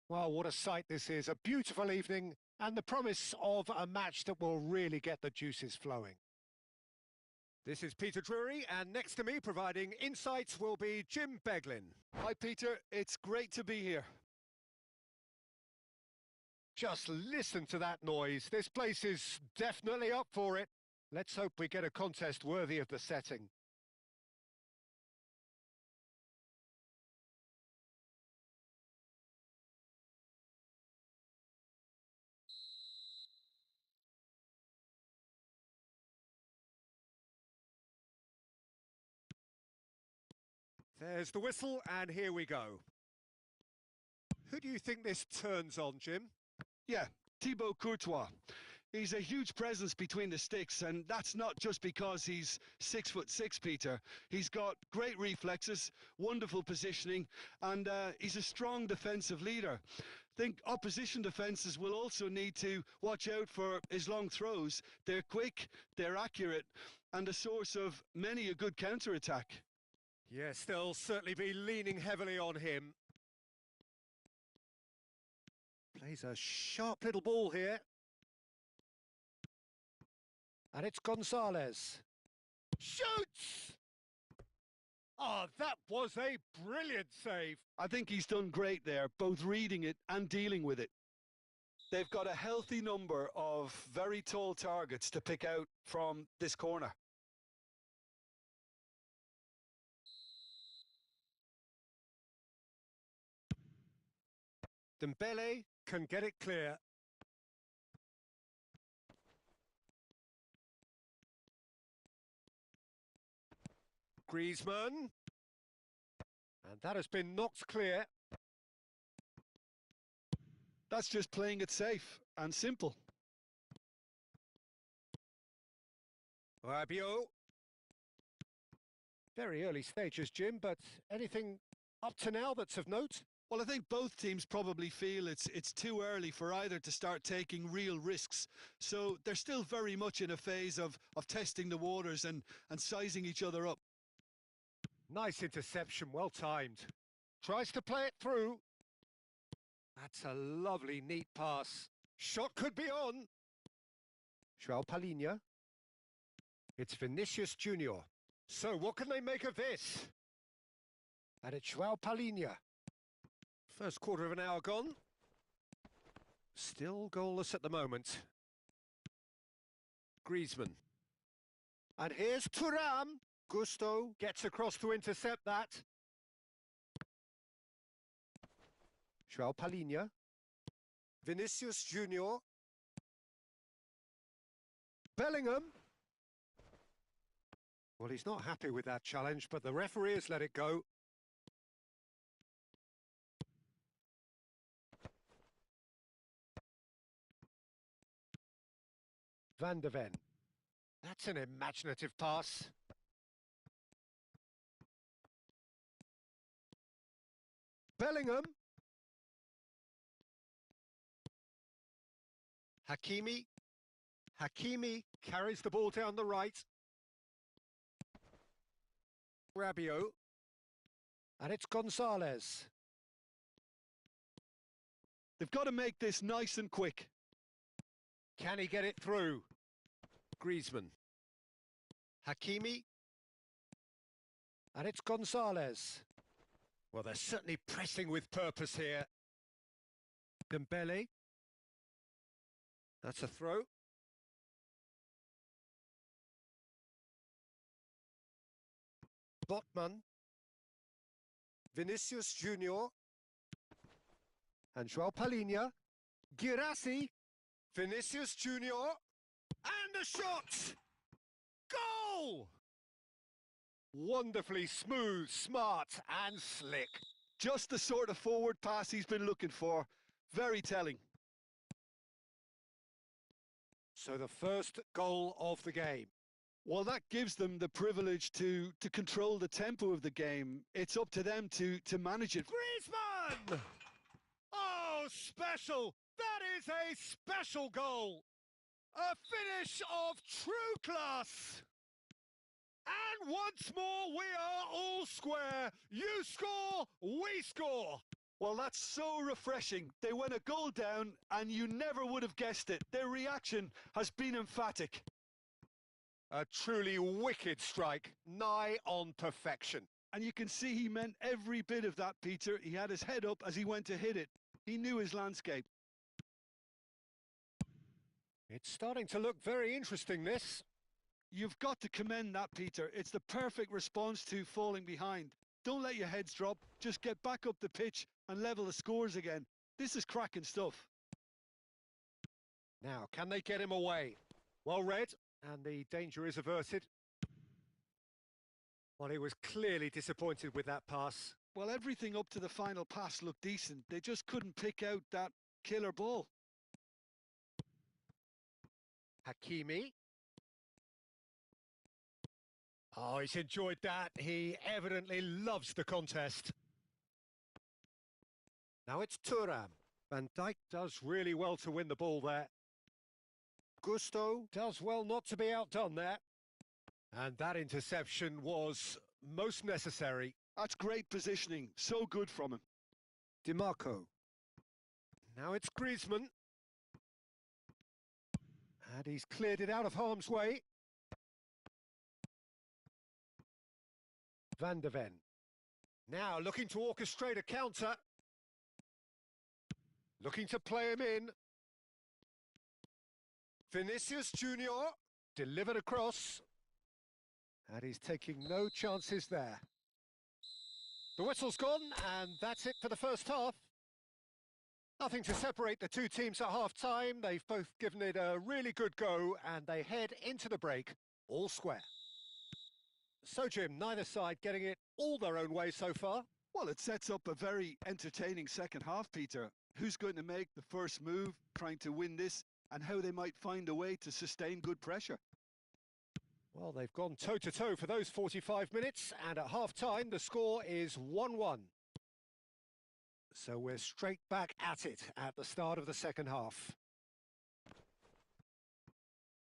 Well, what a sight this is. A beautiful evening and the promise of a match that will really get the juices flowing. This is Peter Drury, and next to me providing insights will be Jim Beglin. Hi, Peter. It's great to be here. Just listen to that noise. This place is definitely up for it. Let's hope we get a contest worthy of the setting. There's the whistle, and here we go. Who do you think this turns on, Jim? Yeah, Thibaut Courtois. He's a huge presence between the sticks, and that's not just because he's 6'6", Peter. He's got great reflexes, wonderful positioning, and he's a strong defensive leader. I think opposition defences will also need to watch out for his long throws. They're quick, they're accurate, and a source of many a good counter-attack. Yes, they'll certainly be leaning heavily on him. Plays a sharp little ball here. And it's Gonzalez. Shoots! Oh, that was a brilliant save. I think he's done great there, both reading it and dealing with it. They've got a healthy number of very tall targets to pick out from this corner. Dembele can get it clear. Griezmann. And that has been knocked clear. That's just playing it safe and simple. Rabiot. Very early stages, Jim, but anything up to now that's of note? Well, I think both teams probably feel it's too early for either to start taking real risks. So they're still very much in a phase of testing the waters and sizing each other up. Nice interception, well timed. Tries to play it through. That's a lovely, neat pass. Shot could be on. João Palhinha. It's Vinicius Junior. So what can they make of this? And it's João Palhinha. First quarter of an hour gone. Still goalless at the moment. Griezmann. And here's Thuram. Gusto gets across to intercept that. João Palhinha. Vinicius Junior. Bellingham. Well, he's not happy with that challenge, but the referee has let it go. Van de Ven. That's an imaginative pass. Bellingham. Hakimi. Hakimi carries the ball down the right. Rabiot. And it's Gonzalez. They've got to make this nice and quick. Can he get it through? Griezmann. Hakimi. And it's Gonzalez. Well, they're certainly pressing with purpose here. Dembele. That's a throw. Botman. Vinicius Junior. And Joao Palinha. Girassi. Vinicius Junior. And a shot! Goal! Wonderfully smooth, smart and slick. Just the sort of forward pass he's been looking for. Very telling. So the first goal of the game. Well, that gives them the privilege to control the tempo of the game. It's up to them to manage it. Griezmann! Oh, special! That is a special goal! A finish of true class! And once more, we are all square. You score, we score. Well, that's so refreshing. They went a goal down, and you never would have guessed it. Their reaction has been emphatic. A truly wicked strike, nigh on perfection. And you can see he meant every bit of that, Peter. He had his head up as he went to hit it. He knew his landscape. It's starting to look very interesting, this. You've got to commend that, Peter. It's the perfect response to falling behind. Don't let your heads drop. Just get back up the pitch and level the scores again. This is cracking stuff. Now, can they get him away? Well read, and the danger is averted. Well, he was clearly disappointed with that pass. Well, everything up to the final pass looked decent. They just couldn't pick out that killer ball. Hakimi. Oh, he's enjoyed that. He evidently loves the contest. Now it's Thuram. Van Dijk does really well to win the ball there. Gusto does well not to be outdone there. And that interception was most necessary. That's great positioning. So good from him. DiMarco. Now it's Griezmann. And he's cleared it out of harm's way. Van der Ven. Now looking to orchestrate a counter. Looking to play him in. Vinicius Junior. Delivered across. And he's taking no chances there. The whistle's gone, and that's it for the first half. Nothing to separate the two teams at half-time. They've both given it a really good go, and they head into the break all square. So, Jim, neither side getting it all their own way so far. Well, it sets up a very entertaining second half, Peter. Who's going to make the first move, trying to win this, and how they might find a way to sustain good pressure. Well, they've gone toe-to-toe for those 45 minutes, and at half-time, the score is 1-1. So we're straight back at it at the start of the second half.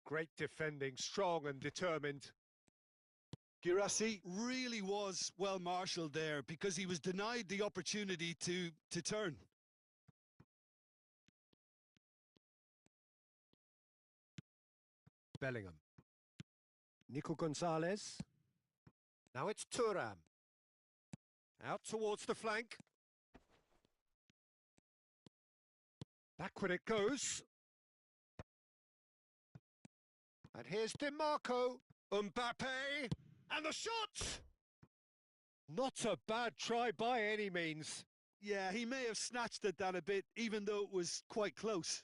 Great defending, strong and determined. Girassi really was well marshalled there because he was denied the opportunity to turn. Bellingham. Nico Gonzalez. Now it's Thuram. Out towards the flank. Backward it goes. And here's DiMarco. Mbappe. And the shot! Not a bad try by any means. Yeah, he may have snatched at that a bit, even though it was quite close.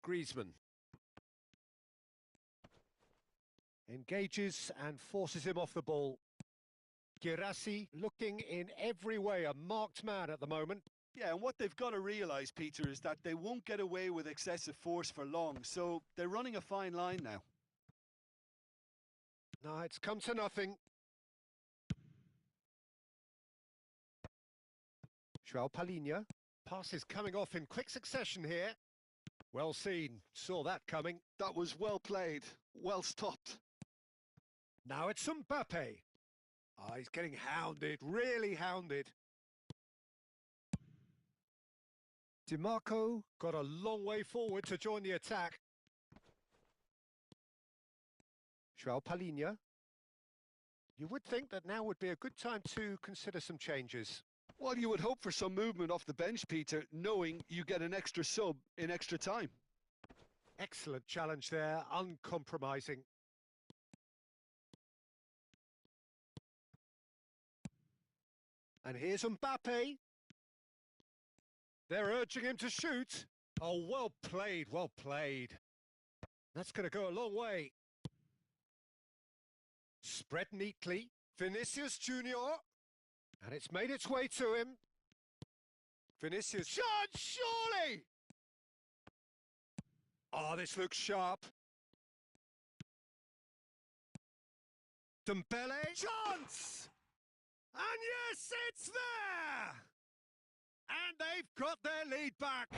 Griezmann. Engages and forces him off the ball. Girassi looking in every way a marked man at the moment. Yeah, and what they've got to realise, Peter, is that they won't get away with excessive force for long, so they're running a fine line now. No, it's come to nothing. Joao Palinha. Pass is coming off in quick succession here. Well seen, saw that coming. That was well played, well stopped. Now it's Mbappe. Oh, he's getting hounded, really hounded. DiMarco got a long way forward to join the attack. Joao Palinha. You would think that now would be a good time to consider some changes. Well, you would hope for some movement off the bench, Peter, knowing you get an extra sub in extra time. Excellent challenge there, uncompromising. And here's Mbappe. They're urging him to shoot. Oh, well played, well played. That's going to go a long way. Spread neatly. Vinicius Junior. And it's made its way to him. Vinicius. Chance, surely! Oh, this looks sharp. Dembele. Chance! And yes, it's there! And they've got their lead back.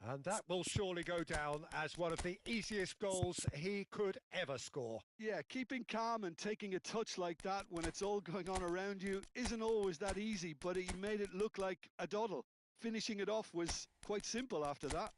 And that will surely go down as one of the easiest goals he could ever score. Yeah, keeping calm and taking a touch like that when it's all going on around you isn't always that easy, but he made it look like a doddle. Finishing it off was quite simple after that.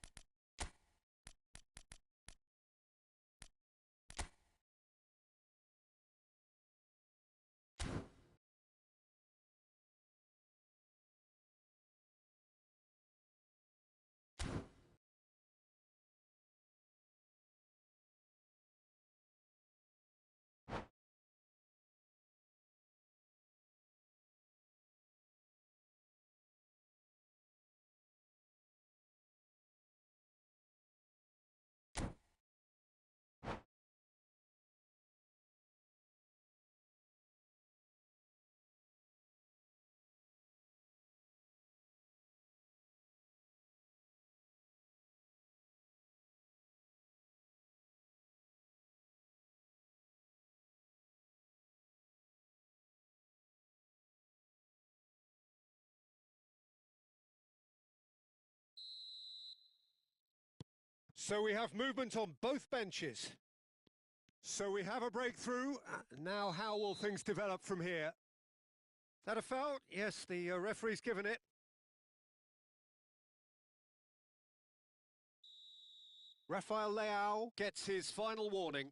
So we have movement on both benches. So we have a breakthrough. Now how will things develop from here? Is that a foul? Yes, the referee's given it. Rafael Leao gets his final warning.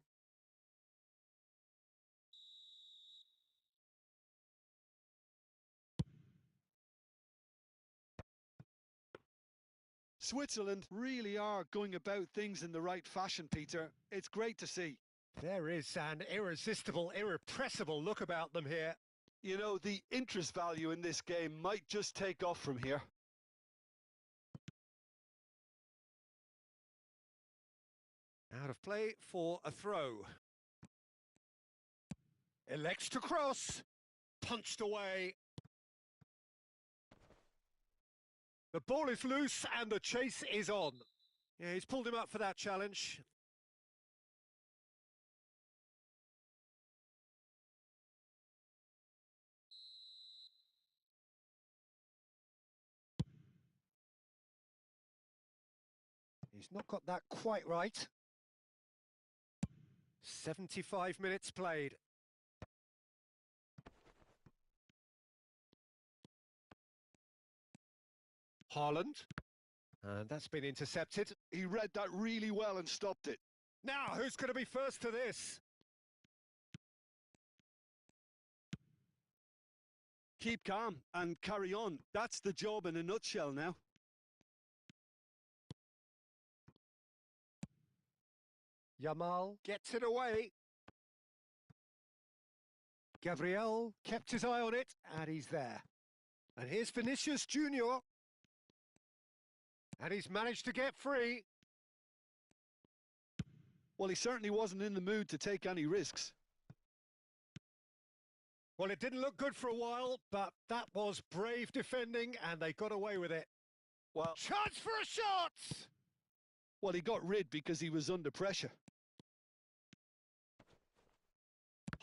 Switzerland really are going about things in the right fashion, Peter. It's great to see. There is an irresistible, irrepressible look about them here. You know, the interest value in this game might just take off from here. Out of play for a throw. Elects to cross. Punched away. The ball is loose and the chase is on. Yeah, he's pulled him up for that challenge. He's not got that quite right. 75 minutes played. Haaland. And that's been intercepted. He read that really well and stopped it. Now, who's going to be first to this? Keep calm and carry on. That's the job in a nutshell now. Yamal gets it away. Gabriel kept his eye on it, and he's there. And here's Vinicius Junior. And he's managed to get free. Well, he certainly wasn't in the mood to take any risks. Well, it didn't look good for a while, but that was brave defending, and they got away with it. Well, chance for a shot! Well, he got rid because he was under pressure.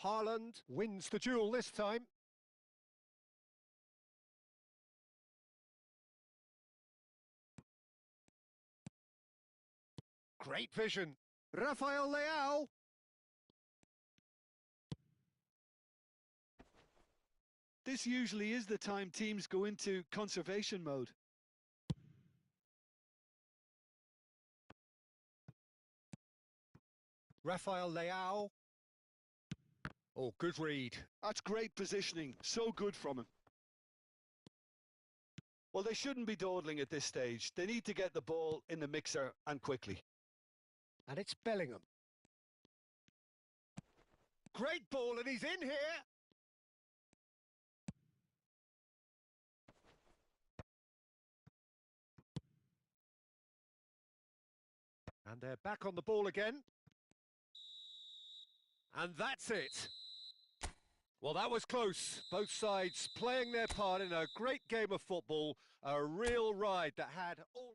Haaland wins the duel this time. Great vision. Rafael Leao. This usually is the time teams go into conservation mode. Rafael Leao. Oh, good read. That's great positioning. So good from him. Well, they shouldn't be dawdling at this stage. They need to get the ball in the mixer and quickly. And it's Bellingham. Great ball, and he's in here. And they're back on the ball again. And that's it. Well, that was close. Both sides playing their part in a great game of football. A real ride that had all...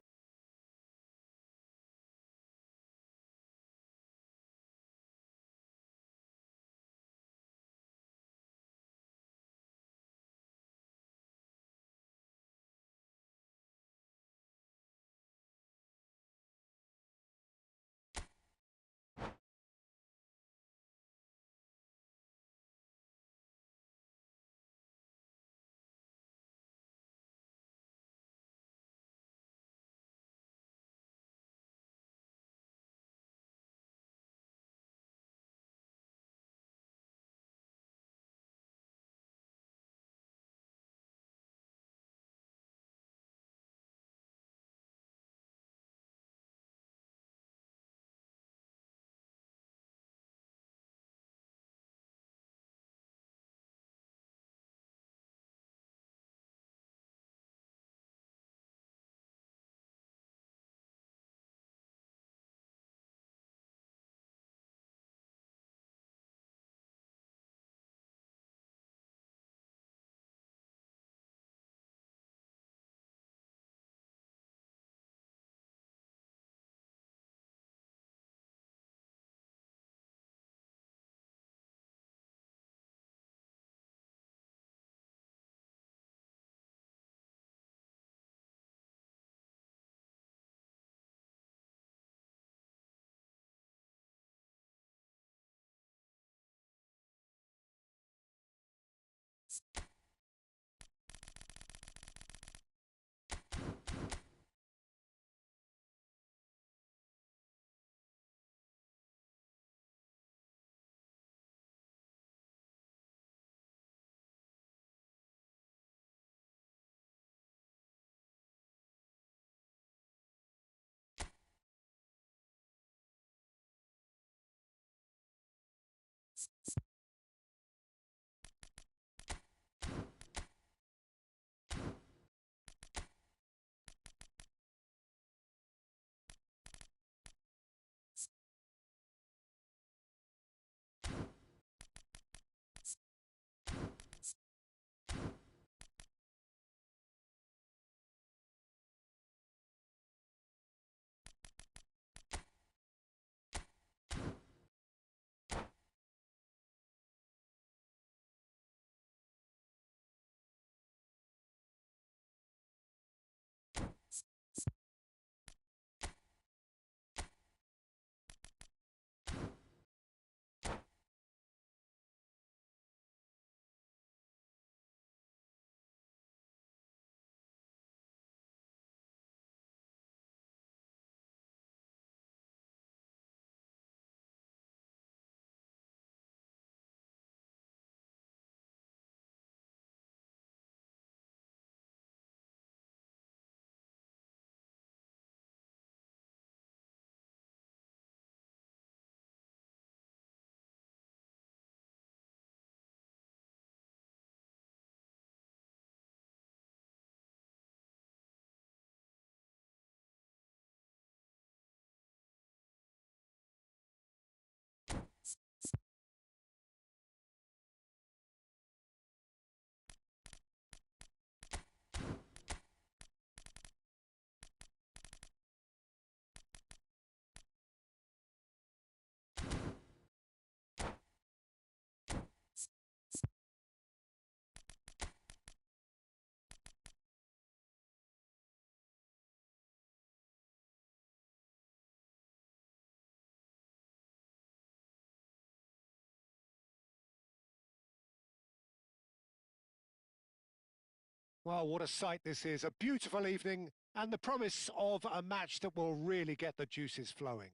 Well, what a sight this is. A beautiful evening and the promise of a match that will really get the juices flowing.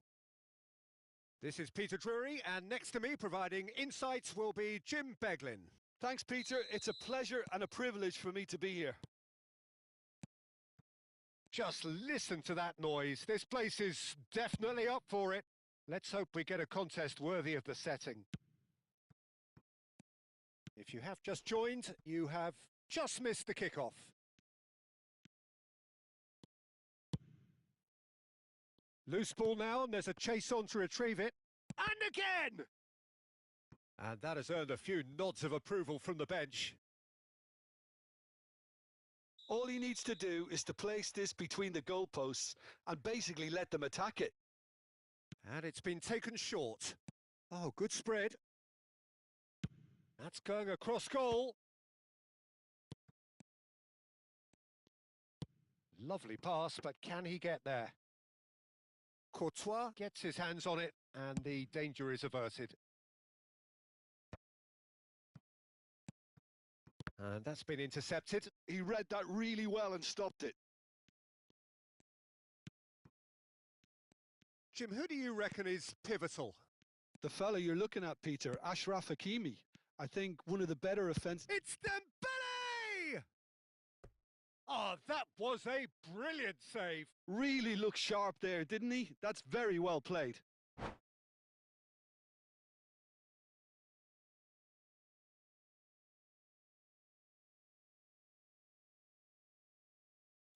This is Peter Drury, and next to me providing insights will be Jim Beglin. Thanks, Peter. It's a pleasure and a privilege for me to be here. Just listen to that noise. This place is definitely up for it. Let's hope we get a contest worthy of the setting. If you have just joined, you have just missed the kickoff. Loose ball now, and there's a chase on to retrieve it. And again! And that has earned a few nods of approval from the bench. All he needs to do is to place this between the goalposts and basically let them attack it. And it's been taken short. Oh, good spread. That's going across goal. Lovely pass, but can he get there? Courtois gets his hands on it, and the danger is averted. And that's been intercepted. He read that really well and stopped it. Jim, who do you reckon is pivotal? The fella you're looking at, Peter, Ashraf Hakimi. I think one of the better offensive... It's Dembele! Oh, that was a brilliant save. Really looked sharp there, didn't he? That's very well played.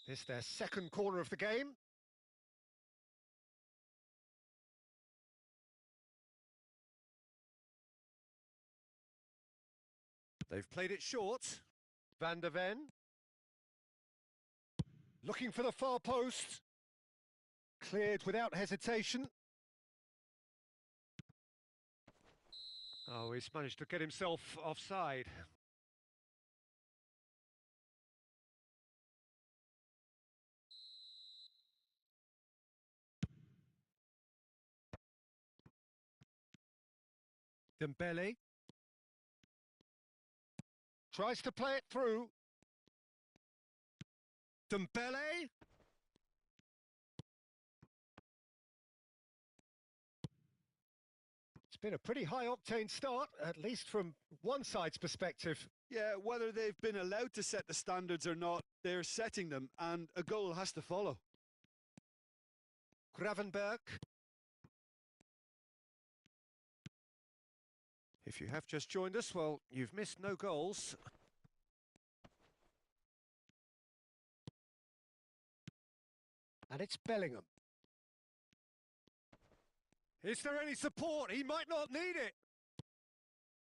This their second corner of the game. They've played it short. Van der Ven. Looking for the far post. Cleared without hesitation. Oh, he's managed to get himself offside. Dembele. Tries to play it through. Dembele. It's been a pretty high-octane start, at least from one side's perspective. Yeah, whether they've been allowed to set the standards or not, they're setting them, and a goal has to follow. Gravenberg. If you have just joined us, well, you've missed no goals. And it's Bellingham. Is there any support? He might not need it.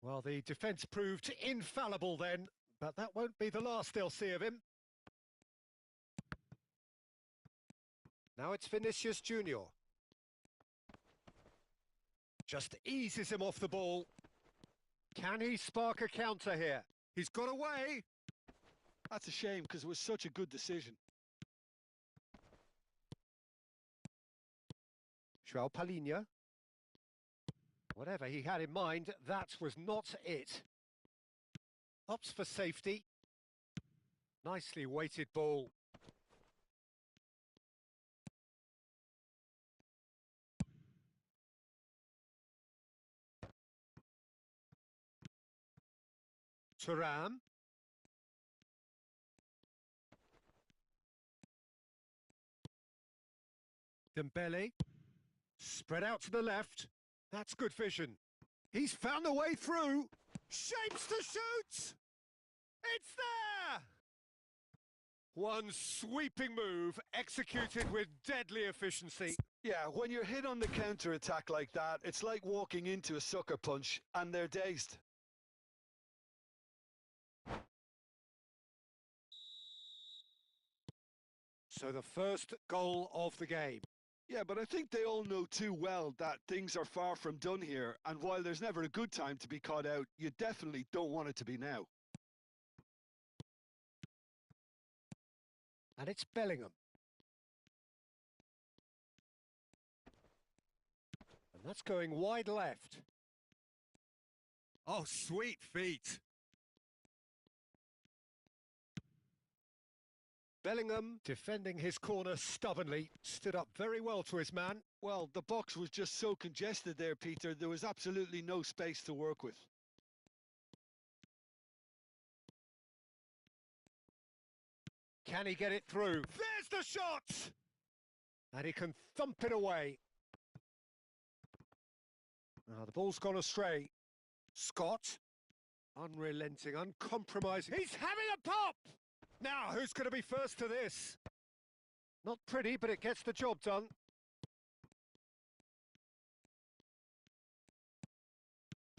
Well, the defence proved infallible then, but that won't be the last they'll see of him. Now it's Vinicius Junior. Just eases him off the ball. Can he spark a counter here? He's got away. That's a shame, because it was such a good decision. João Palhinha. Whatever he had in mind, that was not it. Opts for safety. Nicely weighted ball. Thuram. Dembele. Spread out to the left. That's good vision. He's found a way through. Shapes to shoot! It's there! One sweeping move, executed with deadly efficiency. Yeah, when you're hit on the counter-attack like that, it's like walking into a sucker punch, and they're dazed. So the first goal of the game. Yeah, but I think they all know too well that things are far from done here, and while there's never a good time to be caught out, you definitely don't want it to be now. And it's Bellingham. And that's going wide left. Oh, sweet feet. Bellingham, defending his corner stubbornly, stood up very well to his man. Well, the box was just so congested there, Peter, there was absolutely no space to work with. Can he get it through? There's the shot! And he can thump it away. The ball's gone astray. Scott, unrelenting, uncompromising. He's having a pop! Now, who's going to be first to this? Not pretty, but it gets the job done.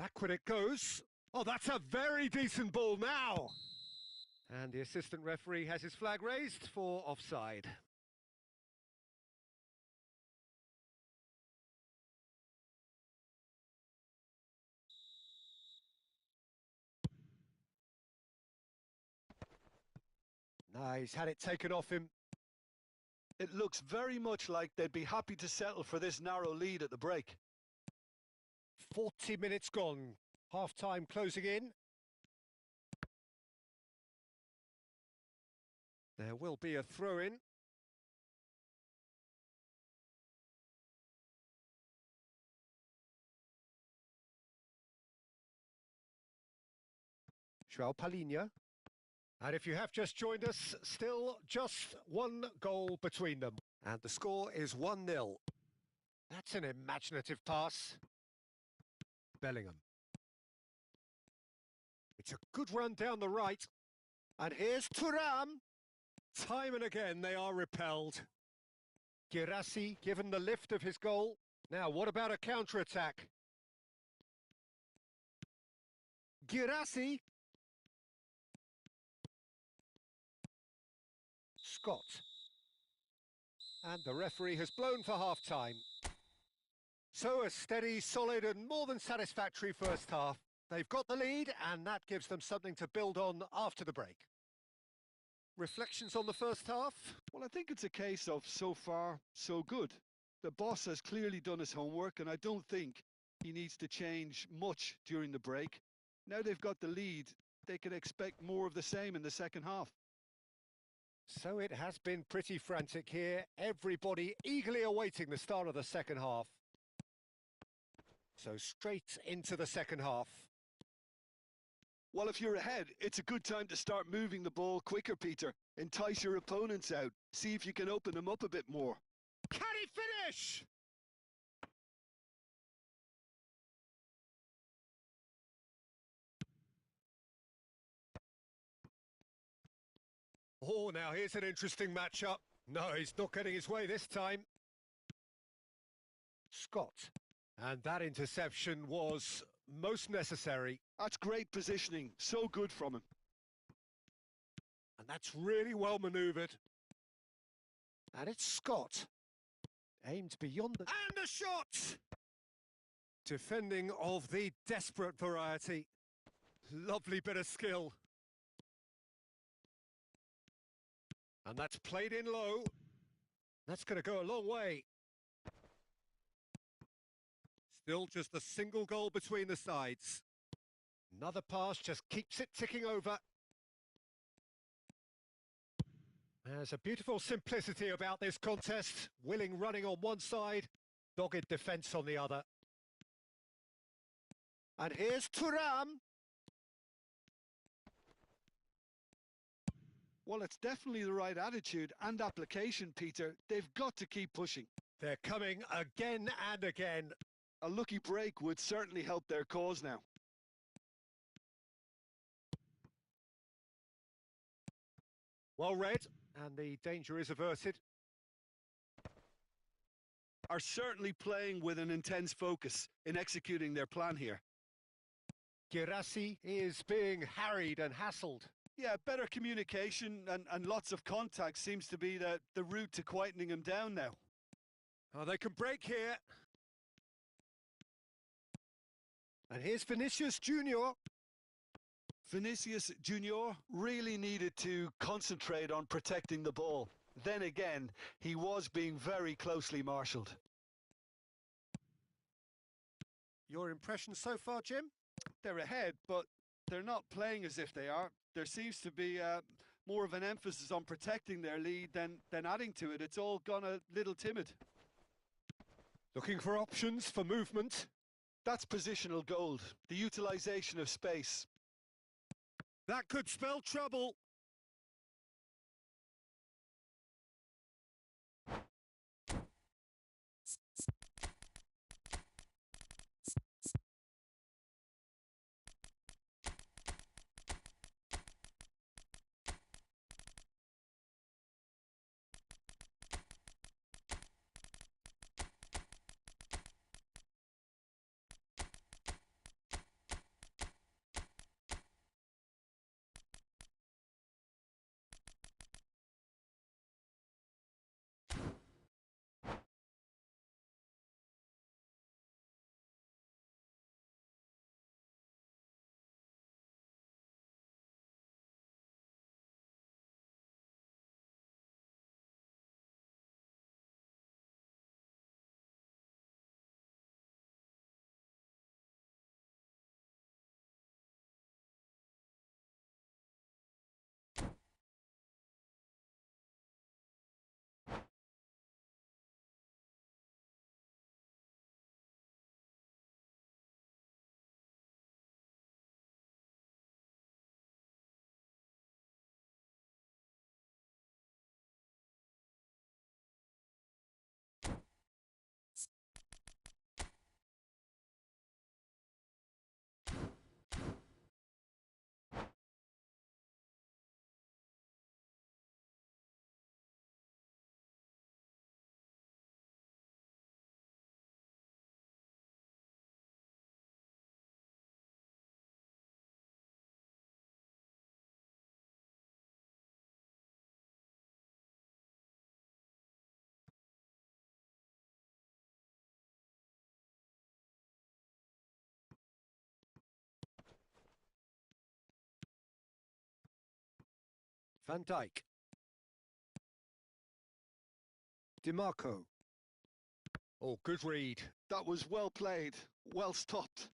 Backward it goes. Oh, that's a very decent ball now. And the assistant referee has his flag raised for offside. No, he's had it taken off him. It looks very much like they'd be happy to settle for this narrow lead at the break. 40 minutes gone. Half-time closing in. There will be a throw-in. João Palhinha. And if you have just joined us, still just one goal between them. And the score is 1-0. That's an imaginative pass. Bellingham. It's a good run down the right. And here's Thuram. Time and again they are repelled. Guirassy given the lift of his goal. Now what about a counter-attack? Guirassy. Scott. And the referee has blown for half-time. So a steady, solid and more than satisfactory first half. They've got the lead and that gives them something to build on after the break. Reflections on the first half? Well, I think it's a case of so far, so good. The boss has clearly done his homework and I don't think he needs to change much during the break. Now they've got the lead, they can expect more of the same in the second half. So it has been pretty frantic here. Everybody eagerly awaiting the start of the second half. So straight into the second half. Well, if you're ahead, it's a good time to start moving the ball quicker, Peter. Entice your opponents out. See if you can open them up a bit more. Can he finish? Oh, now here's an interesting matchup. No, he's not getting his way this time. Scott. And that interception was most necessary. That's great positioning. So good from him. And that's really well manoeuvred. And it's Scott. Aimed beyond the... And a shot! Defending of the desperate variety. Lovely bit of skill. And that's played in low. That's going to go a long way. Still just a single goal between the sides. Another pass just keeps it ticking over. There's a beautiful simplicity about this contest. Willing running on one side, dogged defence on the other. And here's Thuram. Well, it's definitely the right attitude and application, Peter. They've got to keep pushing. They're coming again and again. A lucky break would certainly help their cause now. Well read, and the danger is averted. Are certainly playing with an intense focus in executing their plan here. Guirassy is being harried and hassled. Yeah, better communication and lots of contact seems to be the route to quietening him down now. Oh, they can break here. And here's Vinicius Junior. Vinicius Junior really needed to concentrate on protecting the ball. Then again, he was being very closely marshalled. Your impression so far, Jim? They're ahead, but they're not playing as if they are. There seems to be more of an emphasis on protecting their lead than adding to it. It's all gone a little timid. Looking for options for movement. That's positional gold, the utilisation of space. That could spell trouble. Van Dijk. DiMarco. Oh, good read. That was well played, well stopped.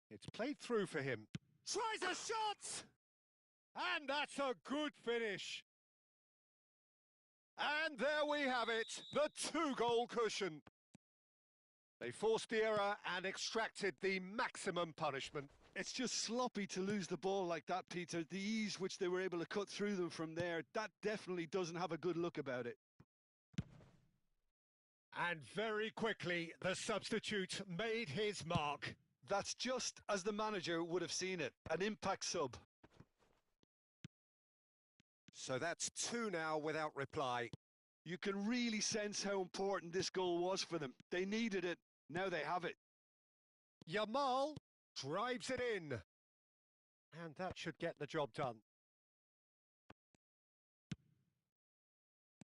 It's played through for him. Tries a shot! And that's a good finish. And there we have it, the 2-goal cushion. They forced the error and extracted the maximum punishment. It's just sloppy to lose the ball like that, Peter. The ease which they were able to cut through them from there, that definitely doesn't have a good look about it. And very quickly, the substitute made his mark. That's just as the manager would have seen it, an impact sub. So that's 2 now without reply. You can really sense how important this goal was for them. They needed it, now they have it. Yamal drives it in. And that should get the job done.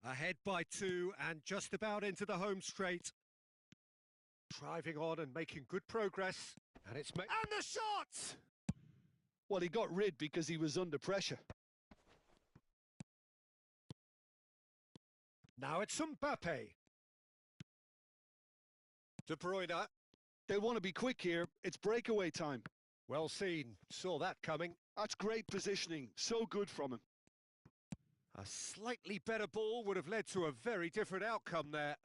Ahead by 2 and just about into the home straight. Driving on and making good progress. And it's and the shot! Well, he got rid because he was under pressure. Now it's Mbappe. De Bruyne. They want to be quick here. It's breakaway time. Well seen. Saw that coming. That's great positioning. So good from him. A slightly better ball would have led to a very different outcome there.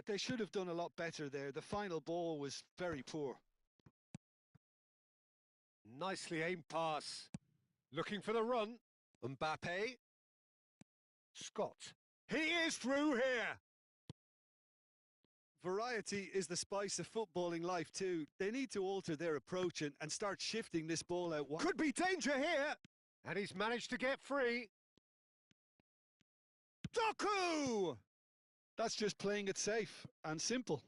They should have done a lot better there. The final ball was very poor. Nicely aimed pass. Looking for the run. Mbappe. Scott. He is through here. Variety is the spice of footballing life too. They need to alter their approach and start shifting this ball out wide. Could be danger here. And he's managed to get free. Doku! That's just playing it safe and simple.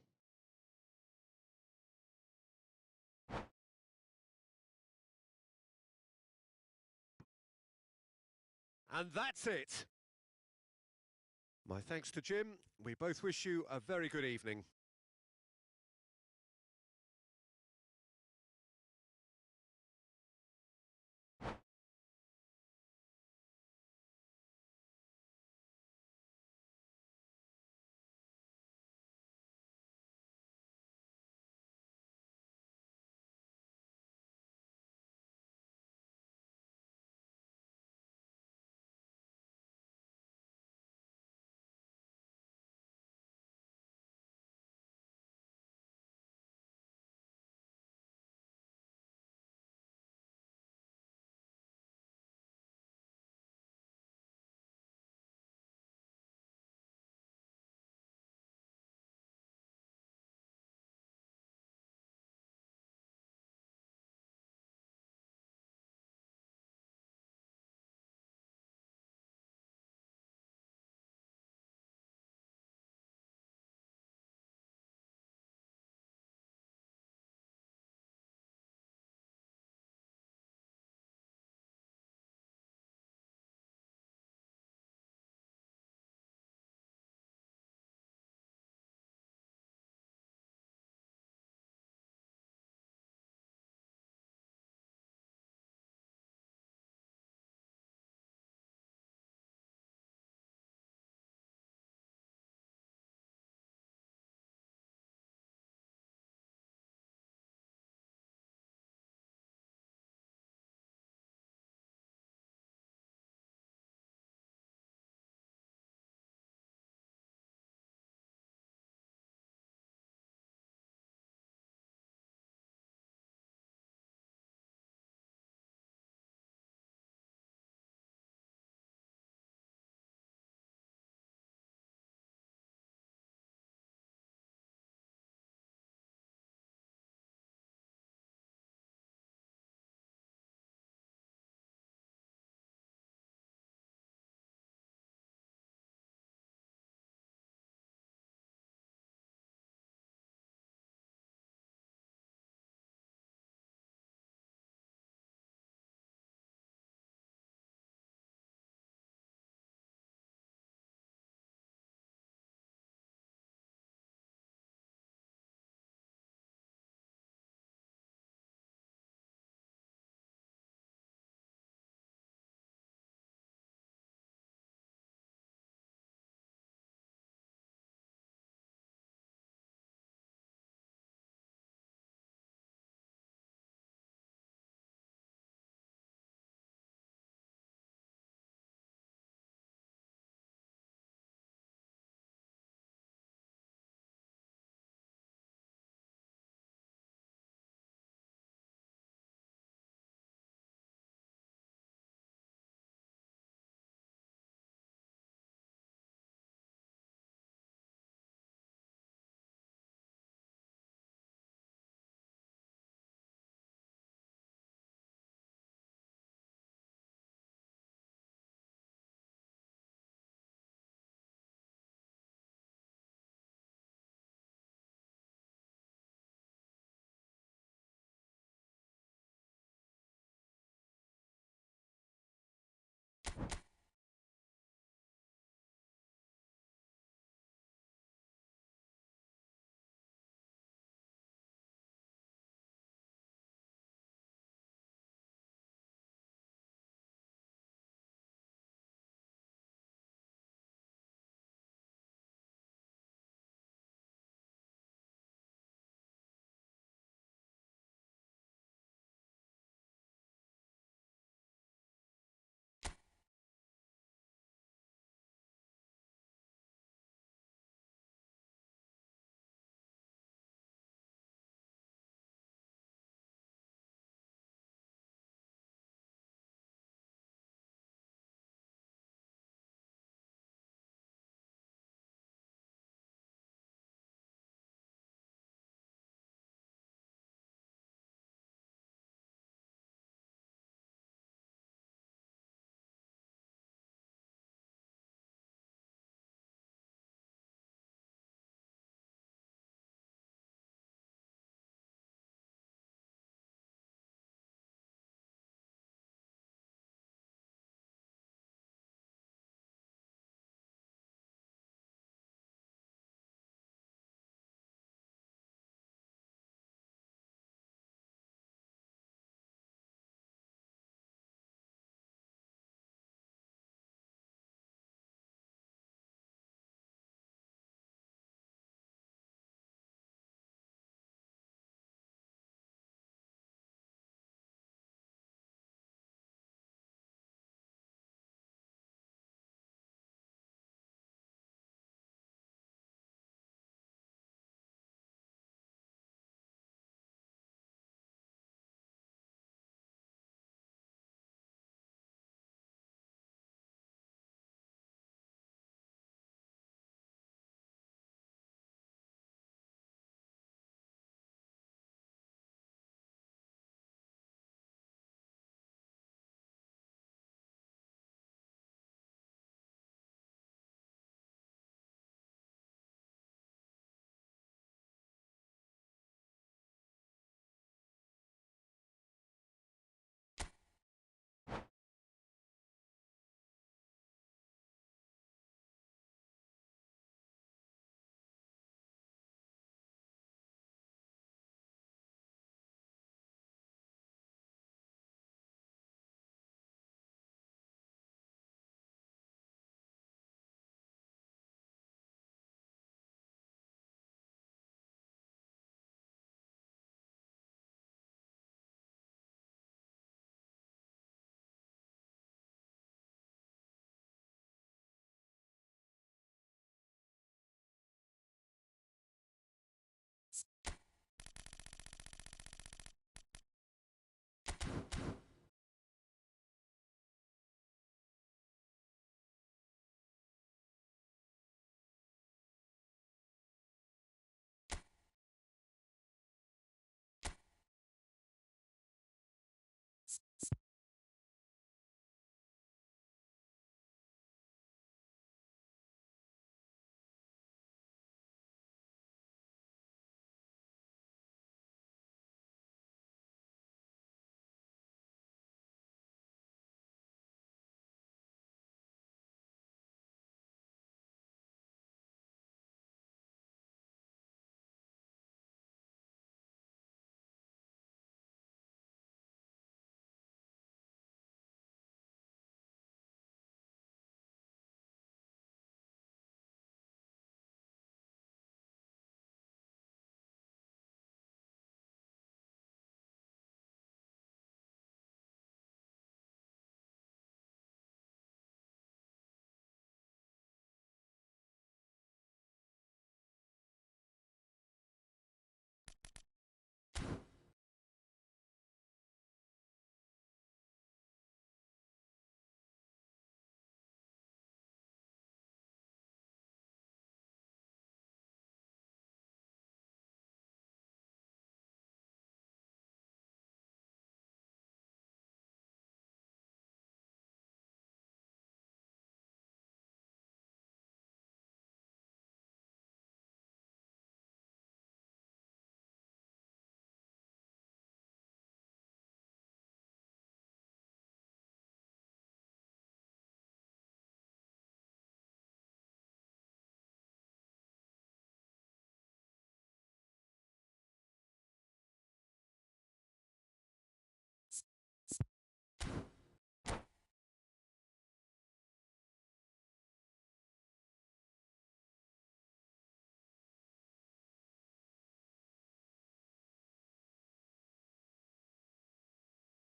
And that's it. My thanks to Jim. We both wish you a very good evening.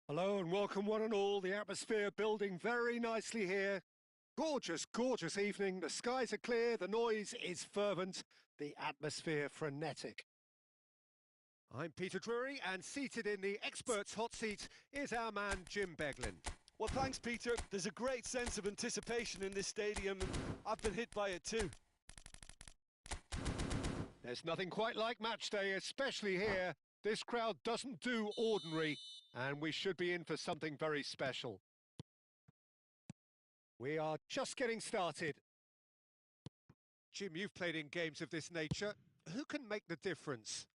Hello and welcome one and all. The atmosphere building very nicely here. Gorgeous, gorgeous evening. The skies are clear, the noise is fervent, the atmosphere frenetic. I'm Peter Drury, and seated in the experts' hot seat is our man Jim Beglin. Well, thanks, Peter. There's a great sense of anticipation in this stadium, and I've been hit by it too. There's nothing quite like match day, especially here. This crowd doesn't do ordinary, and we should be in for something very special. We are just getting started. Jim, you've played in games of this nature. Who can make the difference?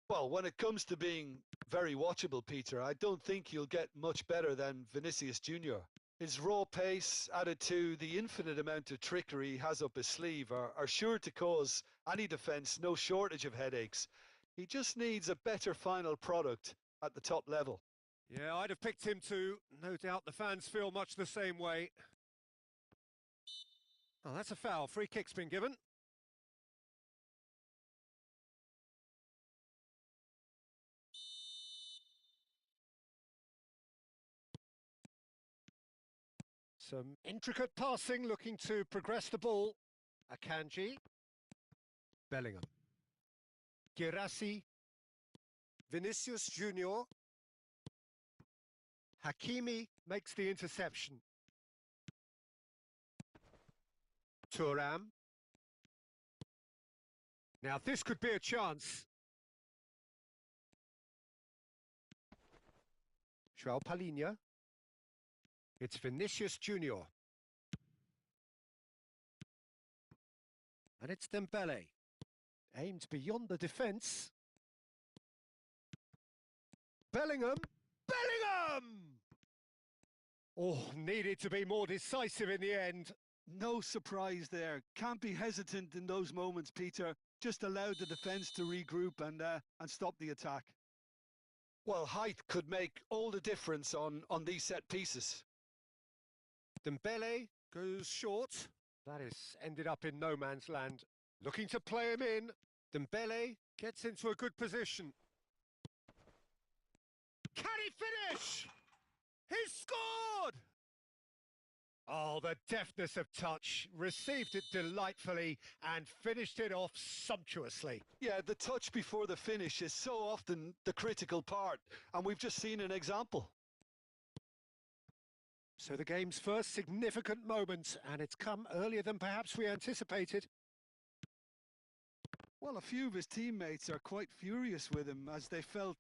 Well, when it comes to being very watchable, Peter, I don't think you'll get much better than Vinicius Jr. His raw pace, added to the infinite amount of trickery he has up his sleeve, are sure to cause any defence no shortage of headaches. He just needs a better final product at the top level. Yeah, I'd have picked him too. No doubt the fans feel much the same way. Oh, that's a foul. Free kick's been given. Some intricate passing, looking to progress the ball. Akanji. Bellingham. Girassi. Vinicius Junior. Hakimi makes the interception. Thuram. Now this could be a chance. João Palhinha. It's Vinicius Junior. And it's Dembele. Aimed beyond the defence. Bellingham. Bellingham! Oh, needed to be more decisive in the end. No surprise there. Can't be hesitant in those moments, Peter. Just allow the defence to regroup and stop the attack. Well, height could make all the difference on these set pieces. Dembele goes short. That has ended up in no man's land. Looking to play him in. Dembele gets into a good position. Can he finish? He's scored! Oh, the deftness of touch. Received it delightfully and finished it off sumptuously. Yeah, the touch before the finish is so often the critical part, and we've just seen an example. So the game's first significant moment, and it's come earlier than perhaps we anticipated. Well, a few of his teammates are quite furious with him as they felt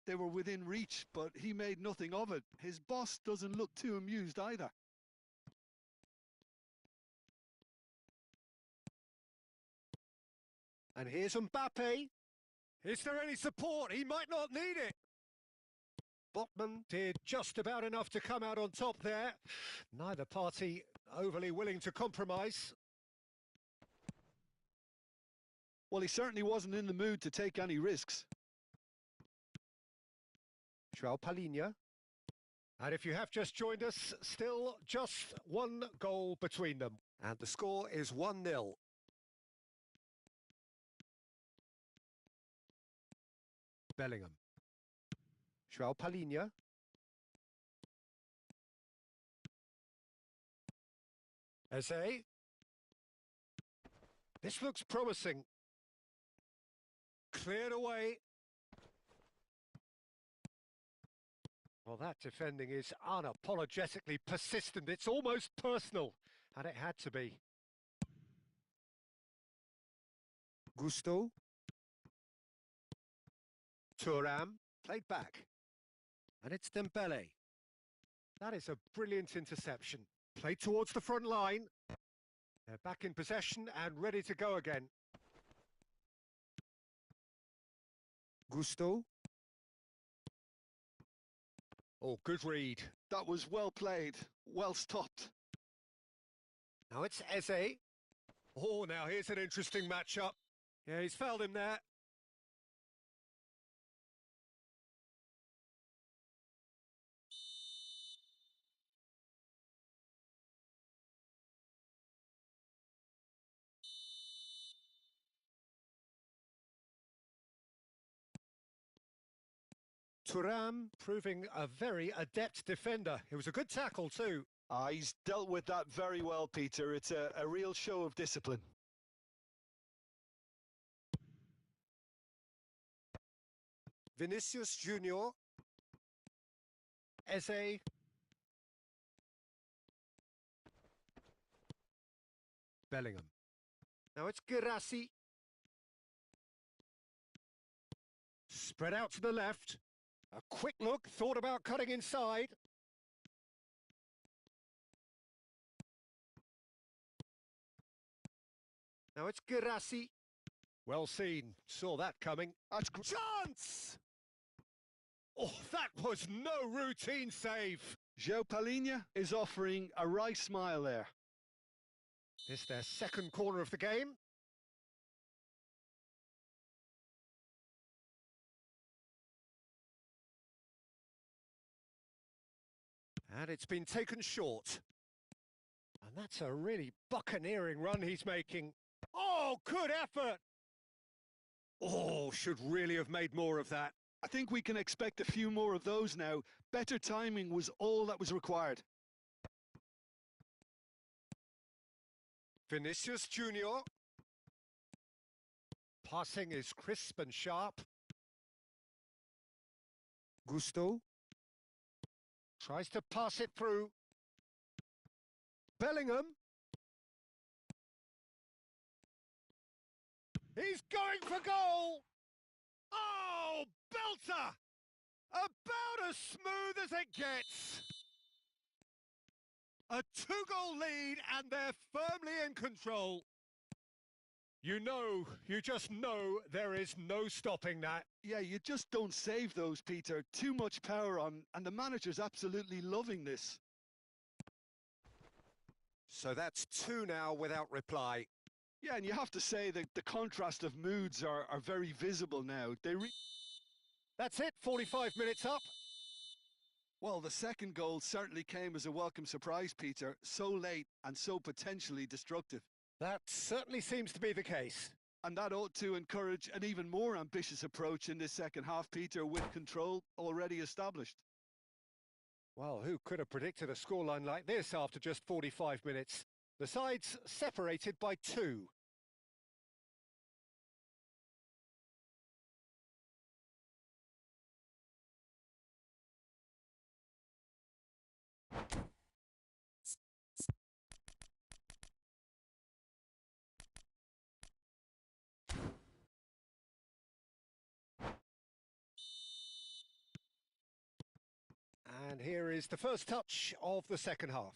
they were within reach, but he made nothing of it. His boss doesn't look too amused either. And here's Mbappe. Is there any support? He might not need it. Botman did just about enough to come out on top there. Neither party overly willing to compromise. Well, he certainly wasn't in the mood to take any risks. João Palhinha. And if you have just joined us, still just one goal between them. And the score is 1-0. Bellingham. João Palhinha. Eze. This looks promising. Cleared away. Well, that defending is unapologetically persistent. It's almost personal, and it had to be. Gusto. Thuram, played back. And it's Dembele. That is a brilliant interception. Played towards the front line. They're back in possession and ready to go again. Gusto. Oh, good read. That was well played, well stopped. Now it's Eze. Oh, now here's an interesting matchup. Yeah, he's fouled him there. Thuram proving a very adept defender. It was a good tackle too. He's dealt with that very well, Peter. It's a real show of discipline. Vinicius Junior. Eze. Bellingham. Now it's Girassi. Spread out to the left. A quick look, thought about cutting inside. Now it's Girassi. Well seen, saw that coming. That's chance! Oh, that was no routine save. João Palhinha is offering a wry smile there. This their second corner of the game. And it's been taken short. And that's a really buccaneering run he's making. Oh, good effort! Oh, should really have made more of that. I think we can expect a few more of those now. Better timing was all that was required. Vinicius Junior. Passing is crisp and sharp. Gusto. Tries to pass it through. Bellingham. He's going for goal! Oh, belter! About as smooth as it gets. A 2-goal lead and they're firmly in control. You just know there is no stopping that. Yeah, you just don't save those, Peter. Too much power on, and the manager's absolutely loving this. So that's 2 now without reply. Yeah, and you have to say that the contrast of moods are very visible now. That's it, 45 minutes up. Well, the second goal certainly came as a welcome surprise, Peter. So late and so potentially destructive. That certainly seems to be the case. And that ought to encourage an even more ambitious approach in this second half, Peter, with control already established. Well, who could have predicted a scoreline like this after just 45 minutes? The sides separated by 2. And here is the first touch of the second half.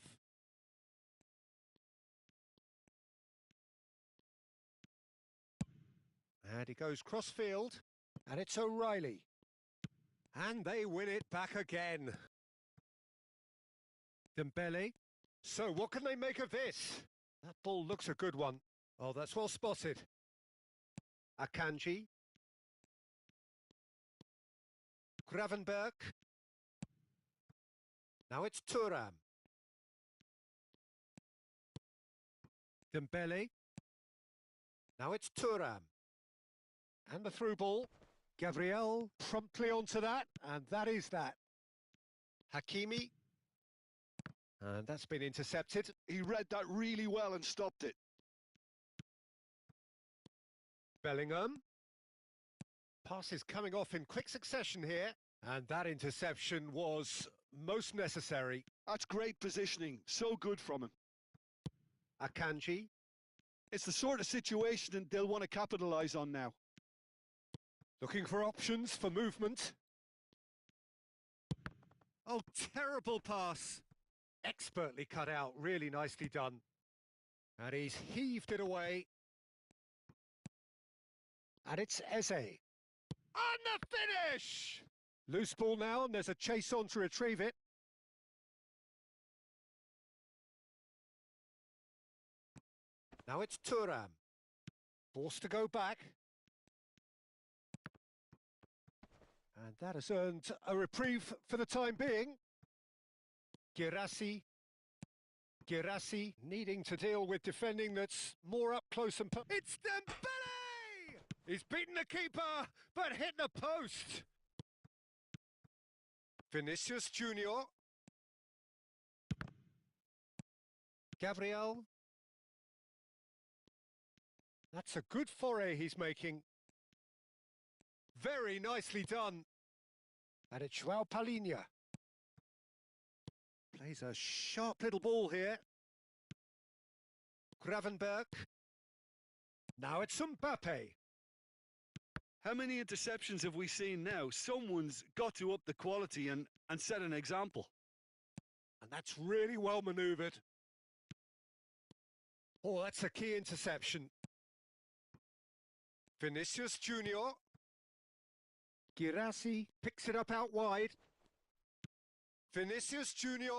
And he goes cross-field, and it's O'Reilly. And they win it back again. Dembele. So what can they make of this? That ball looks a good one. Oh, that's well spotted. Akanji. Gravenberg. Now it's Thuram. Dembele. Now it's Thuram. And the through ball. Gabriel promptly onto that, and that is that. Hakimi. And that's been intercepted. He read that really well and stopped it. Bellingham. Pass is coming off in quick succession here, and that interception was most necessary. That's great positioning, so good from him. Akanji. It's the sort of situation they'll want to capitalise on now. Looking for options for movement. Oh, terrible pass. Expertly cut out, really nicely done. And he's heaved it away. And it's Eze. On the finish! Loose ball now, and there's a chase on to retrieve it. Now it's Thuram. Forced to go back. And that has earned a reprieve for the time being. Girassi. Girassi needing to deal with defending that's more up close and... It's Dembele! He's beaten the keeper, but hit the post. Vinicius Junior. Gabriel. That's a good foray he's making. Very nicely done. And it's Joao Palhinha. Plays a sharp little ball here. Gravenberg. Now it's Mbappe. How many interceptions have we seen now? Someone's got to up the quality and set an example. And that's really well manoeuvred. Oh, that's a key interception. Vinicius Junior. Girassi picks it up out wide. Vinicius Junior.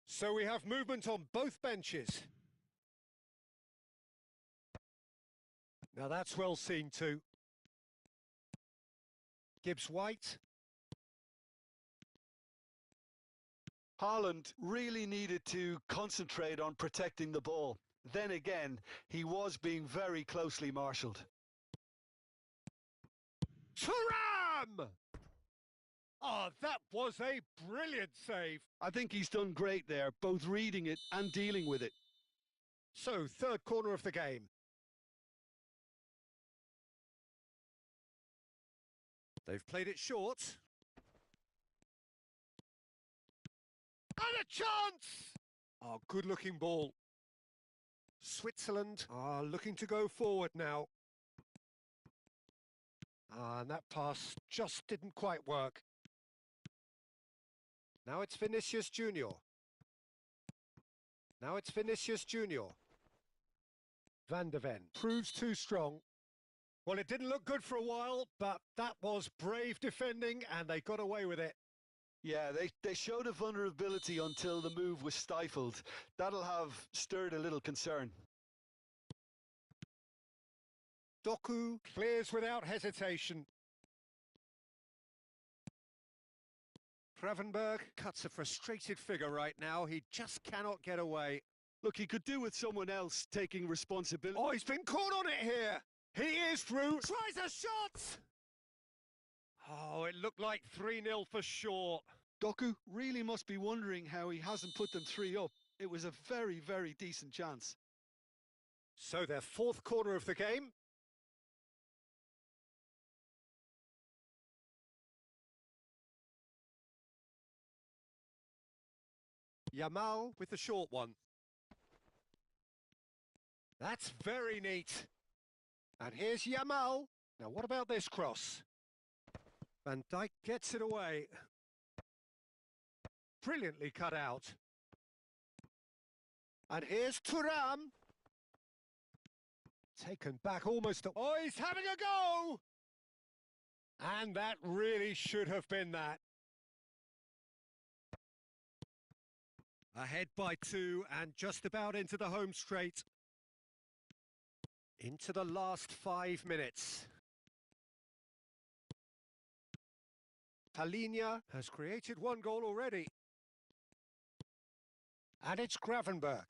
So we have movement on both benches. Now that's well seen too. Gibbs White. Haaland really needed to concentrate on protecting the ball. Then again, he was being very closely marshalled. Thuram! Oh, that was a brilliant save. I think he's done great there, both reading it and dealing with it. So, third corner of the game. They've played it short. And a chance! Oh, good-looking ball. Switzerland are looking to go forward now. And that pass just didn't quite work. Now it's Vinicius Junior. Now it's Vinicius Junior. Van de Ven proves too strong. Well, it didn't look good for a while, but that was brave defending and they got away with it. Yeah, they showed a vulnerability until the move was stifled. That'll have stirred a little concern. Doku clears without hesitation. Gravenberg cuts a frustrated figure right now. He just cannot get away. Look, he could do with someone else taking responsibility. Oh, he's been caught on it here. He is through. Tries a shot. Oh, it looked like 3-0 for sure. Doku really must be wondering how he hasn't put them 3 up. It was a very, very decent chance. So their fourth corner of the game. Yamal with the short one. That's very neat. And here's Yamal. Now what about this cross? Van Dijk gets it away. Brilliantly cut out. And here's Thuram. Taken back almost. Oh, he's having a go! And that really should have been that. Ahead by 2 and just about into the home straight. Into the last 5 minutes. Palhinha has created 1 goal already. And it's Gravenberg.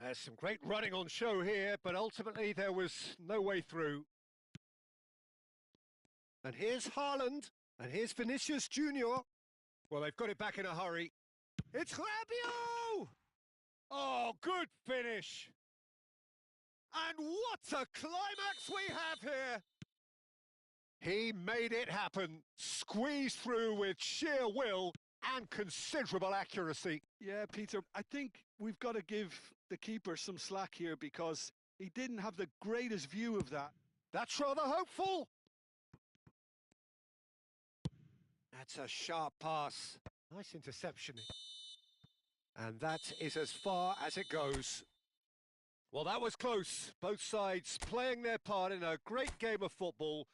There's some great running on show here, but ultimately there was no way through. And here's Haaland, and here's Vinicius Junior. Well, they've got it back in a hurry. It's Rabiot! Oh, good finish. And what a climax we have here! He made it happen, squeezed through with sheer will and considerable accuracy. Yeah, Peter, I think we've got to give the keeper some slack here because he didn't have the greatest view of that. That's rather hopeful. That's a sharp pass. Nice interception. And that is as far as it goes. Well, that was close. Both sides playing their part in a great game of football.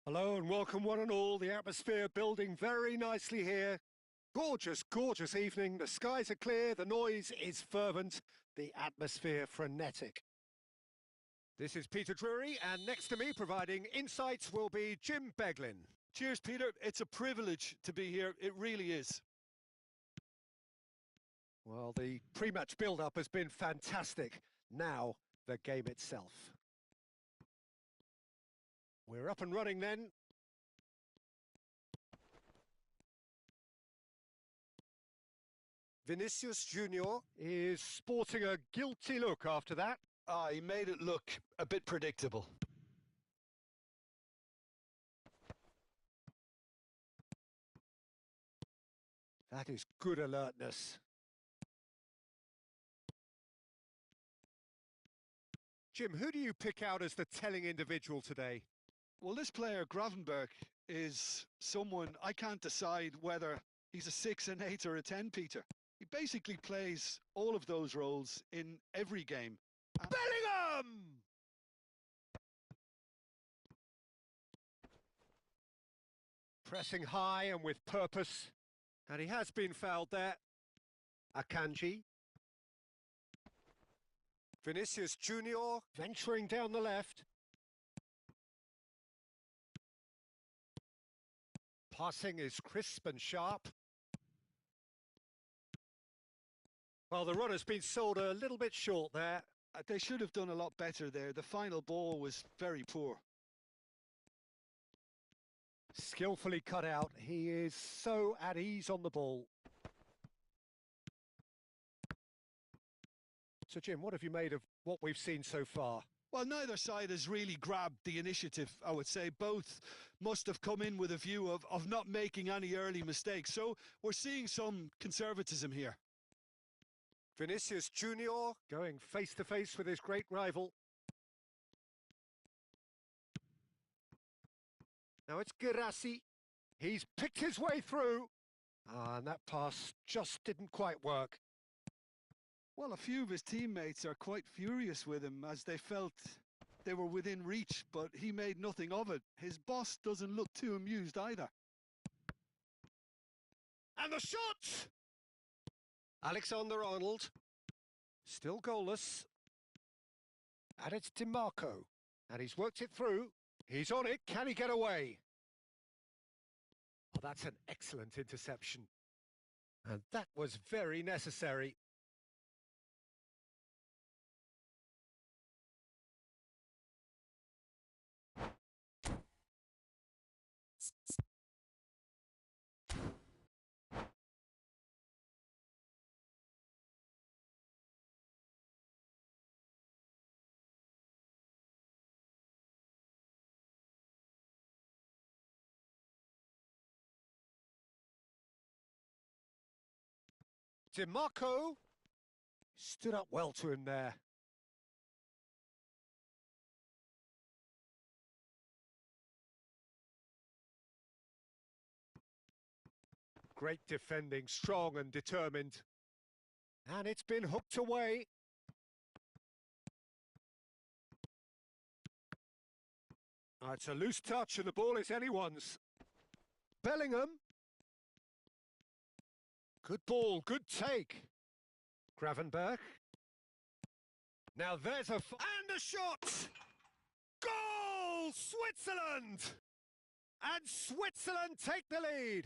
Hello and welcome one and all. The atmosphere building very nicely here. Gorgeous, gorgeous evening. The skies are clear, the noise is fervent, the atmosphere frenetic. This is Peter Drury, and next to me providing insights will be Jim Beglin. Cheers, Peter. It's a privilege to be here. It really is. Well, the pre-match build-up has been fantastic. Now, the game itself. We're up and running then. Vinicius Junior is sporting a guilty look after that. He made it look a bit predictable. That is good alertness. Jim, who do you pick out as the telling individual today? Well, this player, Gravenberg, is someone I can't decide whether he's a 6, an 8 or a 10, Peter. He basically plays all of those roles in every game. Bellingham! Pressing high and with purpose. And he has been fouled there. Akanji. Vinicius Junior venturing down the left. Passing is crisp and sharp. Well, the runner's been sold a little bit short there. They should have done a lot better there. The final ball was very poor. Skillfully cut out. He is so at ease on the ball. So, Jim, what have you made of what we've seen so far? Well, neither side has really grabbed the initiative, I would say. Both must have come in with a view of not making any early mistakes. So we're seeing some conservatism here. Vinicius Junior going face-to-face with his great rival. Now it's Girassi. He's picked his way through. And that pass just didn't quite work. Well, a few of his teammates are quite furious with him as they felt they were within reach, but he made nothing of it. His boss doesn't look too amused either. And the shot! Alexander-Arnold, still goalless. And it's DiMarco. And he's worked it through. He's on it. Can he get away? Oh, that's an excellent interception. And that was very necessary. DiMarco stood up well to him there. Great defending, strong and determined. And it's been hooked away. Oh, it's a loose touch and the ball is anyone's. Bellingham. Good ball, good take. Gravenberch. Now there's a... And a shot! Goal! Switzerland! And Switzerland take the lead.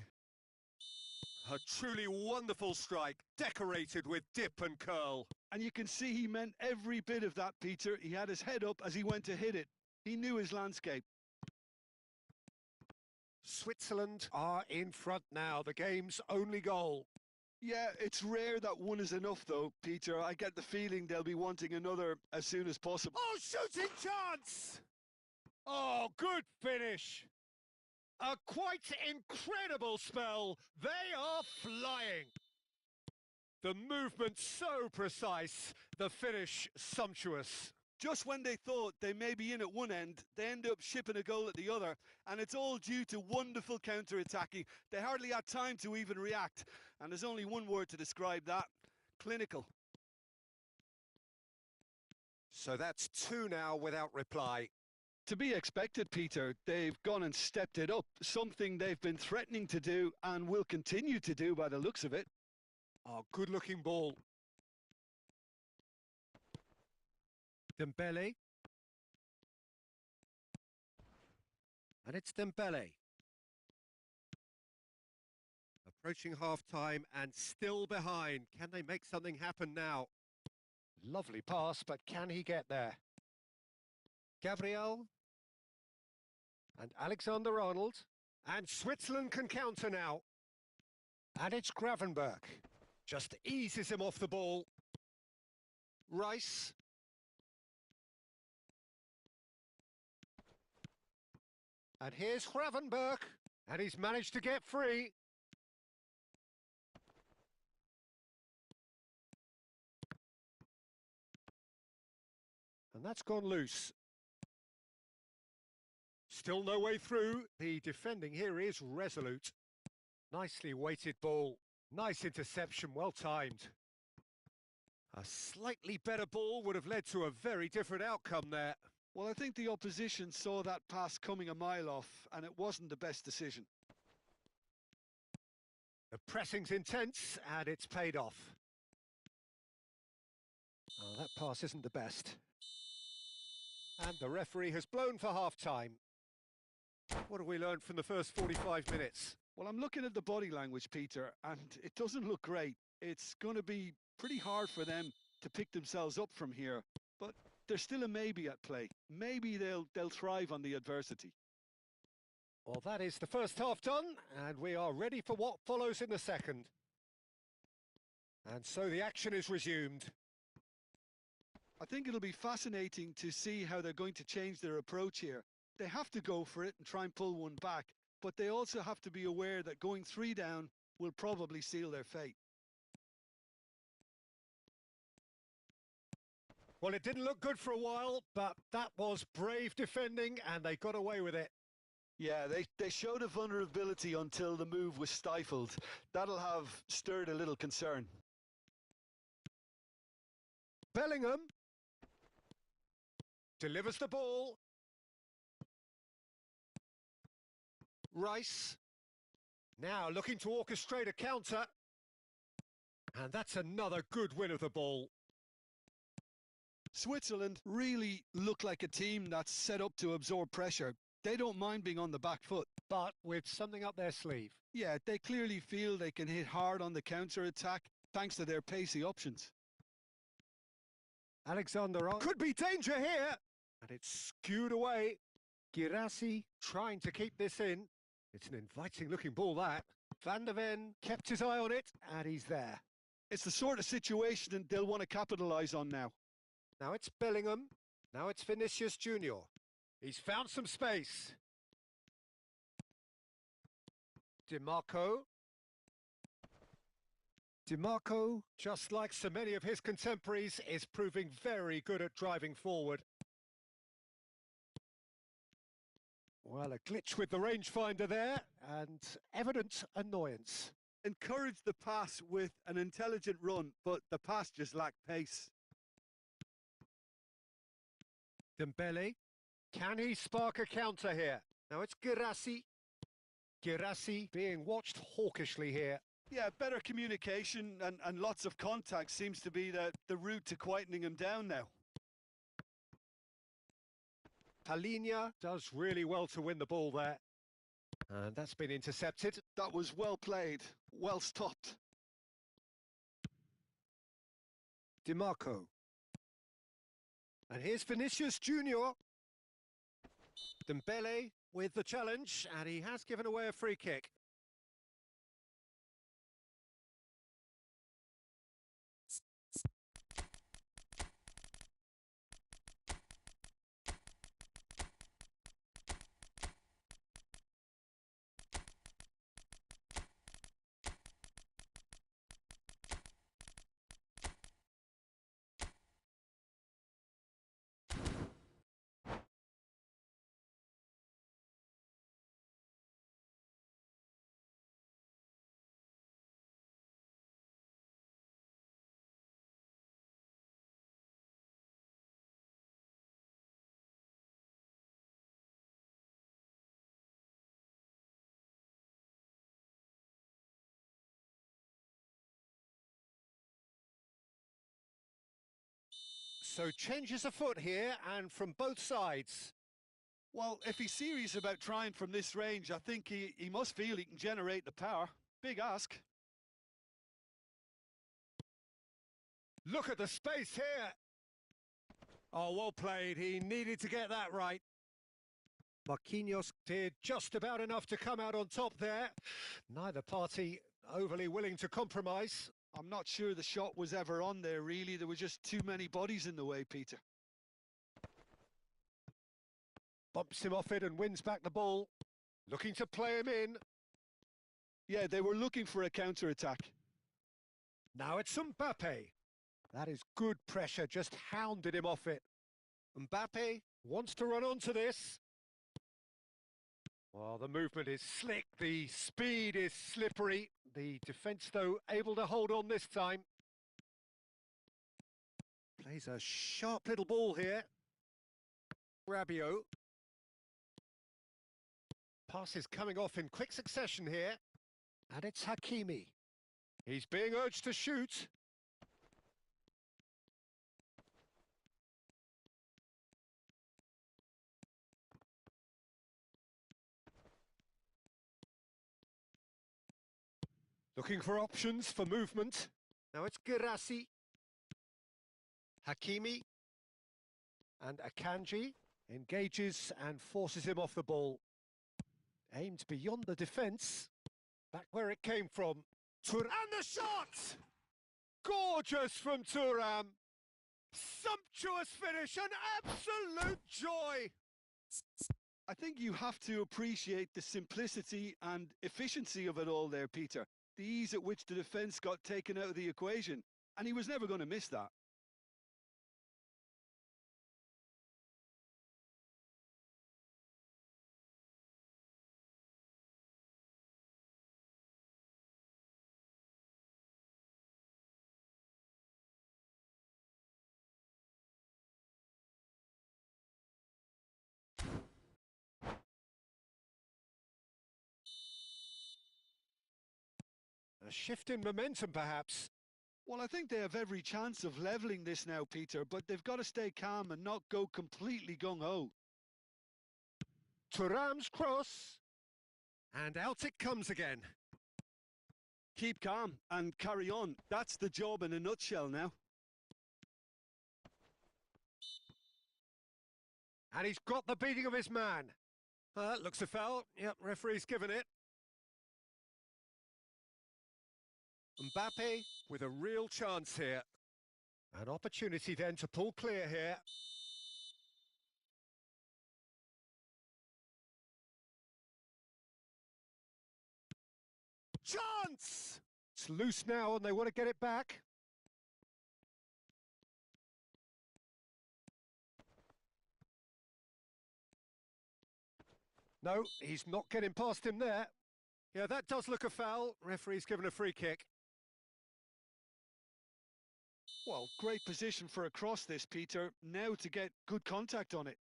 A truly wonderful strike, decorated with dip and curl. And you can see he meant every bit of that, Peter. He had his head up as he went to hit it. He knew his landscape. Switzerland are in front now, the game's only goal. Yeah, it's rare that one is enough, though, Peter. I get the feeling they'll be wanting another as soon as possible. Oh, shooting chance! Oh, good finish. A quite incredible spell. They are flying. The movement so precise, the finish sumptuous. Just when they thought they may be in at one end, they end up shipping a goal at the other, and it's all due to wonderful counter-attacking. They hardly had time to even react, and there's only one word to describe that: clinical. So that's two now without reply. To be expected, Peter. They've gone and stepped it up, something they've been threatening to do and will continue to do by the looks of it. Oh, good-looking ball. Dembele. And it's Dembele. Approaching half-time and still behind. Can they make something happen now? Lovely pass, but can he get there? Gabriel. And Alexander-Arnold. And Switzerland can counter now. And it's Gravenberch. Just eases him off the ball. Rice. And here's Gravenberch. And he's managed to get free. And that's gone loose. Still no way through. The defending here is resolute. Nicely weighted ball. Nice interception, well timed. A slightly better ball would have led to a very different outcome there. Well, I think the opposition saw that pass coming a mile off, and it wasn't the best decision. The pressing's intense, and it's paid off. Oh, that pass isn't the best. And the referee has blown for half-time. What have we learned from the first 45 minutes? Well, I'm looking at the body language, Peter, and it doesn't look great. It's going to be pretty hard for them to pick themselves up from here, but there's still a maybe at play. Maybe they'll thrive on the adversity. Well, that is the first half done, and we are ready for what follows in the second. And so the action is resumed. I think it'll be fascinating to see how they're going to change their approach here. They have to go for it and try and pull one back, but they also have to be aware that going 3 down will probably seal their fate. Well, it didn't look good for a while, but that was brave defending, and they got away with it. Yeah, they showed a vulnerability until the move was stifled. That'll have stirred a little concern. Bellingham delivers the ball. Rice now looking to orchestrate a counter. And that's another good win of the ball. Switzerland really look like a team that's set up to absorb pressure. They don't mind being on the back foot. But with something up their sleeve. Yeah, they clearly feel they can hit hard on the counter-attack thanks to their pacey options. Alexander could be danger here. And it's skewed away. Girassi trying to keep this in. It's an inviting looking ball, that. Van der Ven kept his eye on it, and he's there. It's the sort of situation they'll want to capitalise on now. Now it's Bellingham. Now it's Vinicius Junior. He's found some space. DiMarco, just like so many of his contemporaries, is proving very good at driving forward. Well, a glitch with the rangefinder there, and evident annoyance. Encouraged the pass with an intelligent run, but the pass just lacked pace. Dembele, can he spark a counter here? Now it's Girassi. Girassi being watched hawkishly here. Yeah, better communication and lots of contact seems to be the route to quietening him down now. Palinha does really well to win the ball there. And that's been intercepted. That was well played, well stopped. DiMarco. And here's Vinicius Junior. Dembele with the challenge, and he has given away a free kick. So changes afoot here, and from both sides. Well, if he's serious about trying from this range, I think he must feel he can generate the power. Big ask. Look at the space here. Oh, well played. He needed to get that right. Marquinhos did just about enough to come out on top there. Neither party overly willing to compromise. I'm not sure the shot was ever on there, really. There were just too many bodies in the way, Peter. Bumps him off it and wins back the ball. Looking to play him in. Yeah, they were looking for a counter-attack. Now it's Mbappe. That is good pressure, just hounded him off it. Mbappe wants to run onto this. Well, the movement is slick, the speed is slippery. The defence, though, able to hold on this time. Plays a sharp little ball here. Rabiot. Pass is coming off in quick succession here. And it's Hakimi. He's being urged to shoot. Looking for options for movement. Now it's Girassi, Hakimi, and Akanji engages and forces him off the ball. Aimed beyond the defence. Back where it came from. And the shot! Gorgeous from Thuram. Sumptuous finish, an absolute joy. I think you have to appreciate the simplicity and efficiency of it all there, Peter. The ease at which the defence got taken out of the equation, and he was never going to miss that. A shift in momentum, perhaps. Well, I think they have every chance of levelling this now, Peter, but they've got to stay calm and not go completely gung-ho. Thuram's cross. And out it comes again. Keep calm and carry on. That's the job in a nutshell now. And he's got the beating of his man. Looks a foul. Yep, referee's given it. Mbappe with a real chance here. An opportunity then to pull clear here. Chance! It's loose now and they want to get it back. No, he's not getting past him there. Yeah, that does look a foul. Referee's given a free kick. Well, great position for a cross this, Peter. Now to get good contact on it.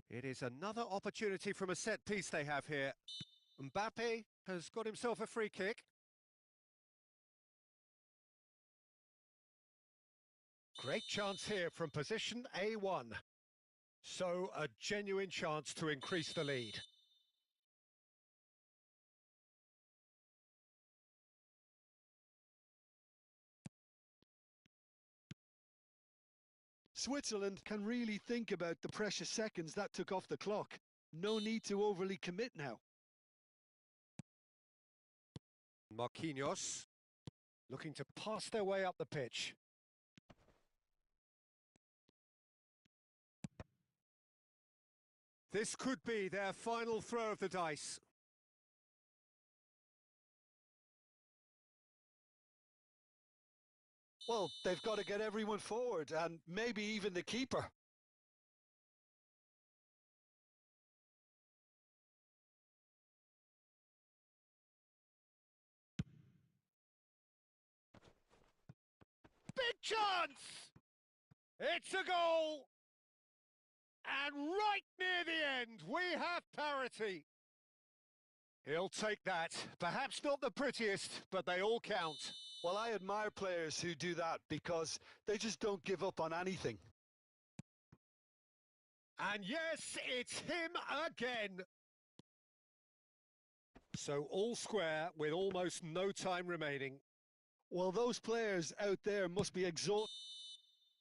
It is another opportunity from a set piece they have here. Mbappe has got himself a free kick. Great chance here from position A1. So a genuine chance to increase the lead. Switzerland can really think about the precious seconds that took off the clock. No need to overly commit now. Marquinhos looking to pass their way up the pitch. This could be their final throw of the dice. Well, they've got to get everyone forward, and maybe even the keeper. Big chance! It's a goal! And right near the end, we have parity. He'll take that. Perhaps not the prettiest, but they all count. Well, I admire players who do that because they just don't give up on anything. And yes, it's him again. So all square with almost no time remaining. Well, those players out there must be exhausted.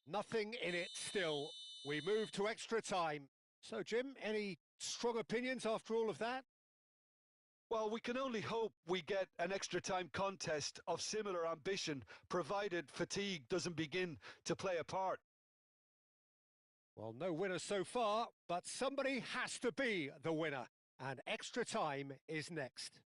Nothing in it still. We move to extra time. So, Jim, any strong opinions after all of that? Well, we can only hope we get an extra time contest of similar ambition, provided fatigue doesn't begin to play a part. Well, no winner so far, but somebody has to be the winner. And extra time is next.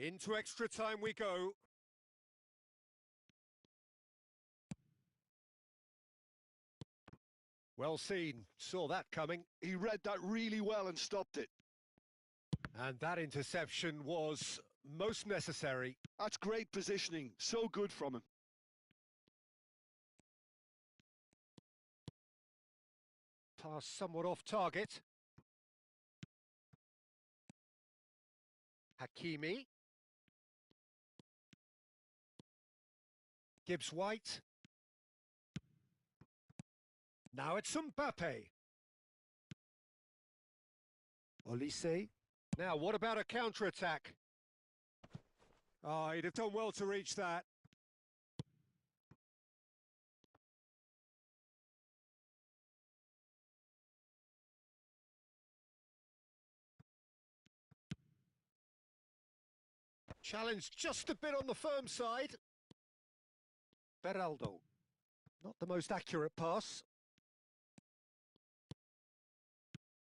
Into extra time we go. Well seen, saw that coming. He read that really well and stopped it. And that interception was most necessary. That's great positioning, so good from him. Pass somewhat off target. Hakimi. Gibbs White. Now it's Mbappe. Olise. Now what about a counter-attack? Oh, he'd have done well to reach that. Challenge just a bit on the firm side. Beraldo. Not the most accurate pass.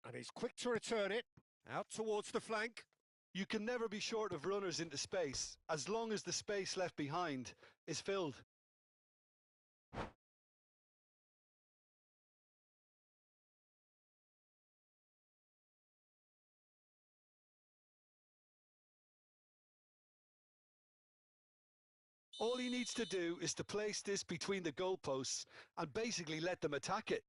And he's quick to return it. Out towards the flank. You can never be short of runners into space, as long as the space left behind is filled. All he needs to do is to place this between the goalposts and basically let them attack it.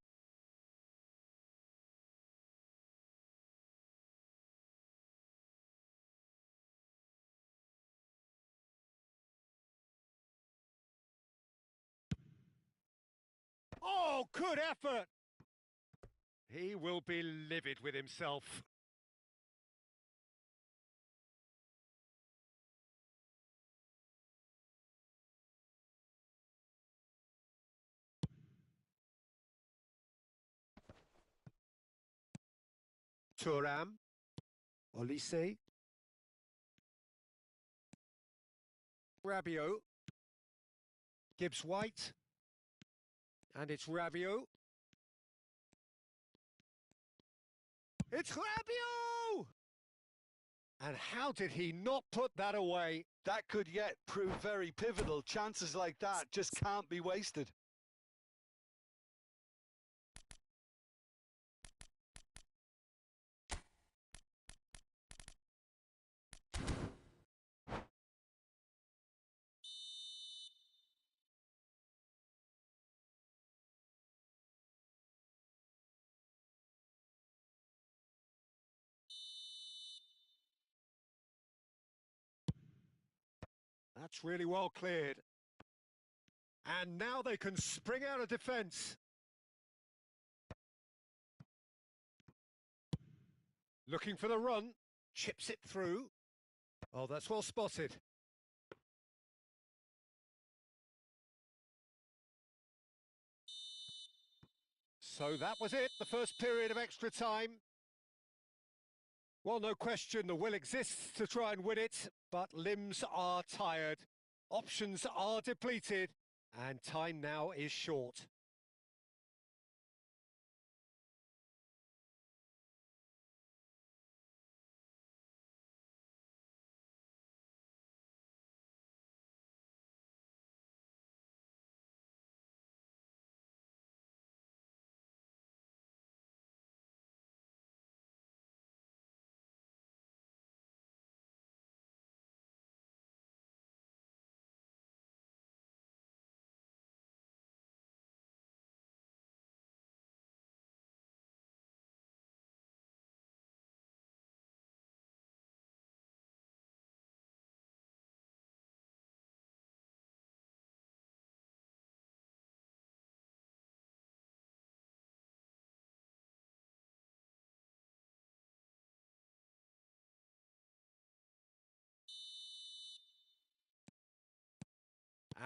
Oh, good effort! He will be livid with himself. Thuram. Olise. Rabiot. Gibbs White. And it's Rabiot. It's Rabiot! And how did he not put that away? That could yet prove very pivotal. Chances like that just can't be wasted. That's really well cleared. And now they can spring out of defence. Looking for the run. Chips it through. Oh, that's well spotted. So that was it, the first period of extra time. Well, no question, the will exists to try and win it, but limbs are tired, options are depleted, and time now is short.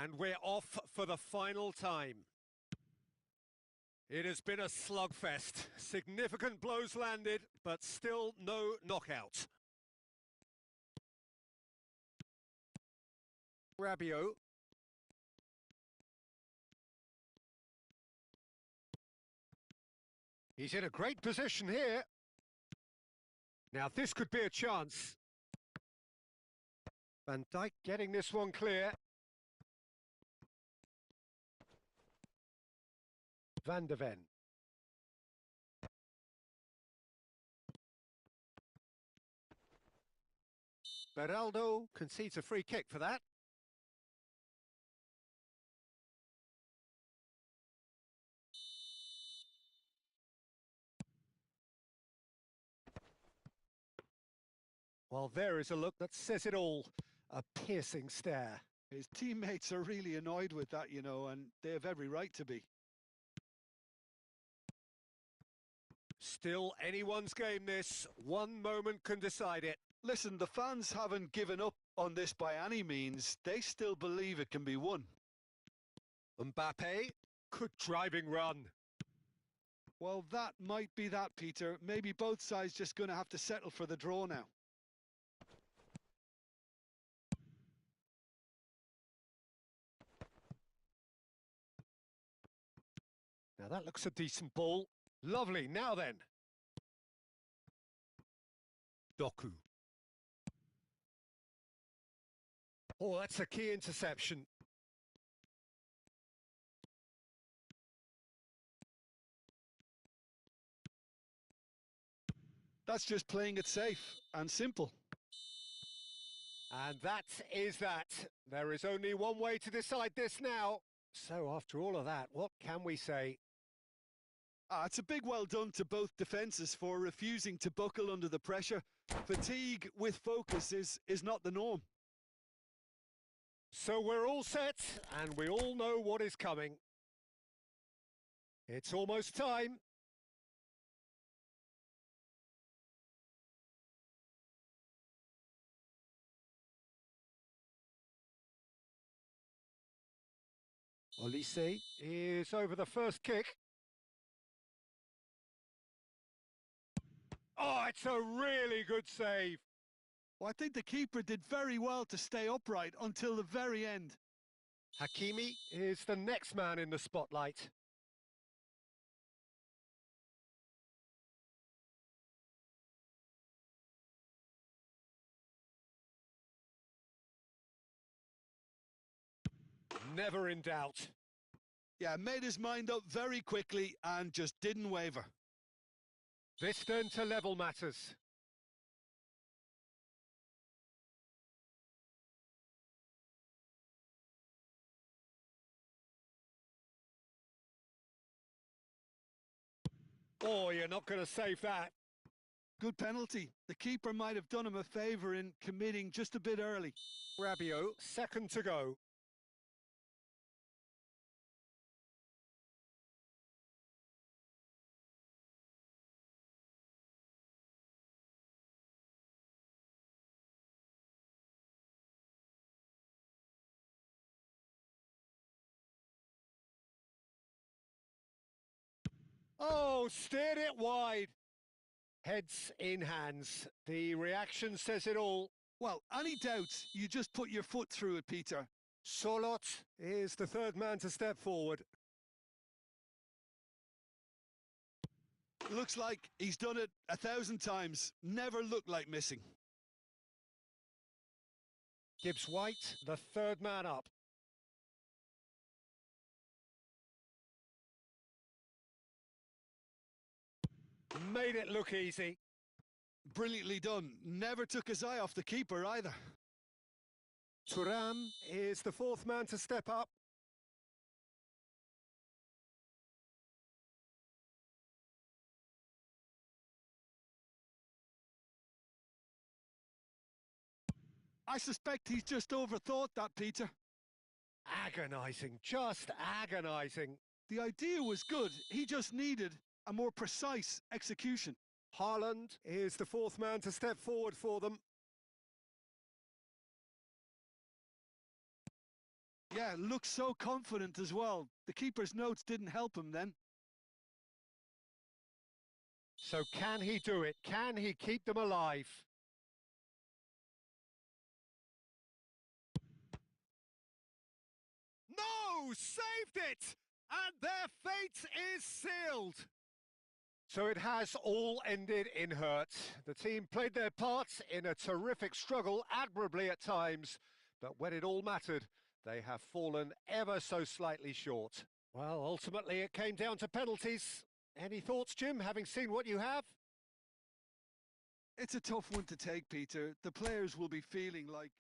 And we're off for the final time. It has been a slugfest. Significant blows landed, but still no knockout. Rabiot. He's in a great position here. Now this could be a chance. Van Dijk getting this one clear. Van de Ven. Beraldo concedes a free kick for that. Well, there is a look that says it all. A piercing stare. His teammates are really annoyed with that, you know, and they have every right to be. Still anyone's game this. One moment can decide it. Listen, the fans haven't given up on this by any means. They still believe it can be won. Mbappe, good driving run. Well, that might be that, Peter. Maybe both sides just going to have to settle for the draw now. Now that looks a decent ball. Lovely, now then. Doku. Oh, that's a key interception. That's just playing it safe and simple. And that is that. There is only one way to decide this now. So after all of that, what can we say? It's a big well done to both defences for refusing to buckle under the pressure. Fatigue with focus is not the norm. So we're all set, and we all know what is coming. It's almost time. Olise is over the first kick. Oh, it's a really good save. Well, I think the keeper did very well to stay upright until the very end. Hakimi is the next man in the spotlight. Never in doubt. Yeah, made his mind up very quickly and just didn't waver. This then to level matters. Oh, you're not going to save that. Good penalty. The keeper might have done him a favour in committing just a bit early. Rabiot, second to go. Oh, steered it wide. Heads in hands. The reaction says it all. Well, any doubts, you just put your foot through it, Peter. Solot is the third man to step forward. Looks like he's done it 1,000 times. Never looked like missing. Gibbs White, the third man up. Made it look easy. Brilliantly done. Never took his eye off the keeper either. Thuram is the fourth man to step up. I suspect he's just overthought that, Peter. Agonising, just agonising. The idea was good. He just needed a more precise execution. Haaland is the fourth man to step forward for them. Yeah, looks so confident as well. The keeper's notes didn't help him then. So can he do it? Can he keep them alive? No! Saved it! And their fate is sealed! So it has all ended in hurt. The team played their parts in a terrific struggle, admirably at times, but when it all mattered, they have fallen ever so slightly short. Well, ultimately it came down to penalties. Any thoughts, Jim, having seen what you have? It's a tough one to take, Peter. The players will be feeling like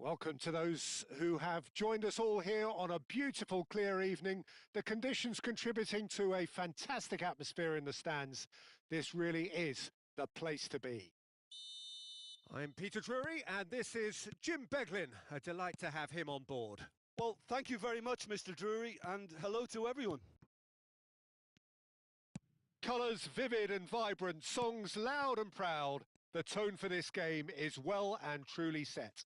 Welcome to those who have joined us all here on a beautiful, clear evening. The conditions contributing to a fantastic atmosphere in the stands. This really is the place to be. I'm Peter Drury, and this is Jim Beglin. A delight to have him on board. well, thank you very much, Mr. Drury, and hello to everyone. Colours vivid and vibrant, songs loud and proud. The tone for this game is well and truly set.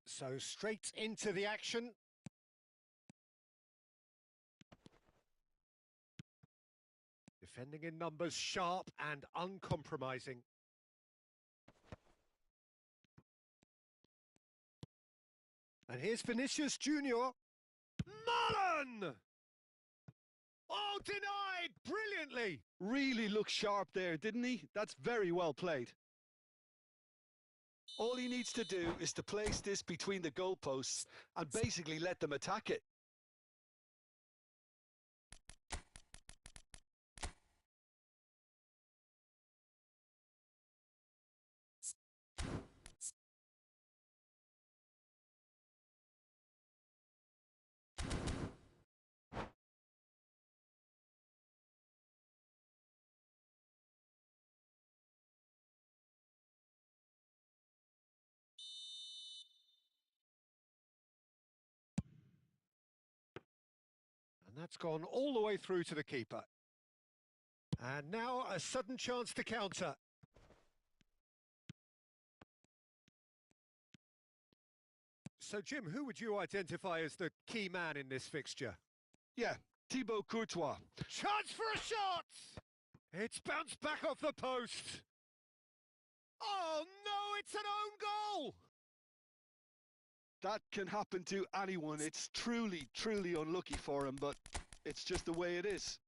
So straight into the action. Defending in numbers, sharp and uncompromising. And here's Vinicius Junior. Mullen! Oh, denied brilliantly. Really looked sharp there, didn't he? That's very well played. All he needs to do is to place this between the goalposts and basically let them attack it. And that's gone all the way through to the keeper. And now a sudden chance to counter. So, Jim, who would you identify as the key man in this fixture? Yeah, Thibaut Courtois. Chance for a shot! It's bounced back off the post. Oh, no, it's an own goal! That can happen to anyone. It's truly, truly unlucky for him, but it's just the way it is.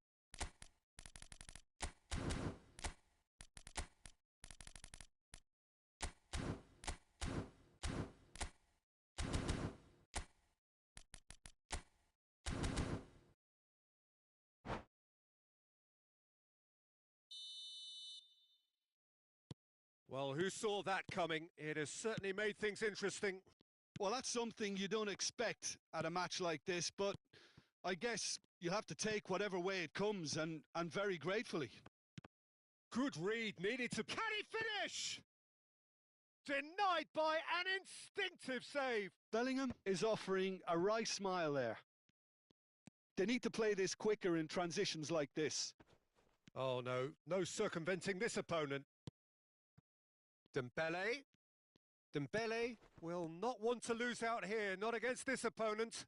Well, who saw that coming? It has certainly made things interesting. Well, that's something you don't expect at a match like this, but I guess you have to take whatever way it comes, and very gratefully. Good read, needed to... Can he finish? Denied by an instinctive save. Bellingham is offering a wry smile there. They need to play this quicker in transitions like this. Oh, no. No circumventing this opponent. Dembele. Dembele will not want to lose out here, not against this opponent.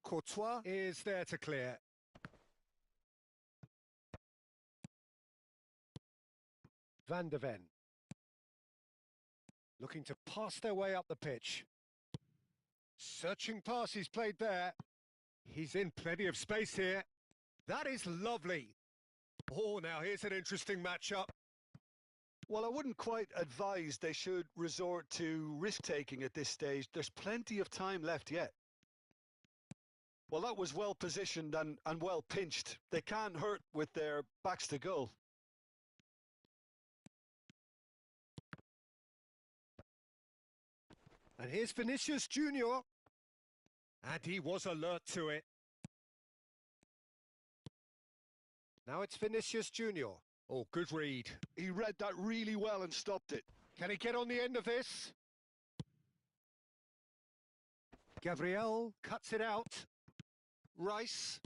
Courtois is there to clear. Van de Ven. Looking to pass their way up the pitch. Searching pass he's played there. He's in plenty of space here. That is lovely. Oh, now here's an interesting matchup. Well, I wouldn't quite advise they should resort to risk-taking at this stage. There's plenty of time left yet. Well, that was well positioned and well pinched. They can't hurt with their backs to goal. And here's Vinicius Junior. And he was alert to it. Now it's Vinicius Junior. Oh, good read. He read that really well and stopped it. Can he get on the end of this? Gabriel cuts it out. Rice.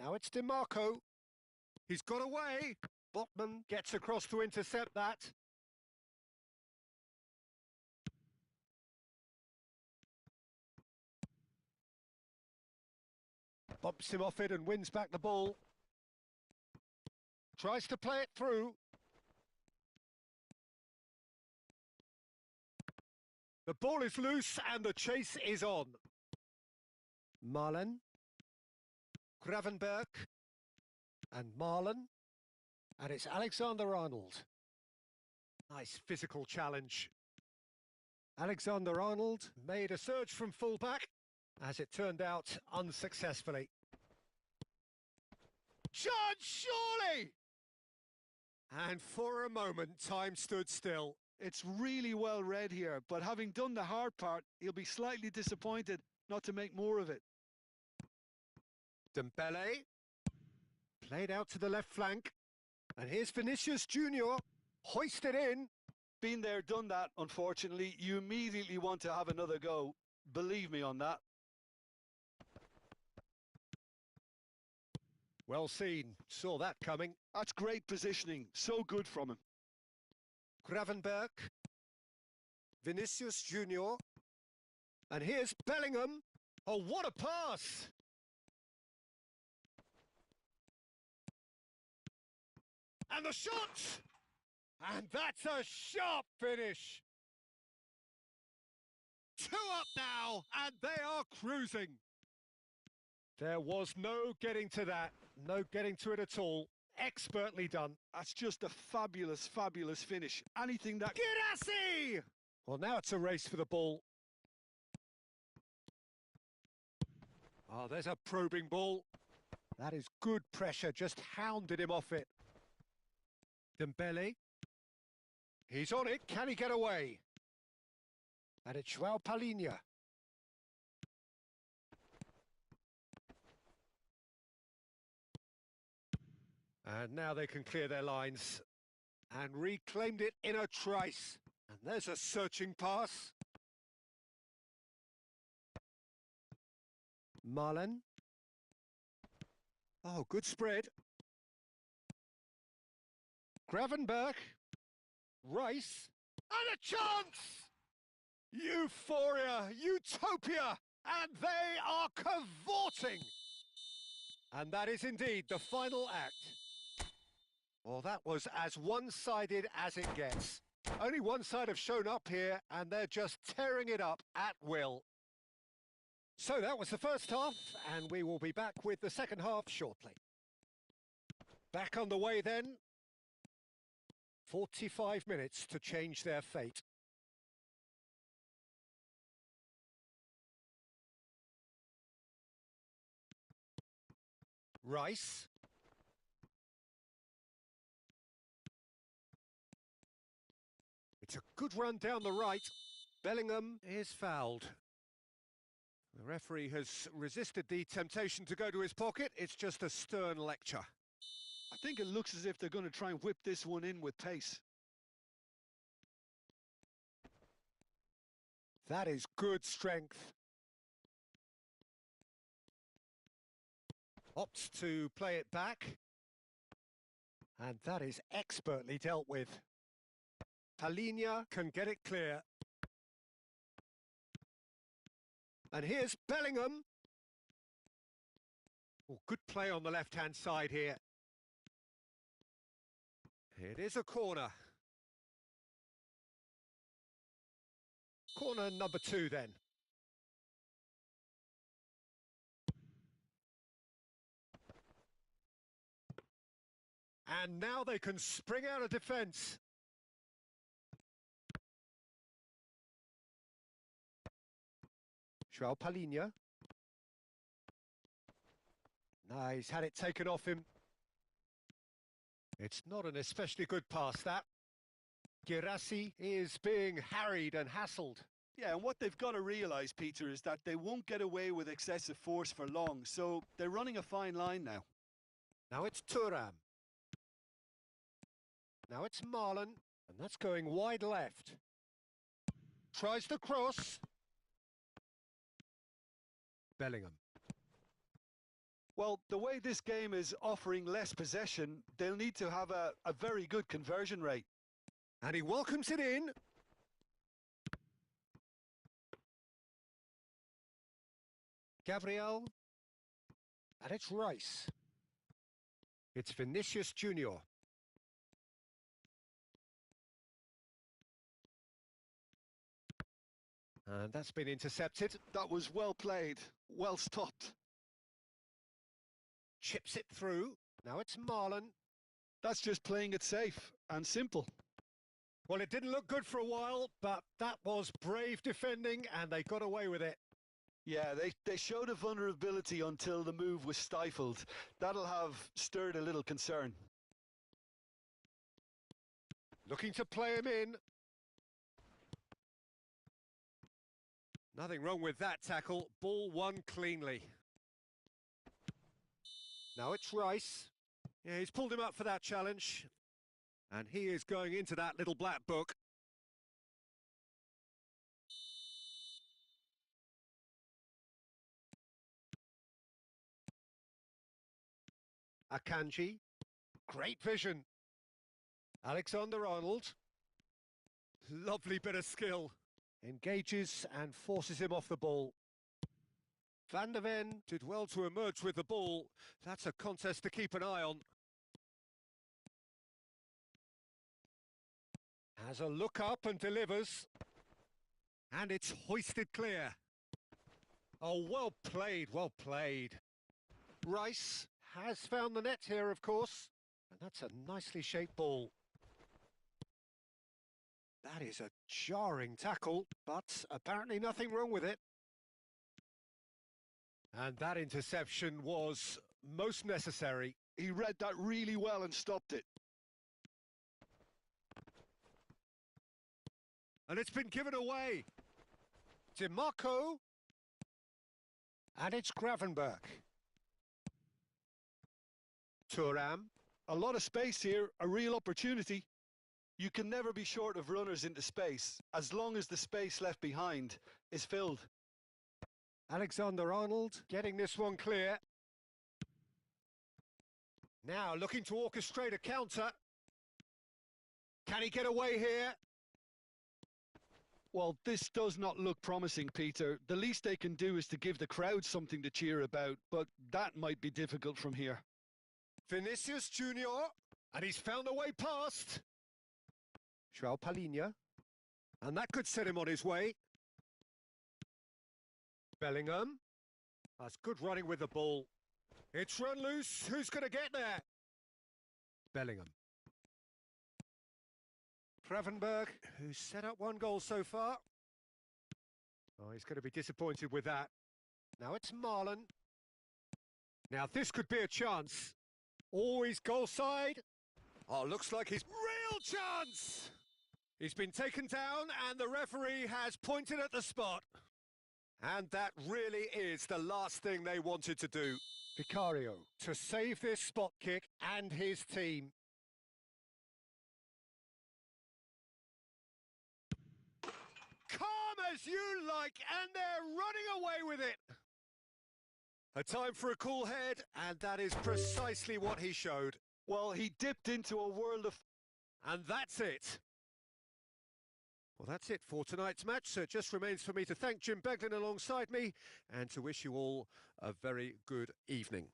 Now it's DiMarco. He's got away. Botman gets across to intercept that. Bumps him off it and wins back the ball. Tries to play it through. The ball is loose and the chase is on. Marlen. Gravenberg. And Marlen. And it's Alexander-Arnold. Nice physical challenge. Alexander-Arnold made a surge from fullback. As it turned out, unsuccessfully. Chance, surely! And for a moment, time stood still. It's really well read here, but having done the hard part, he'll be slightly disappointed not to make more of it. Dembele. Played out to the left flank. And here's Vinicius Junior. Hoisted in. Been there, done that, unfortunately. You immediately want to have another go. Believe me on that. Well seen. Saw that coming. That's great positioning. So good from him. Gravenberg. Vinicius Junior. And here's Bellingham. Oh, what a pass! And the shot! And that's a sharp finish. 2 up now, and they are cruising. There was no getting to that. No getting to it at all. Expertly done. That's just a fabulous, fabulous finish. Anything that... Girassi! Well, now it's a race for the ball. Oh, there's a probing ball. That is good pressure, just hounded him off it. Dembele. He's on it, can he get away? And it's Joao Palhinha. And now they can clear their lines. And reclaimed it in a trice. And there's a searching pass. Marlen. Oh, good spread. Gravenberg. Rice. And a chance! Euphoria, utopia, and they are cavorting. And that is indeed the final act. Well, that was as one-sided as it gets. Only one side have shown up here, and they're just tearing it up at will. So that was the first half, and we will be back with the second half shortly. Back on the way then. 45 minutes to change their fate. Rice. It's a good run down the right. Bellingham is fouled. The referee has resisted the temptation to go to his pocket. It's just a stern lecture. I think it looks as if they're going to try and whip this one in with pace. That is good strength. Opts to play it back. And that is expertly dealt with. Palhinha can get it clear. And here's Bellingham. Oh, good play on the left-hand side here. It is a corner. Corner number 2 then. And now they can spring out of defence. Joao Palhinha. No, he's had it taken off him. It's not an especially good pass, that. Girassi is being harried and hassled. Yeah, and what they've got to realise, Peter, is that they won't get away with excessive force for long, so they're running a fine line now. Now it's Thuram. Now it's Marlen, and that's going wide left. Tries the cross. Bellingham. Well, the way this game is offering less possession, they'll need to have a very good conversion rate. And he welcomes it in. Gabriel. And it's Rice. It's Vinicius Junior. And that's been intercepted. That was well played, well stopped. Chips it through. Now it's Marlen. That's just playing it safe and simple. Well, it didn't look good for a while, but that was brave defending, and they got away with it. Yeah, they showed a vulnerability until the move was stifled. That'll have stirred a little concern. Looking to play him in. Nothing wrong with that tackle. Ball won cleanly. Now it's Rice. Yeah, he's pulled him up for that challenge. And he is going into that little black book. Akanji. Great vision. Alexander-Arnold. Lovely bit of skill. Engages and forces him off the ball. Van der Ven did well to emerge with the ball. That's a contest to keep an eye on. Has a look up and delivers. And it's hoisted clear. Oh, well played, well played. Rice has found the net here, of course. And that's a nicely shaped ball. That is a jarring tackle, but apparently nothing wrong with it. And that interception was most necessary. He read that really well and stopped it. And it's been given away. DiMarco. And it's Gravenberg. Thuram. A lot of space here, a real opportunity. You can never be short of runners into space, as long as the space left behind is filled. Alexander-Arnold getting this one clear. Now looking to orchestrate a counter. Can he get away here? Well, this does not look promising, Peter. The least they can do is to give the crowd something to cheer about, but that might be difficult from here. Vinicius Junior, and he's found a way past. João Palhinha, and that could set him on his way. Bellingham, that's good running with the ball. It's run loose, who's going to get there? Bellingham. Gravenberg, who's set up one goal so far. Oh, he's going to be disappointed with that. Now it's Marlon. Now this could be a chance. Always goal side. Oh, looks like his real chance! He's been taken down and the referee has pointed at the spot. And that really is the last thing they wanted to do. Vicario to save this spot kick and his team. Calm as you like, and they're running away with it. A time for a cool head, and that is precisely what he showed. Well, he dipped into a world of... And that's it. Well, that's it for tonight's match, so it just remains for me to thank Jim Beglin alongside me and to wish you all a very good evening.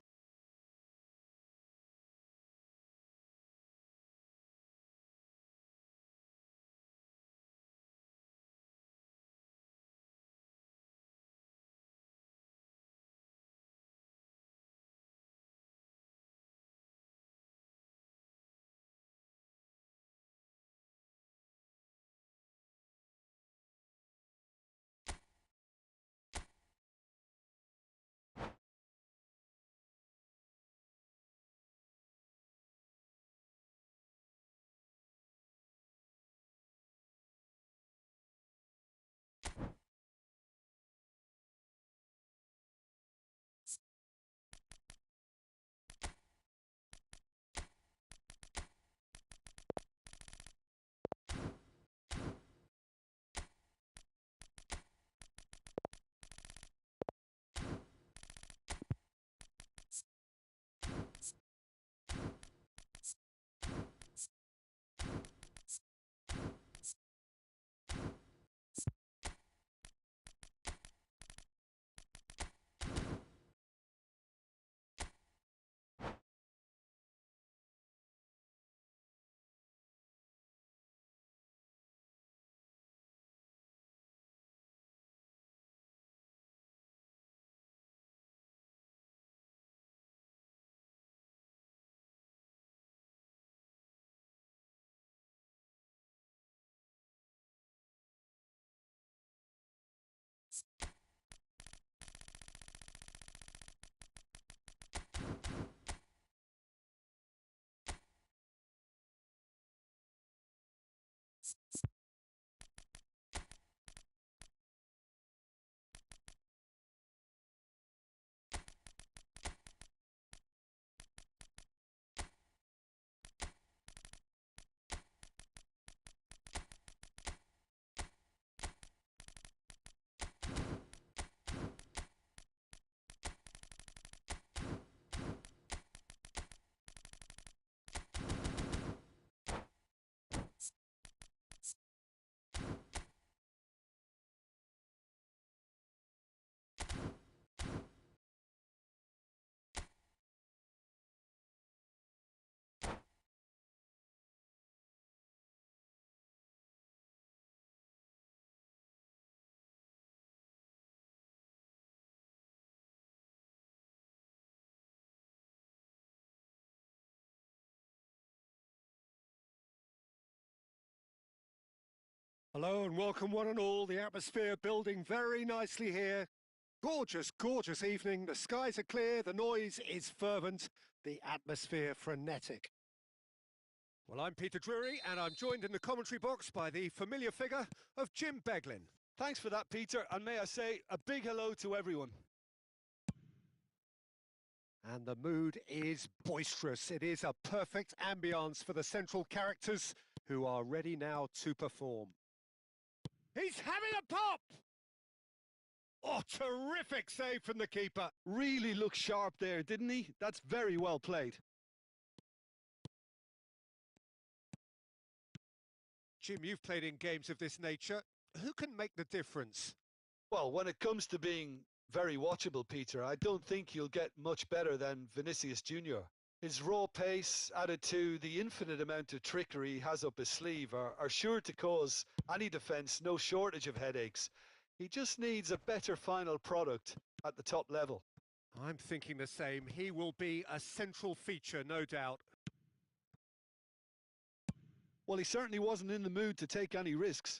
Hello and welcome one and all. The atmosphere building very nicely here. Gorgeous, gorgeous evening. The skies are clear, the noise is fervent, the atmosphere frenetic. Well, I'm Peter Drury and I'm joined in the commentary box by the familiar figure of Jim Beglin. Thanks for that, Peter, and may I say a big hello to everyone. And the mood is boisterous. It is a perfect ambience for the central characters who are ready now to perform. He's having a pop! Oh, terrific save from the keeper. Really looked sharp there, didn't he? That's very well played. Jim, you've played in games of this nature. Who can make the difference? Well, when it comes to being very watchable, Peter, I don't think you'll get much better than Vinicius Jr. His raw pace, added to the infinite amount of trickery he has up his sleeve, are sure to cause any defence no shortage of headaches. He just needs a better final product at the top level. I'm thinking the same. He will be a central feature, no doubt. Well, he certainly wasn't in the mood to take any risks.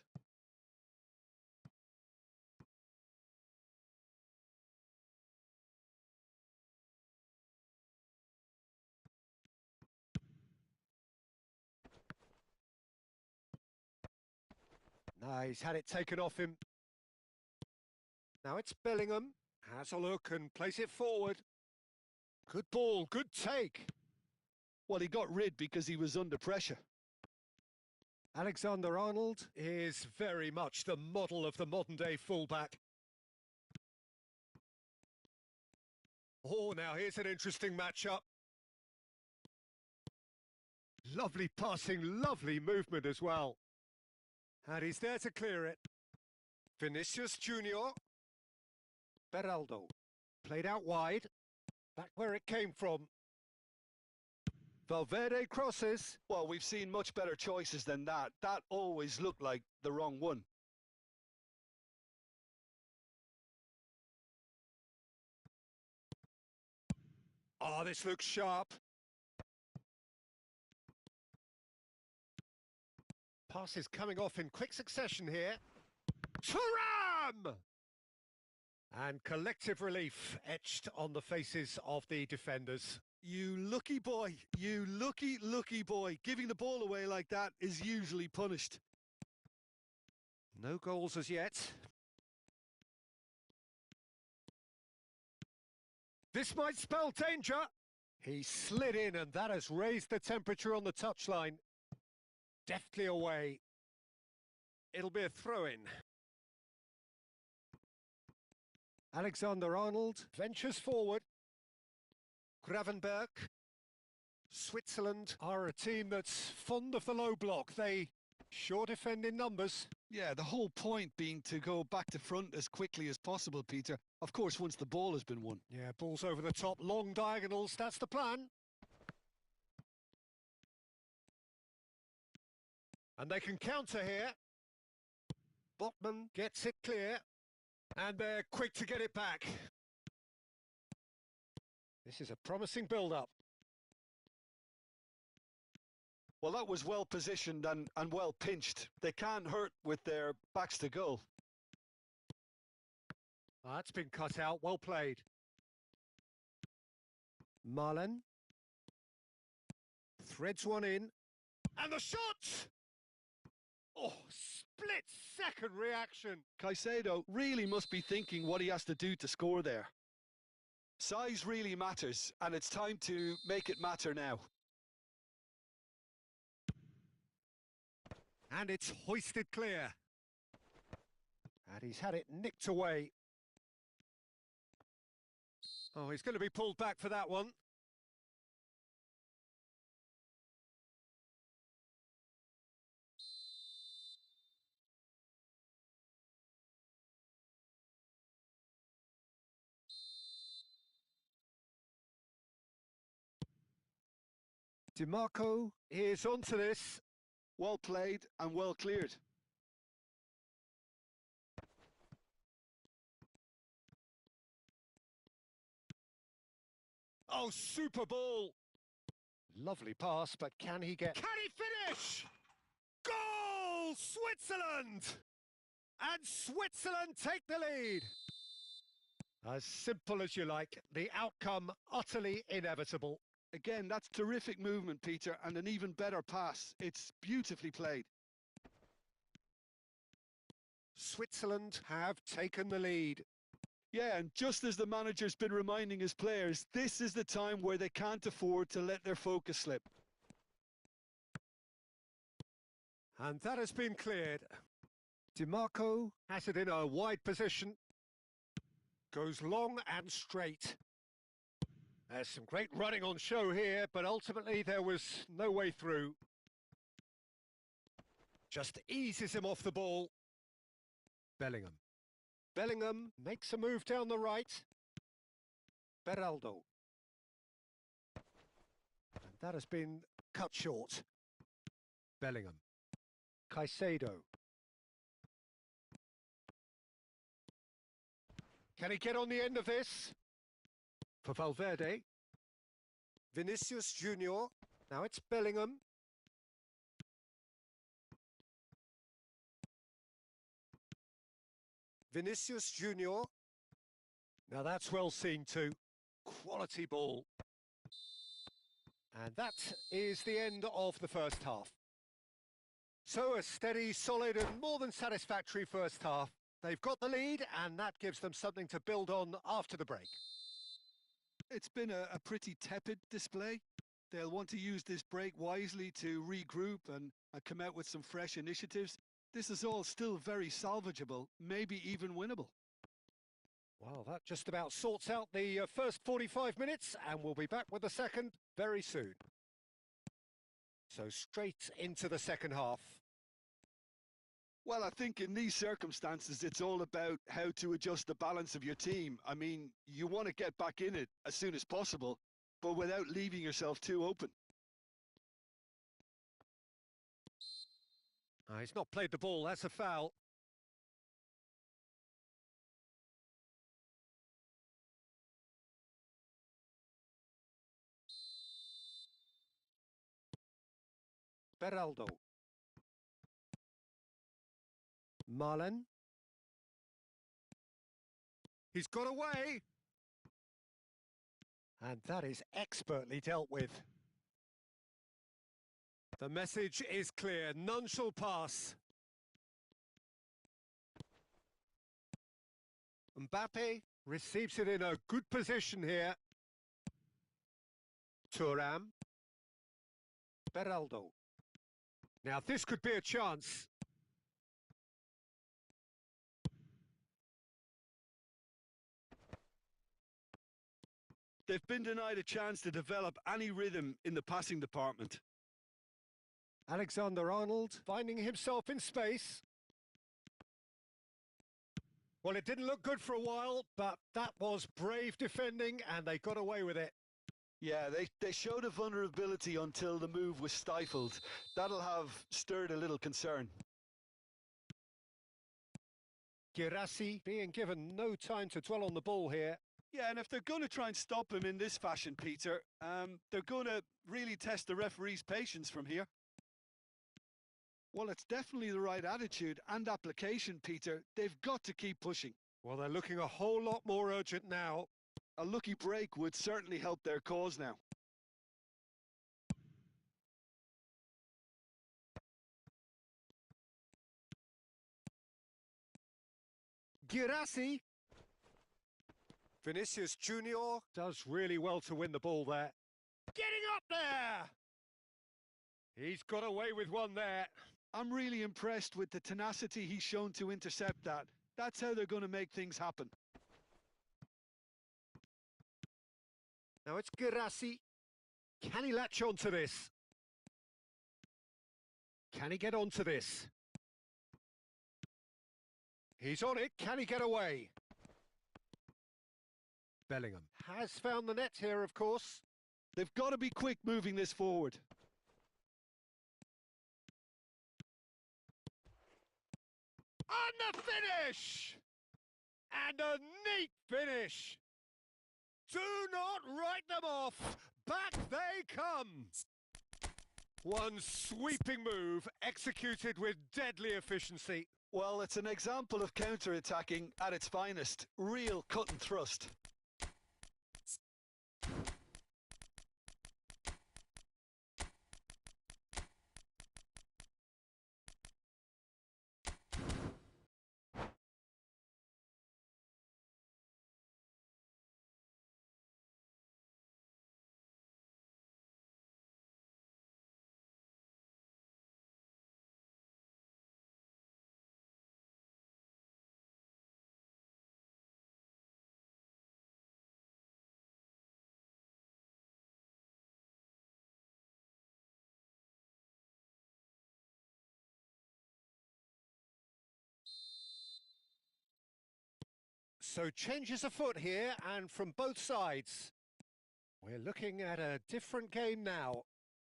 No, he's had it taken off him. Now it's Bellingham. Has a look and plays it forward. Good ball, good take. Well, he got rid because he was under pressure. Alexander-Arnold is very much the model of the modern-day fullback. Oh, now here's an interesting matchup. Lovely passing, lovely movement as well. And he's there to clear it. Vinicius Junior. Beraldo. Played out wide. Back where it came from. Valverde crosses. Well, we've seen much better choices than that. That always looked like the wrong one. Oh, this looks sharp. Passes coming off in quick succession here. Thuram! And collective relief etched on the faces of the defenders. You lucky boy, you lucky boy. Giving the ball away like that is usually punished. No goals as yet. This might spell danger. He slid in and that has raised the temperature on the touchline. Deftly away. It'll be a throw-in. Alexander-Arnold ventures forward. Gravenberg. Switzerland are a team that's fond of the low block. They sure defend in numbers. Yeah, the whole point being to go back to front as quickly as possible, Peter. Of course, once the ball has been won. Yeah, balls over the top, long diagonals, that's the plan. And they can counter here. Botman gets it clear. And they're quick to get it back. This is a promising build-up. Well, that was well positioned and well pinched. They can't hurt with their backs to goal. That's been cut out, well played. Marlen. Threads one in. And the shot! Oh, split-second reaction. Caicedo really must be thinking what he has to do to score there. Size really matters, and it's time to make it matter now. And it's hoisted clear. And he's had it nicked away. Oh, he's going to be pulled back for that one. DiMarco is onto this. Well played and well cleared. Oh, super ball. Lovely pass, but can he get... Can he finish? Goal! goal, Switzerland! And Switzerland take the lead. As simple as you like, the outcome utterly inevitable. Again, that's terrific movement, Peter, and an even better pass. It's beautifully played. Switzerland have taken the lead. Yeah, and just as the manager's been reminding his players, this is the time where they can't afford to let their focus slip. And that has been cleared. DiMarco has it in a wide position. Goes long and straight. There's some great running on show here, but ultimately there was no way through. Just eases him off the ball. Bellingham. Bellingham makes a move down the right. Beraldo. And that has been cut short. Bellingham. Caicedo. Can he get on the end of this? For Valverde. Vinicius Junior. Now it's Bellingham. Vinicius Junior. Now that's well seen too. Quality ball. And that is the end of the first half. So a steady, solid and more than satisfactory first half. They've got the lead and that gives them something to build on after the break. It's been a pretty tepid display. They'll want to use this break wisely to regroup and come out with some fresh initiatives. This is all still very salvageable, maybe even winnable. Well, that just about sorts out the first 45 minutes, and we'll be back with the second very soon. So straight into the second half. Well, I think in these circumstances, it's all about how to adjust the balance of your team. I mean, you want to get back in it as soon as possible, but without leaving yourself too open. He's not played the ball, that's a foul. Beraldo. Marlen. He's got away. And that is expertly dealt with. The message is clear, none shall pass. Mbappe receives it in a good position here. Thuram. Beraldo. Now this could be a chance. They've been denied a chance to develop any rhythm in the passing department. Alexander-Arnold finding himself in space. Well, it didn't look good for a while, but that was brave defending and they got away with it. Yeah, they showed a vulnerability until the move was stifled. That'll have stirred a little concern. Girassi being given no time to dwell on the ball here. Yeah, and if they're going to try and stop him in this fashion, Peter, they're going to really test the referee's patience from here. Well, it's definitely the right attitude and application, Peter. They've got to keep pushing. Well, they're looking a whole lot more urgent now. A lucky break would certainly help their cause now. Girassi. Vinicius Junior does really well to win the ball there. Getting up there! He's got away with one there. I'm really impressed with the tenacity he's shown to intercept that. That's how they're going to make things happen. Now it's Girassi. Can he latch onto this? Can he get onto this? He's on it. Can he get away? Bellingham has found the net here, of course. They've got to be quick moving this forward. And the finish! And a neat finish! Do not write them off! Back they come! One sweeping move executed with deadly efficiency. Well, it's an example of counter-attacking at its finest. Real cut and thrust. So changes afoot here, and from both sides. We're looking at a different game now.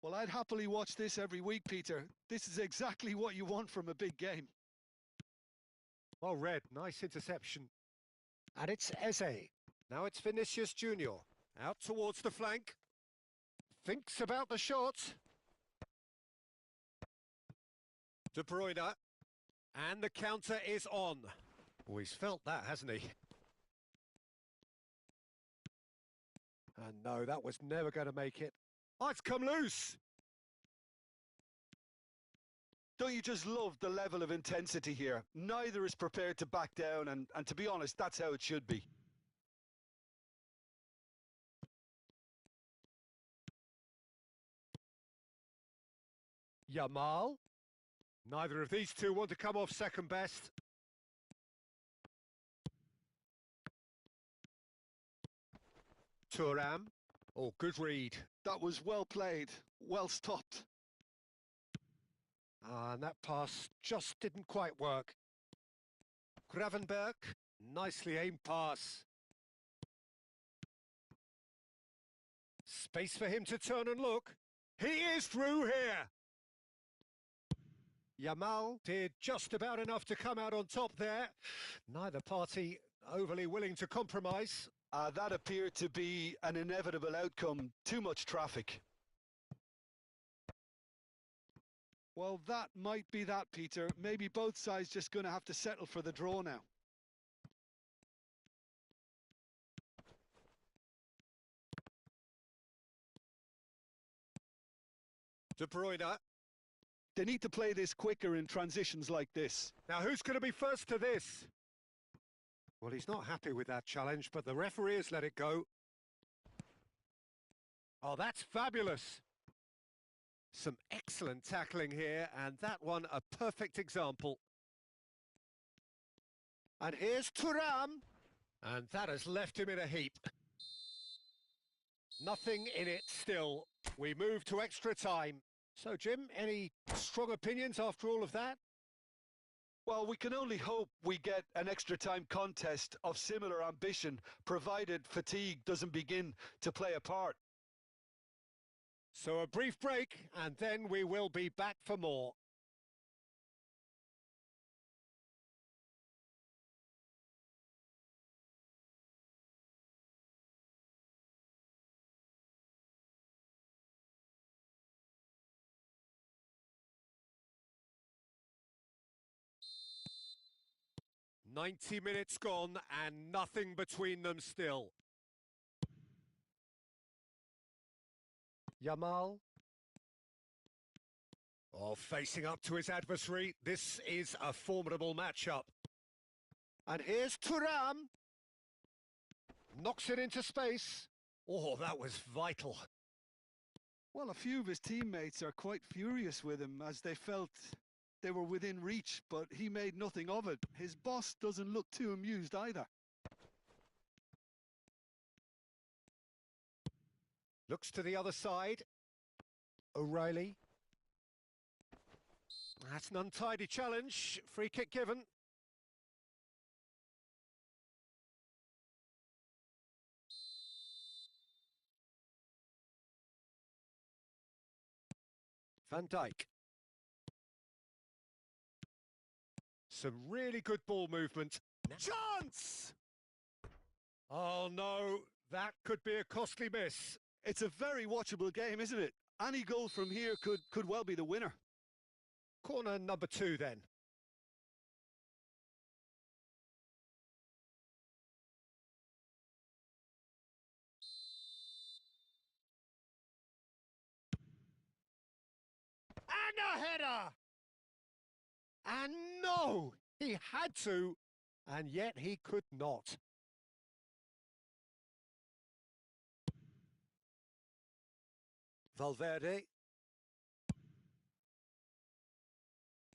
Well, I'd happily watch this every week, Peter. This is exactly what you want from a big game. Well read, nice interception. And it's Eze. Now it's Vinicius Junior. Out towards the flank. Thinks about the shot. De Bruyne. And the counter is on. Oh, he's felt that, hasn't he? And no, that was never going to make it. Oh, it's come loose. Don't you just love the level of intensity here? Neither is prepared to back down, and to be honest, that's how it should be. Yamal. Neither of these two want to come off second best. Thuram. Oh, good read. That was well played, well stopped. And that pass just didn't quite work. Gravenberg. Nicely aimed pass. Space for him to turn and look. He is through here. Yamal did just about enough to come out on top there. Neither party overly willing to compromise. That appeared to be an inevitable outcome. Too much traffic. Well, that might be that, Peter. Maybe both sides just going to have to settle for the draw now. De Bruyne. They need to play this quicker in transitions like this. Now, who's going to be first to this? Well, he's not happy with that challenge, but the referee has let it go. Oh, that's fabulous. Some excellent tackling here, and that one a perfect example. And here's Thuram, and that has left him in a heap. Nothing in it still. We move to extra time. So, Jim, any strong opinions after all of that? Well, we can only hope we get an extra time contest of similar ambition, provided fatigue doesn't begin to play a part. So a brief break, and then we will be back for more. "90 minutes gone and nothing between them still." Yamal. Oh, facing up to his adversary. This is a formidable matchup. And here's Thuram. Knocks it into space. Oh, that was vital. Well, a few of his teammates are quite furious with him as they felt they were within reach, but he made nothing of it. His boss doesn't look too amused either. Looks to the other side. O'Reilly. That's an untidy challenge. Free kick given. Van Dijk. Some really good ball movement. Chance! Oh no, that could be a costly miss. It's a very watchable game, isn't it? Any goal from here could well be the winner. Corner number 2 then. And a header! And no! He had to, and yet he could not. Valverde.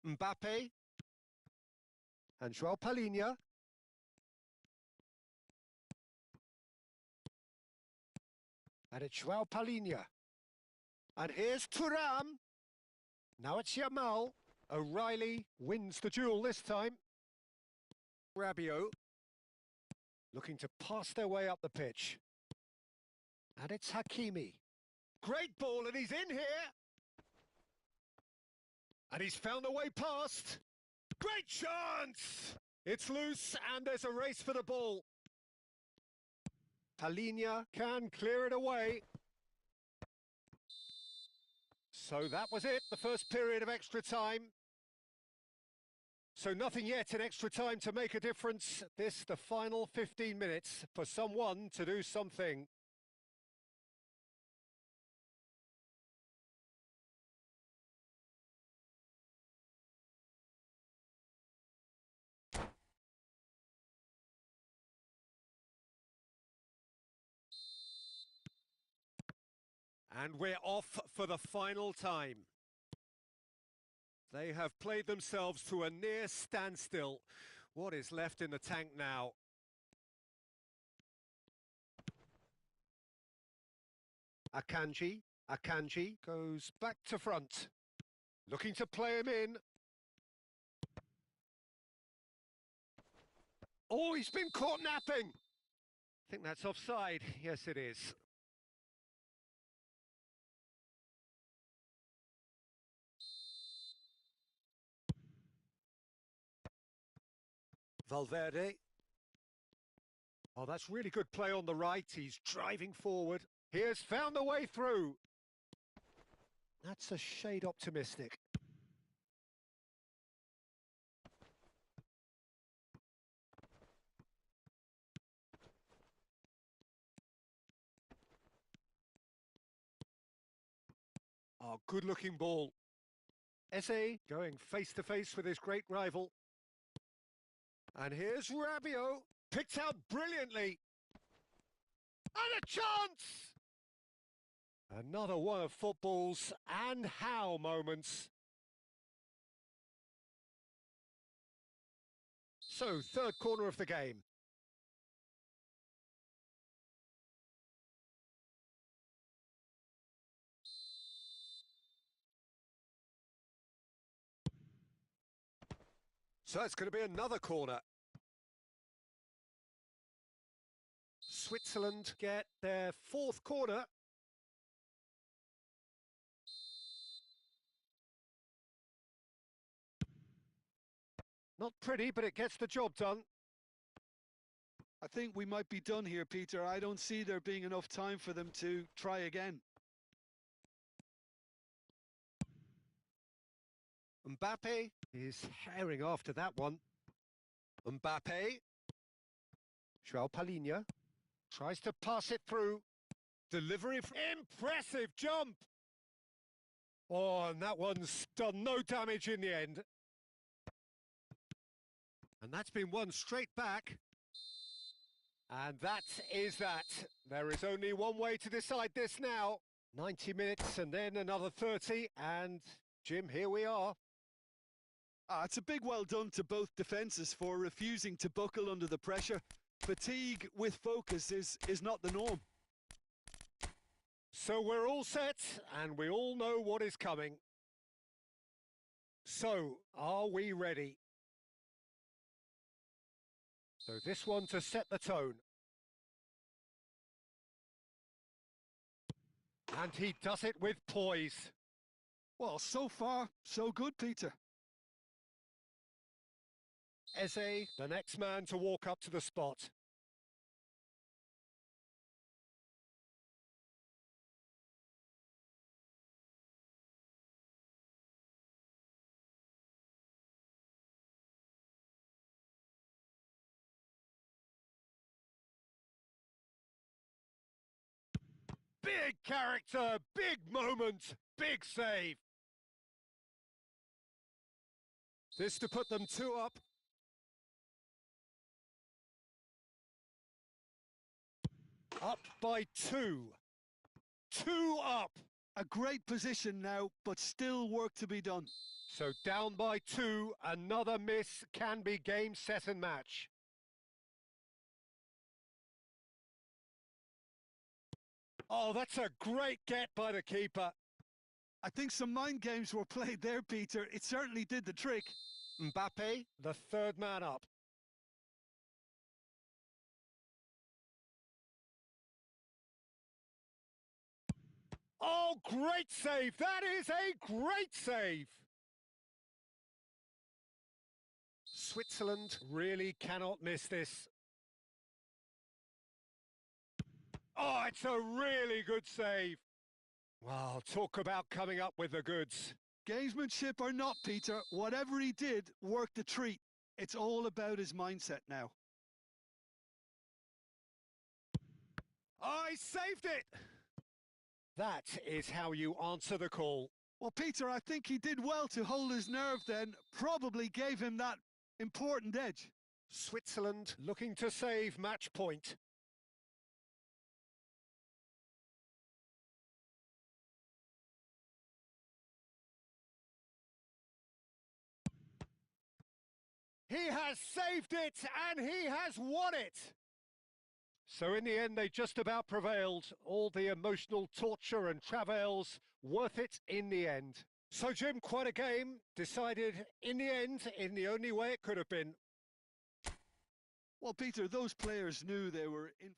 Mbappe. And Joao Palhinha. And it's Joao Palhinha. And here's Thuram. Now it's Yamal. O'Reilly wins the duel this time. Rabiot. Looking to pass their way up the pitch. And it's Hakimi. Great ball, and he's in here. And he's found a way past. Great chance! It's loose, and there's a race for the ball. Palhinha can clear it away. So that was it, the first period of extra time. So nothing yet in extra time to make a difference. This, the final 15 minutes, for someone to do something. And we're off for the final time. They have played themselves to a near standstill. What is left in the tank now? Akanji goes back to front. Looking to play him in. Oh, he's been caught napping. I think that's offside. Yes, it is. Valverde. Oh, that's really good play on the right. He's driving forward. He has found a way through. That's a shade optimistic. Oh, good-looking ball. Eze going face-to-face with his great rival. And here's Rabiot, picked out brilliantly. And a chance! Another one of football's and how moments. So, third corner of the game. So it's going to be another corner. Switzerland get their fourth corner. Not pretty, but it gets the job done. I think we might be done here, Peter. I don't see there being enough time for them to try again. Mbappe is herring after that one. Mbappe. Joao Palhinha tries to pass it through. Delivery. Impressive jump. Oh, and that one's done no damage in the end. And that's been won straight back. And that is that. There is only one way to decide this now. 90 minutes and then another 30. And, Jim, here we are. It's a big well done to both defences for refusing to buckle under the pressure. Fatigue with focus is not the norm. So we're all set, and we all know what is coming. So, are we ready? So this one to set the tone. And he does it with poise. Well, so far, so good, Peter. Eze, the next man to walk up to the spot. Big character, big moment, big save. This to put them 2 up. Up by 2. 2 up. A great position now, but still work to be done. So down by 2, another miss can be game, set and match. Oh, that's a great get by the keeper. I think some mind games were played there, Peter. It certainly did the trick. Mbappe, the 3rd man up. Oh, great save! That is a great save! Switzerland really cannot miss this. Oh, it's a really good save. Wow, talk about coming up with the goods. Gamesmanship or not, Peter, whatever he did worked a treat. It's all about his mindset now. I saved it! That is how you answer the call. Well, Peter, I think he did well to hold his nerve then. Probably gave him that important edge. Switzerland looking to save match point. He has saved it and he has won it! So in the end, they just about prevailed. All the emotional torture and travails, worth it in the end. So Jim, quite a game, decided in the end, in the only way it could have been. Well, Peter, those players knew they were in.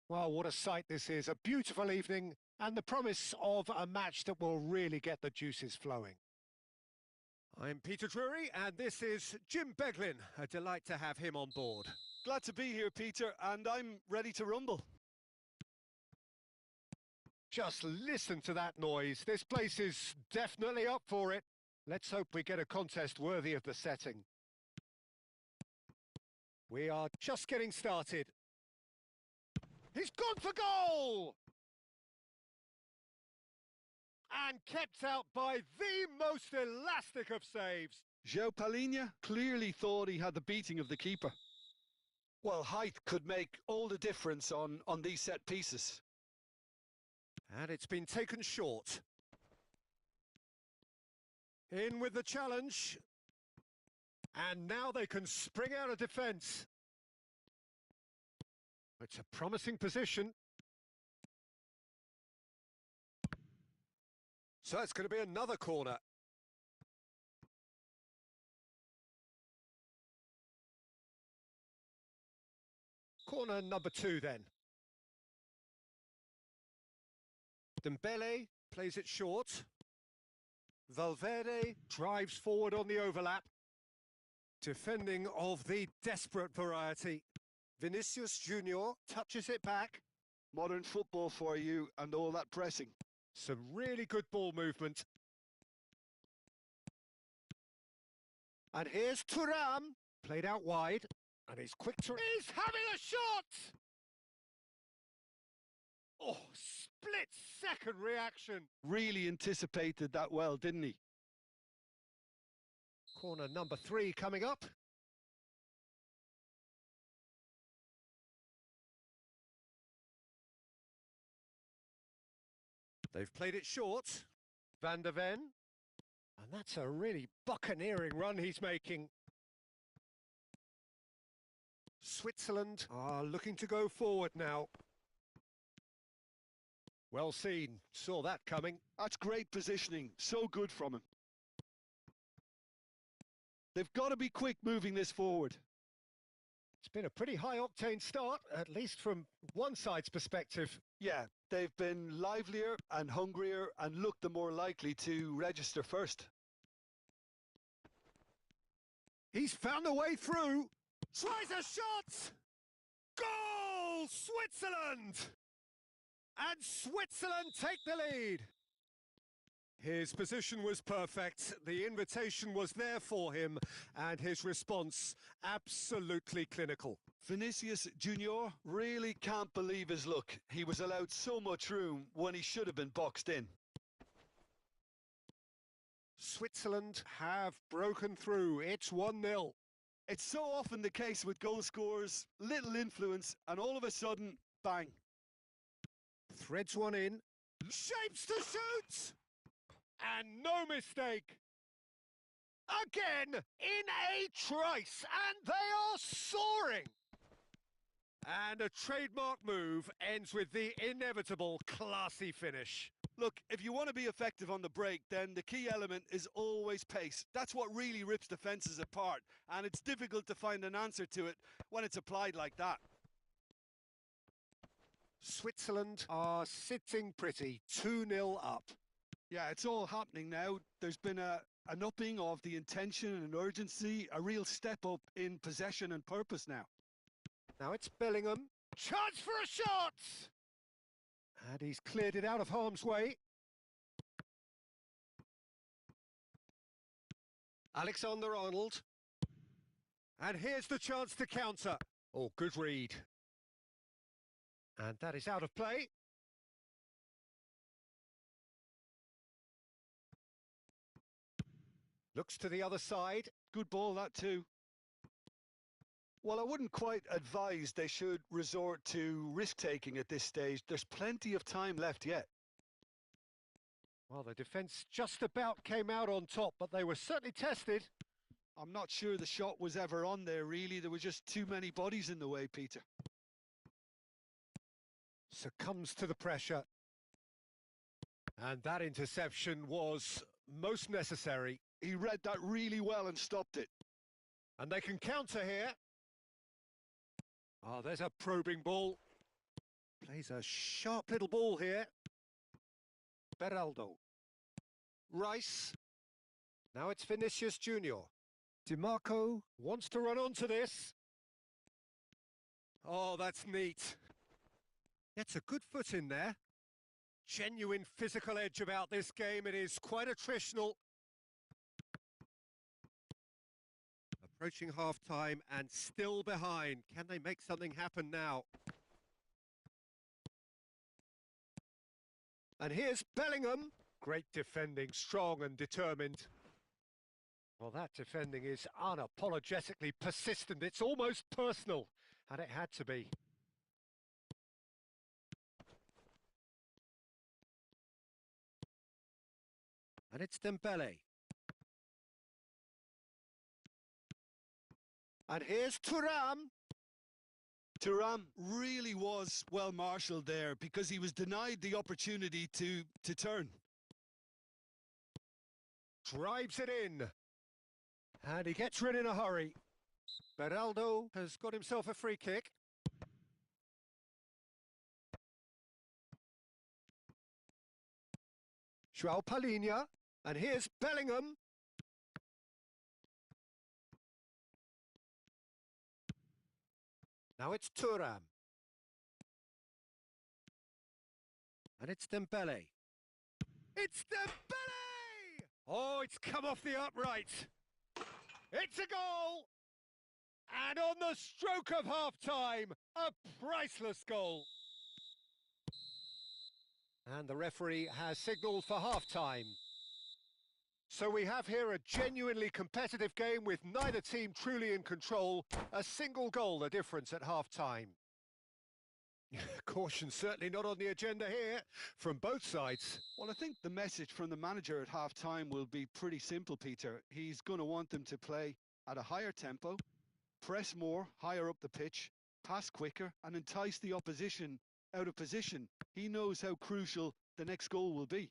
Well, what a sight this is. A beautiful evening and the promise of a match that will really get the juices flowing. I'm Peter Drury and this is Jim Beglin. A delight to have him on board. Glad to be here, Peter, and I'm ready to rumble. Just listen to that noise. This place is definitely up for it. Let's hope we get a contest worthy of the setting. We are just getting started. He's gone for goal! And kept out by the most elastic of saves. João Palhinha clearly thought he had the beating of the keeper. Well, height could make all the difference on these set pieces. And it's been taken short. In with the challenge. And now they can spring out of defence. It's a promising position. So it's going to be another corner. Corner number 2 then. Dembele plays it short. Valverde drives forward on the overlap. Defending of the desperate variety. Vinicius Junior touches it back. Modern football for you and all that pressing. Some really good ball movement. And here's Thuram, played out wide, and he's quick to... He's having a shot! Oh, split-second reaction. Really anticipated that well, didn't he? Corner number 3 coming up. They've played it short. Van der Ven. And that's a really buccaneering run he's making. Switzerland are looking to go forward now. Well seen. Saw that coming. That's great positioning. So good from him. They've got to be quick moving this forward. It's been a pretty high-octane start, at least from one side's perspective. Yeah, they've been livelier and hungrier and looked the more likely to register first. He's found a way through. Tries a shot! Goal! Switzerland! And Switzerland take the lead. His position was perfect, the invitation was there for him, and his response absolutely clinical. Vinicius Junior really can't believe his luck. He was allowed so much room when he should have been boxed in. Switzerland have broken through. It's 1-0. It's so often the case with goal scorers, little influence, and all of a sudden, bang. Threads one in, shapes to shoot! And no mistake. Again, in a trice, and they are soaring. And a trademark move ends with the inevitable classy finish. Look, if you want to be effective on the break, then the key element is always pace. That's what really rips defences apart, and it's difficult to find an answer to it when it's applied like that. Switzerland are sitting pretty, 2-0 up. Yeah, it's all happening now. There's been an upping of the intention and urgency, a real step up in possession and purpose now. Now it's Bellingham. Chance for a shot! And he's cleared it out of harm's way. Alexander-Arnold. And here's the chance to counter. Oh, good read. And that is out of play. Looks to the other side. Good ball, that too. Well, I wouldn't quite advise they should resort to risk-taking at this stage. There's plenty of time left yet. Well, the defence just about came out on top, but they were certainly tested. I'm not sure the shot was ever on there, really. There were just too many bodies in the way, Peter. Succumbs to the pressure. And that interception was most necessary. He read that really well and stopped it. And they can counter here. Oh, there's a probing ball. Plays a sharp little ball here. Beraldo. Rice. Now it's Vinicius Junior. DiMarco wants to run onto this. Oh, that's neat. Gets a good foot in there. Genuine physical edge about this game. It is quite attritional. Approaching half-time and still behind. Can they make something happen now? And here's Bellingham. Great defending, strong and determined. Well, that defending is unapologetically persistent. It's almost personal. And it had to be. And it's Dembele. And here's Thuram. Thuram really was well marshalled there because he was denied the opportunity to turn. Drives it in. And he gets rid in a hurry. Beraldo has got himself a free kick. João Palhinha. And here's Bellingham. Now it's Thuram. And it's Dembele. It's Dembele! Oh, it's come off the upright. It's a goal! And on the stroke of half-time, a priceless goal. And the referee has signalled for half-time. So we have here a genuinely competitive game with neither team truly in control. A single goal the difference at half-time. Caution certainly not on the agenda here from both sides. Well, I think the message from the manager at half-time will be pretty simple, Peter. He's going to want them to play at a higher tempo, press more, higher up the pitch, pass quicker and entice the opposition out of position. He knows how crucial the next goal will be.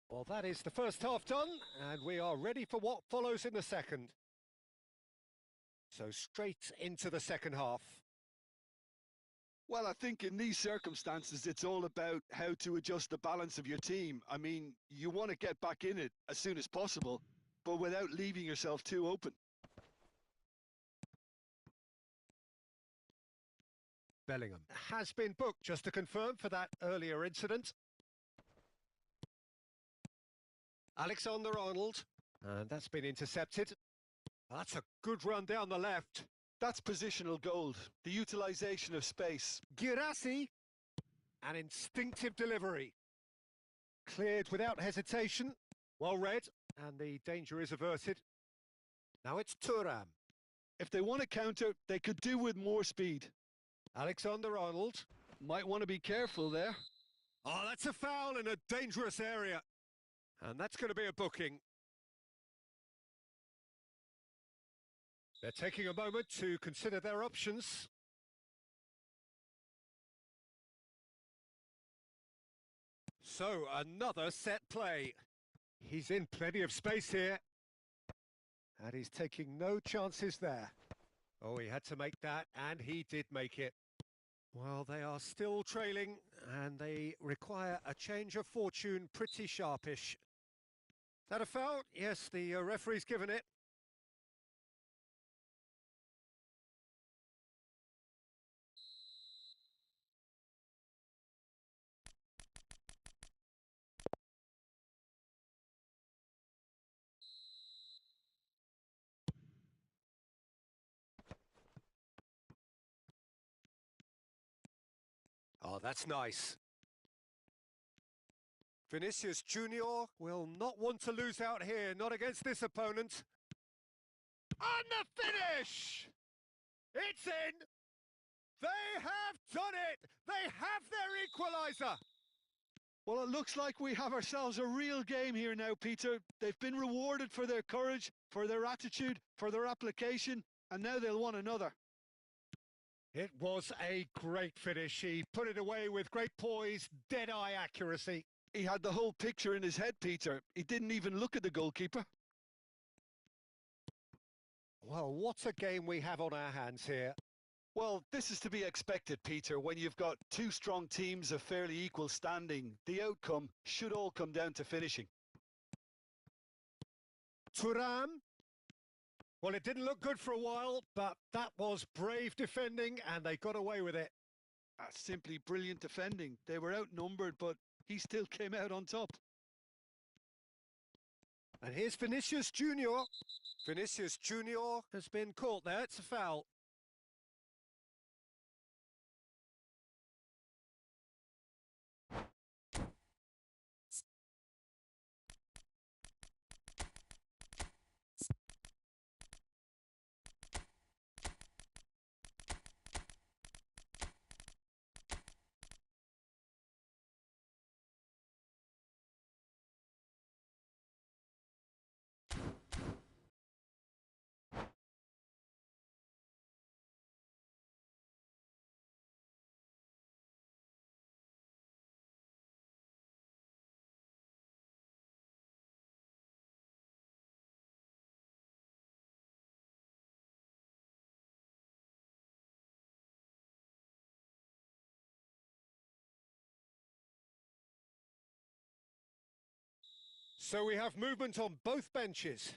Well, that is the first half done, and we are ready for what follows in the second. So straight into the second half. Well, I think in these circumstances, it's all about how to adjust the balance of your team. I mean, you want to get back in it as soon as possible, but without leaving yourself too open. Bellingham has been booked, just to confirm, for that earlier incident. Alexander-Arnold, and that's been intercepted. That's a good run down the left. That's positional gold, the utilisation of space. Girassi, an instinctive delivery. Cleared without hesitation, well read, and the danger is averted. Now it's Thuram. If they want to counter, they could do with more speed. Alexander-Arnold. Might want to be careful there. Oh, that's a foul in a dangerous area. And that's going to be a booking. They're taking a moment to consider their options. So, another set play. He's in plenty of space here. And he's taking no chances there. Oh, he had to make that, and he did make it. Well, they are still trailing, and they require a change of fortune pretty sharpish. Is that a foul? Yes, the referee's given it. Oh, that's nice. Vinicius Junior will not want to lose out here, not against this opponent. And the finish! It's in! They have done it! They have their equaliser! Well, it looks like we have ourselves a real game here now, Peter. They've been rewarded for their courage, for their attitude, for their application, and now they'll want another. It was a great finish. He put it away with great poise, dead-eye accuracy. He had the whole picture in his head, Peter. He didn't even look at the goalkeeper. Well, what a game we have on our hands here. Well, this is to be expected, Peter. When you've got two strong teams of fairly equal standing, the outcome should all come down to finishing. Thuram. Well, it didn't look good for a while, but that was brave defending, and they got away with it. That's simply brilliant defending. They were outnumbered, but he still came out on top. And here's Vinicius Junior. Vinicius Junior has been caught there. It's a foul. So we have movement on both benches.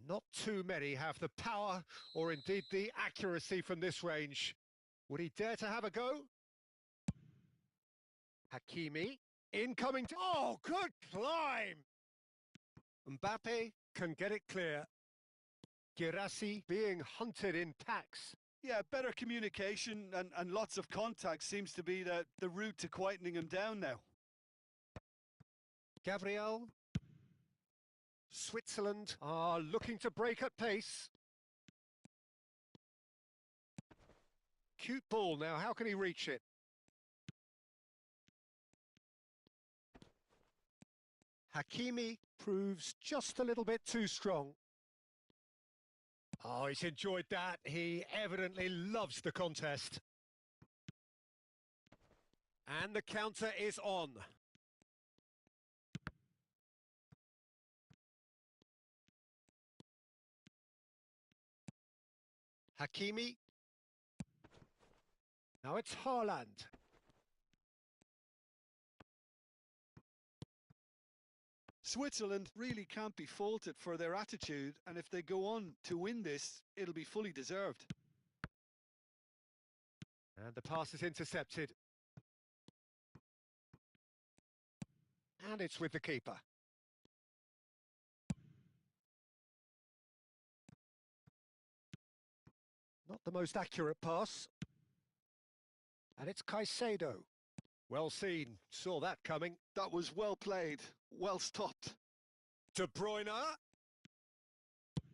Not too many have the power or indeed the accuracy from this range. Would he dare to have a go? Hakimi, incoming. Oh, good climb! Mbappe can get it clear. Girassi being hunted in packs. Yeah, better communication and lots of contact seems to be the route to quietening him down now. Gabriel. Switzerland are looking to break at pace. Cute ball now, how can he reach it? Hakimi proves just a little bit too strong. Oh, he's enjoyed that. He evidently loves the contest. And the counter is on. Hakimi. Now it's Haaland. Switzerland really can't be faulted for their attitude, and if they go on to win this, it'll be fully deserved. And the pass is intercepted. And it's with the keeper. Not the most accurate pass. And it's Caicedo. Well seen, saw that coming. That was well played, well stopped. De Bruyne.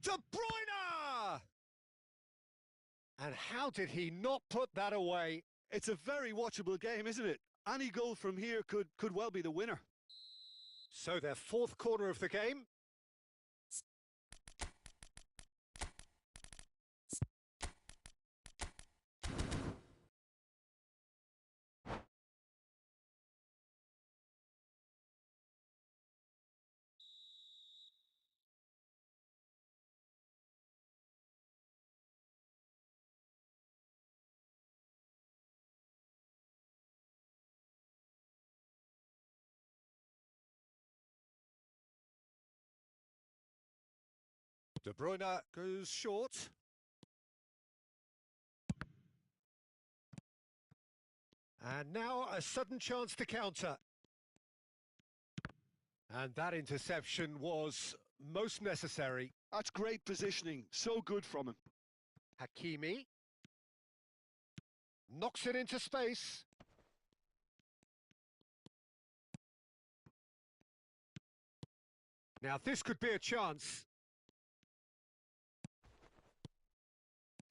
De Bruyne! And how did he not put that away? It's a very watchable game, isn't it? Any goal from here could well be the winner. So their fourth corner of the game. De Bruyne goes short. And now a sudden chance to counter. And that interception was most necessary. That's great positioning, so good from him. Hakimi. Knocks it into space. Now this could be a chance.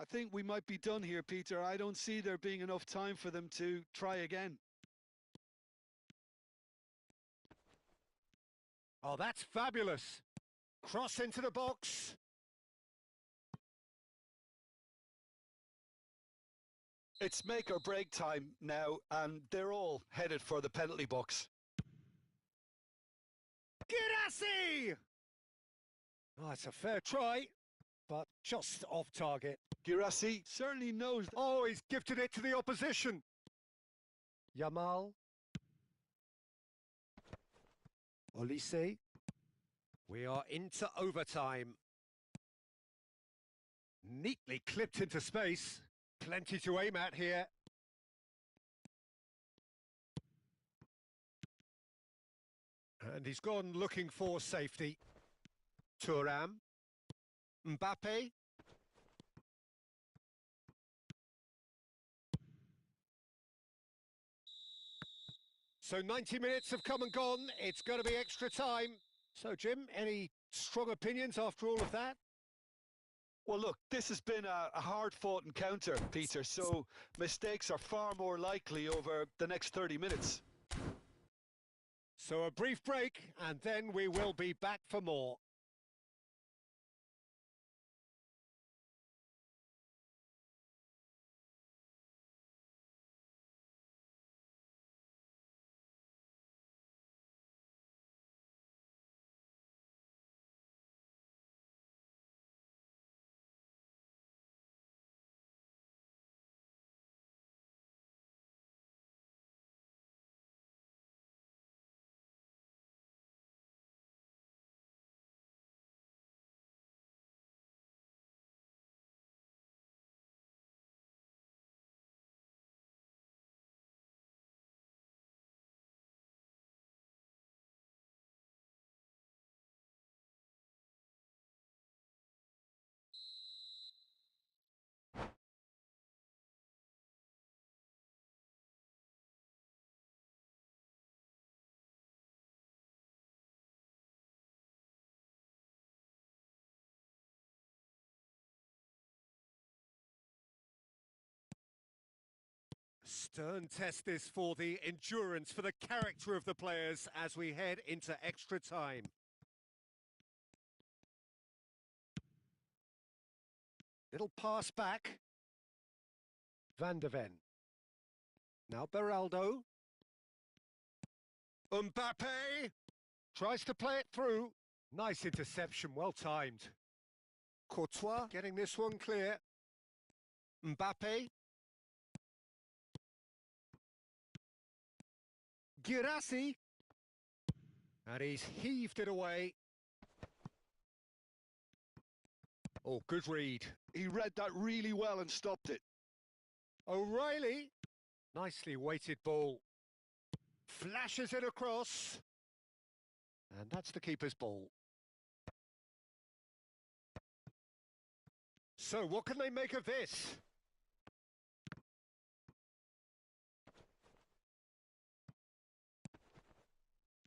I think we might be done here, Peter. I don't see there being enough time for them to try again. Oh, that's fabulous. Cross into the box. It's make or break time now, and they're all headed for the penalty box. Girassi! Oh, it's a fair try, but just off target. Girassi certainly knows. Oh, he's gifted it to the opposition. Yamal. Olise. We are into overtime. Neatly clipped into space. Plenty to aim at here. And he's gone looking for safety. Thuram. Mbappe. So 90 minutes have come and gone. It's going to be extra time. So, Jim, any strong opinions after all of that? Well, look, this has been a hard-fought encounter, Peter, so mistakes are far more likely over the next 30 minutes. So a brief break, and then we will be back for more. Stern test this for the endurance, for the character of the players as we head into extra time. Little pass back. Van de Ven. Now Beraldo. Mbappe tries to play it through. Nice interception, well timed. Courtois getting this one clear. Mbappe. Girassi. And he's heaved it away. Oh, good read. He read that really well and stopped it. O'Reilly. Nicely weighted ball. Flashes it across. And that's the keeper's ball. So what can they make of this?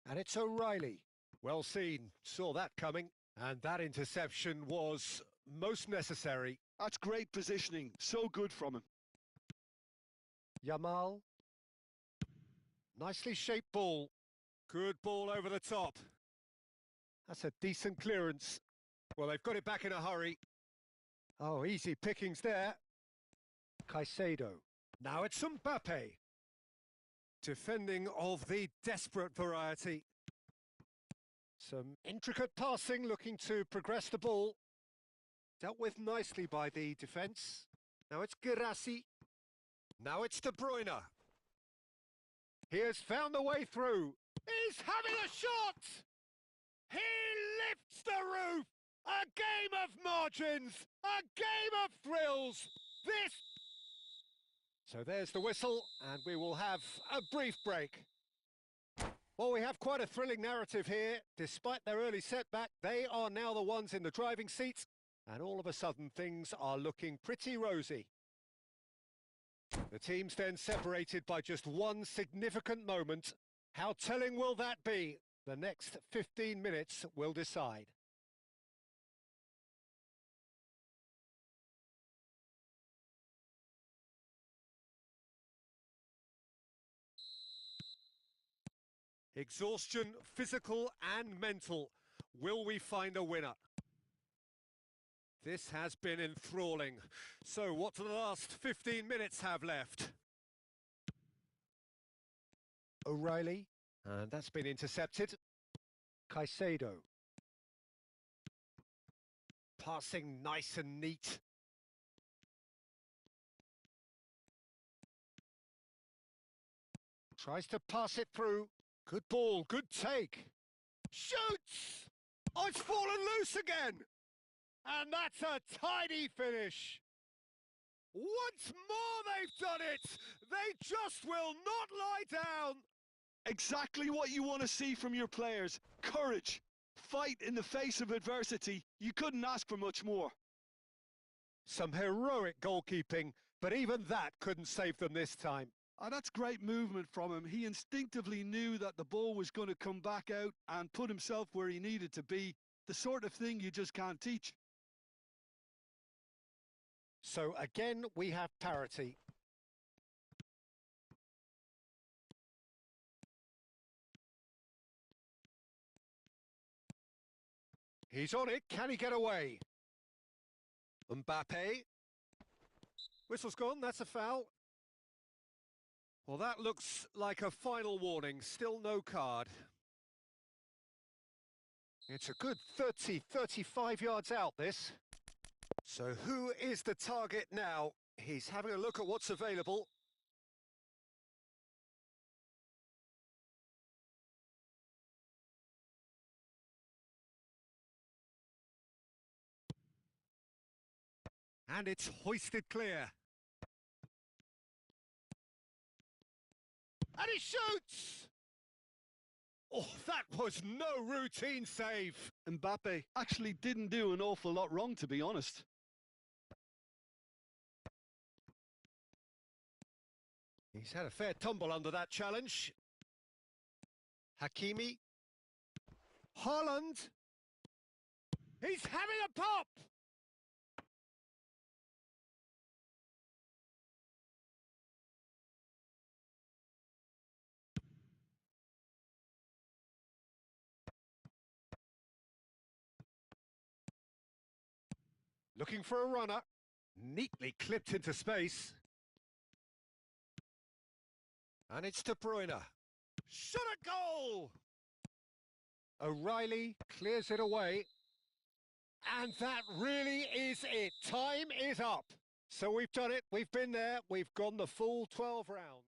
And it's O'Reilly. Well seen, saw that coming. And that interception was most necessary. That's great positioning, so good from him. Yamal. Nicely shaped ball. Good ball over the top. That's a decent clearance. Well, they've got it back in a hurry. Oh, easy pickings there. Caicedo. Now it's Mbappe. Defending of the desperate variety. Some intricate passing, looking to progress the ball. Dealt with nicely by the defence. Now it's Girassi. Now it's De Bruyne. He has found the way through. He's having a shot! He lifts the roof! A game of margins! A game of thrills! This... So there's the whistle, and we will have a brief break. Well, we have quite a thrilling narrative here. Despite their early setback, they are now the ones in the driving seat, and all of a sudden things are looking pretty rosy. The team's then separated by just one significant moment. How telling will that be? The next 15 minutes will decide. Exhaustion, physical and mental. Will we find a winner? This has been enthralling. So what do the last 15 minutes have left? O'Reilly, and that's been intercepted. Caicedo. Passing nice and neat. Tries to pass it through. Good ball, good take. Shoots! Oh, it's fallen loose again! And that's a tidy finish. Once more they've done it! They just will not lie down! Exactly what you want to see from your players. Courage. Fight in the face of adversity. You couldn't ask for much more. Some heroic goalkeeping, but even that couldn't save them this time. Oh, that's great movement from him. He instinctively knew that the ball was going to come back out and put himself where he needed to be. The sort of thing you just can't teach. So again, we have parity. He's on it. Can he get away? Mbappe. Whistle's gone. That's a foul. Well, that looks like a final warning. Still no card. It's a good 30, 35 yards out, this. So who is the target now? He's having a look at what's available. And it's hoisted clear. And he shoots! Oh, that was no routine save. Mbappe actually didn't do an awful lot wrong, to be honest. He's had a fair tumble under that challenge. Hakimi. Haaland. He's having a pop! Looking for a runner. Neatly clipped into space. And it's De Bruyne. Shot a goal! O'Reilly clears it away. And that really is it. Time is up. So we've done it. We've been there. We've gone the full 12 rounds.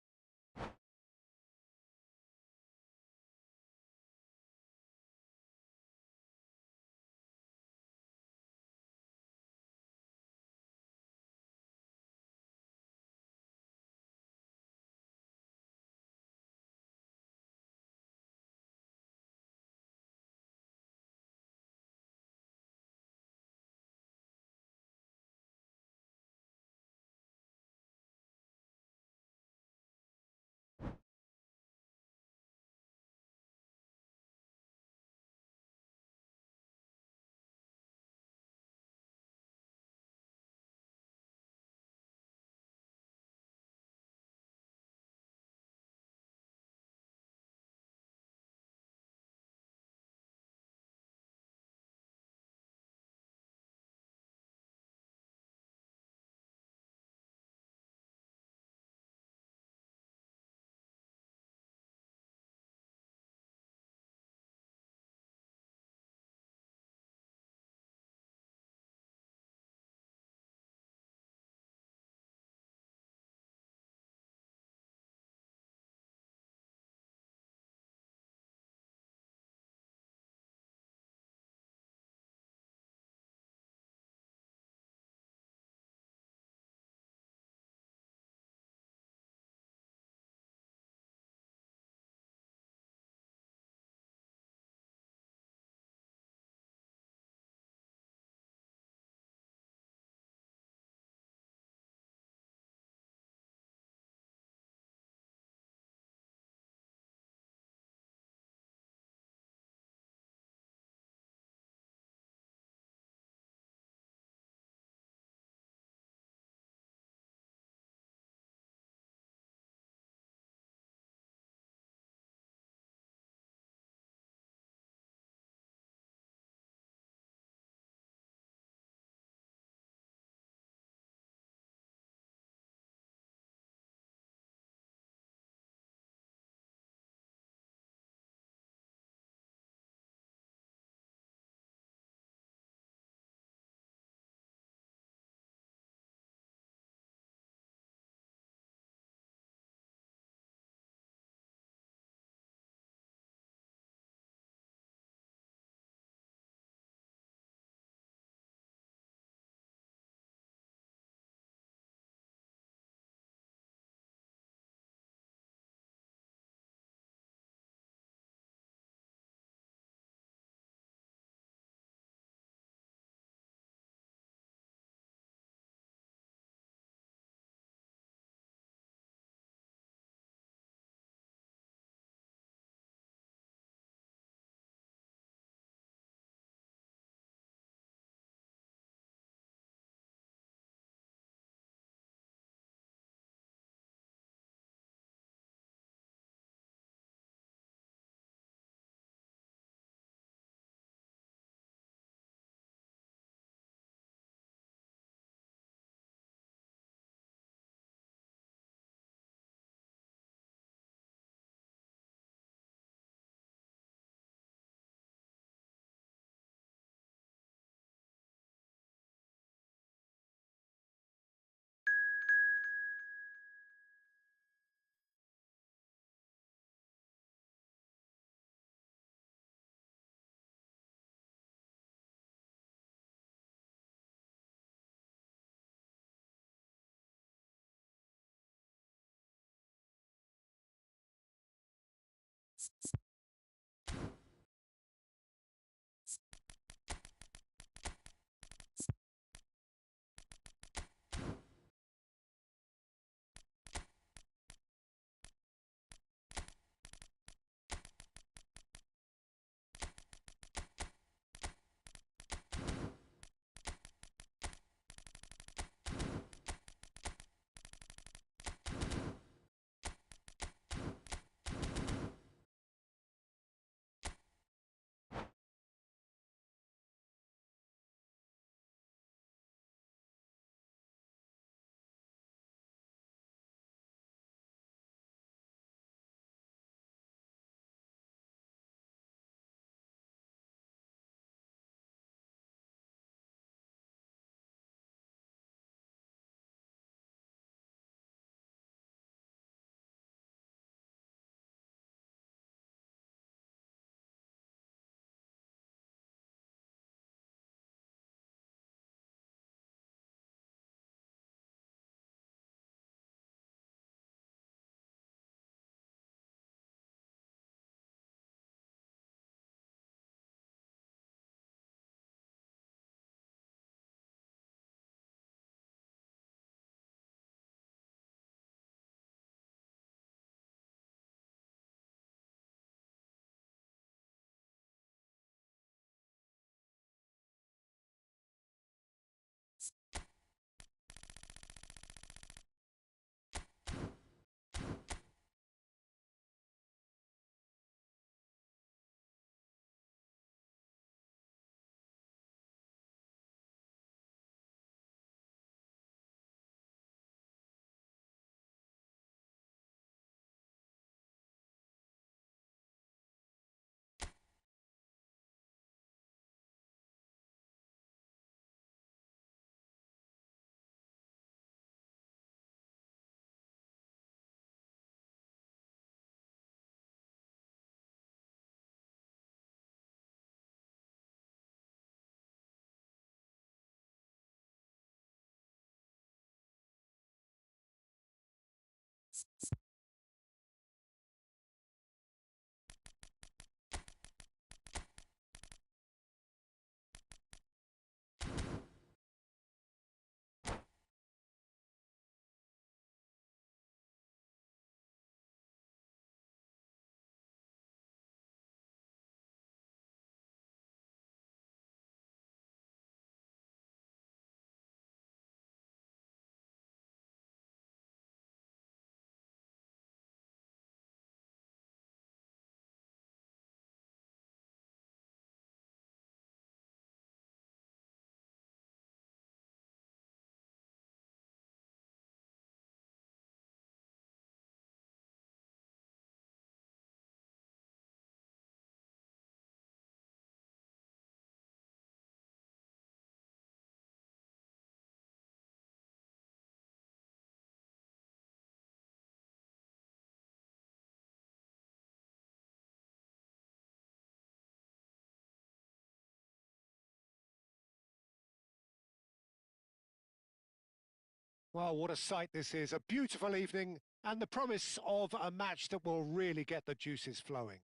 Well, what a sight this is. A beautiful evening and the promise of a match that will really get the juices flowing.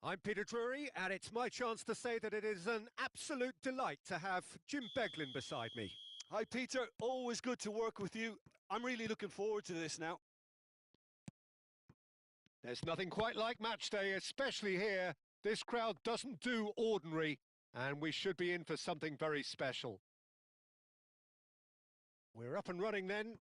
I'm Peter Drury, and it's my chance to say that it is an absolute delight to have Jim Beglin beside me. Hi, Peter. Always good to work with you. I'm really looking forward to this now. There's nothing quite like match day, especially here. This crowd doesn't do ordinary, and we should be in for something very special. We're up and running then.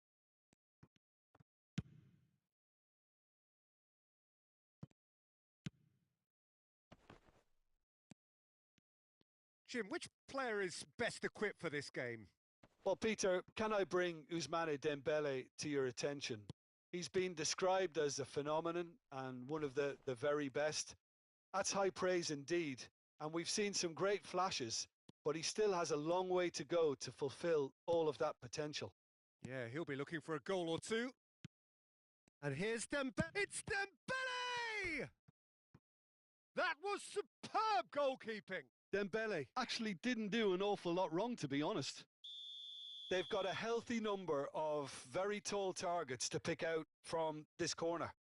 Jim, which player is best equipped for this game? Well, Peter, can I bring Ousmane Dembele to your attention? He's been described as a phenomenon and one of the very best. That's high praise indeed. And we've seen some great flashes, but he still has a long way to go to fulfill all of that potential. Yeah, he'll be looking for a goal or two. And here's Dembele. It's Dembele! That was superb goalkeeping. Dembele actually didn't do an awful lot wrong, to be honest. They've got a healthy number of very tall targets to pick out from this corner.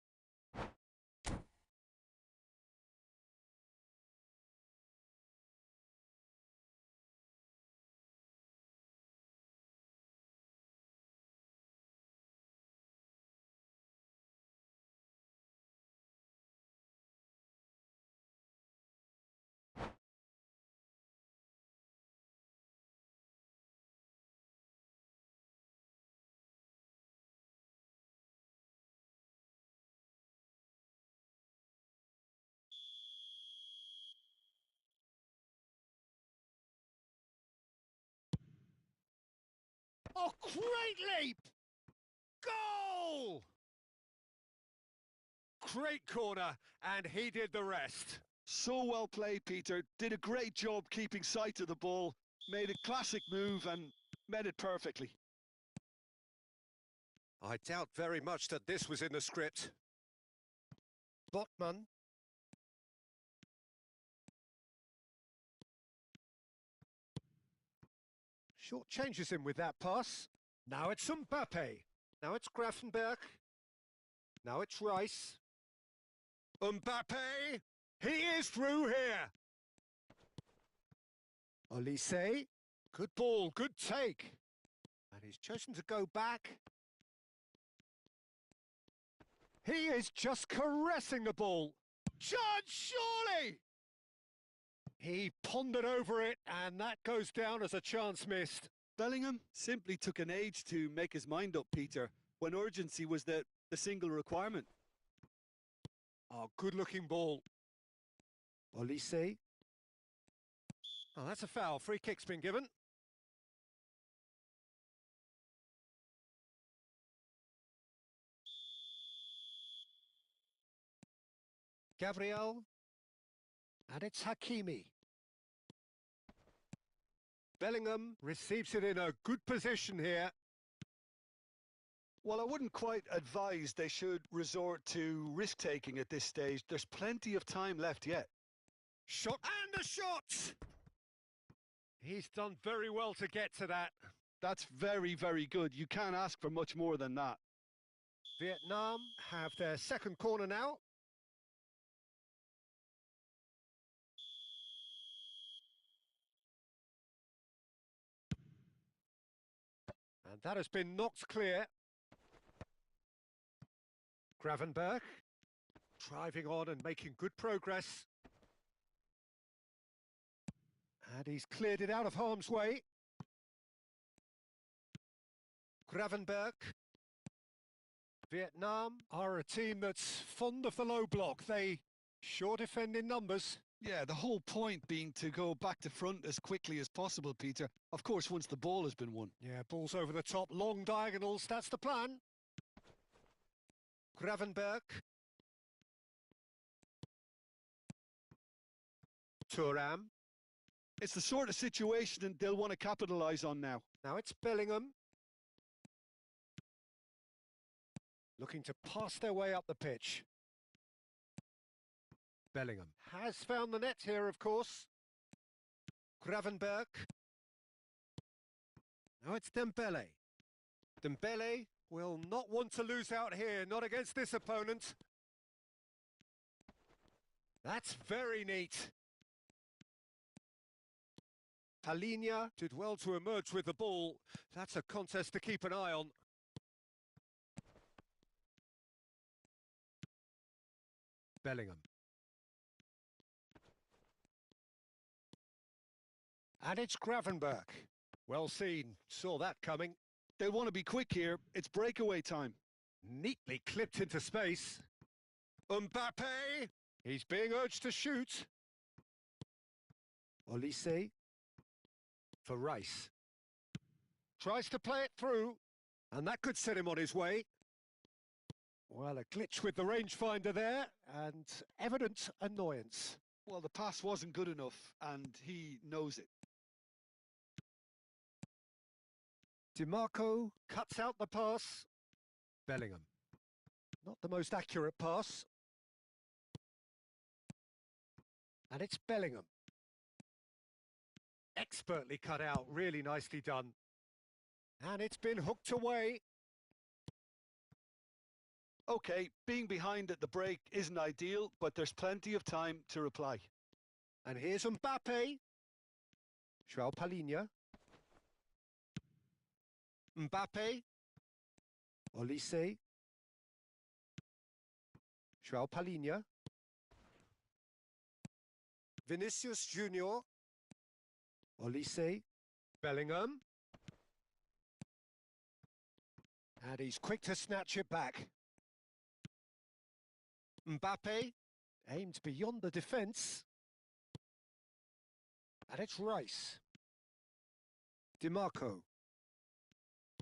Oh, great leap! Goal! Great corner, and he did the rest. So well played, Peter. Did a great job keeping sight of the ball, made a classic move and met it perfectly. I doubt very much that this was in the script. Botman. Short changes him with that pass. Now it's Mbappe. Now it's Grafenberg. Now it's Rice. Mbappe! He is through here! Olise. Good ball, good take. And he's chosen to go back. He is just caressing the ball. Judge, surely! He pondered over it, and that goes down as a chance missed. Bellingham simply took an age to make his mind up, Peter, when urgency was the single requirement. Oh, good-looking ball. Olise. Oh, that's a foul. Free kick's been given. Gabriel. And it's Hakimi. Bellingham receives it in a good position here. Well, I wouldn't quite advise they should resort to risk-taking at this stage. There's plenty of time left yet. Shot and a shot! He's done very well to get to that. That's very, very good. You can't ask for much more than that. Vietnam have their second corner now. And that has been knocked clear. Gravenberg driving on and making good progress. And he's cleared it out of harm's way. Gravenberg. Vietnam are a team that's fond of the low block. They sure defend in numbers. Yeah, the whole point being to go back to front as quickly as possible, Peter. Of course, once the ball has been won. Yeah, balls over the top, long diagonals, that's the plan. Gravenberg. Thuram. It's the sort of situation that they'll want to capitalise on now. Now it's Bellingham. Looking to pass their way up the pitch. Bellingham has found the net here, of course. Gravenberg. Now it's Dembele. Dembele will not want to lose out here, not against this opponent. That's very neat. Palhinha did well to emerge with the ball. That's a contest to keep an eye on. Bellingham. And it's Gravenberg. Well seen, saw that coming. They'll want to be quick here. It's breakaway time. Neatly clipped into space. Mbappe! He's being urged to shoot. Olise. For Rice. Tries to play it through, and that could set him on his way. Well, a glitch with the rangefinder there, and evident annoyance. Well, the pass wasn't good enough, and he knows it. DiMarco cuts out the pass. Bellingham. Not the most accurate pass. And it's Bellingham. Expertly cut out, really nicely done. And it's been hooked away. Okay, being behind at the break isn't ideal, but there's plenty of time to reply. And here's Mbappe. João Palhinha. Mbappe. Olise. João Palhinha. Vinicius Junior. Olise. Bellingham. And he's quick to snatch it back. Mbappe aimed beyond the defence. And it's Rice. DiMarco.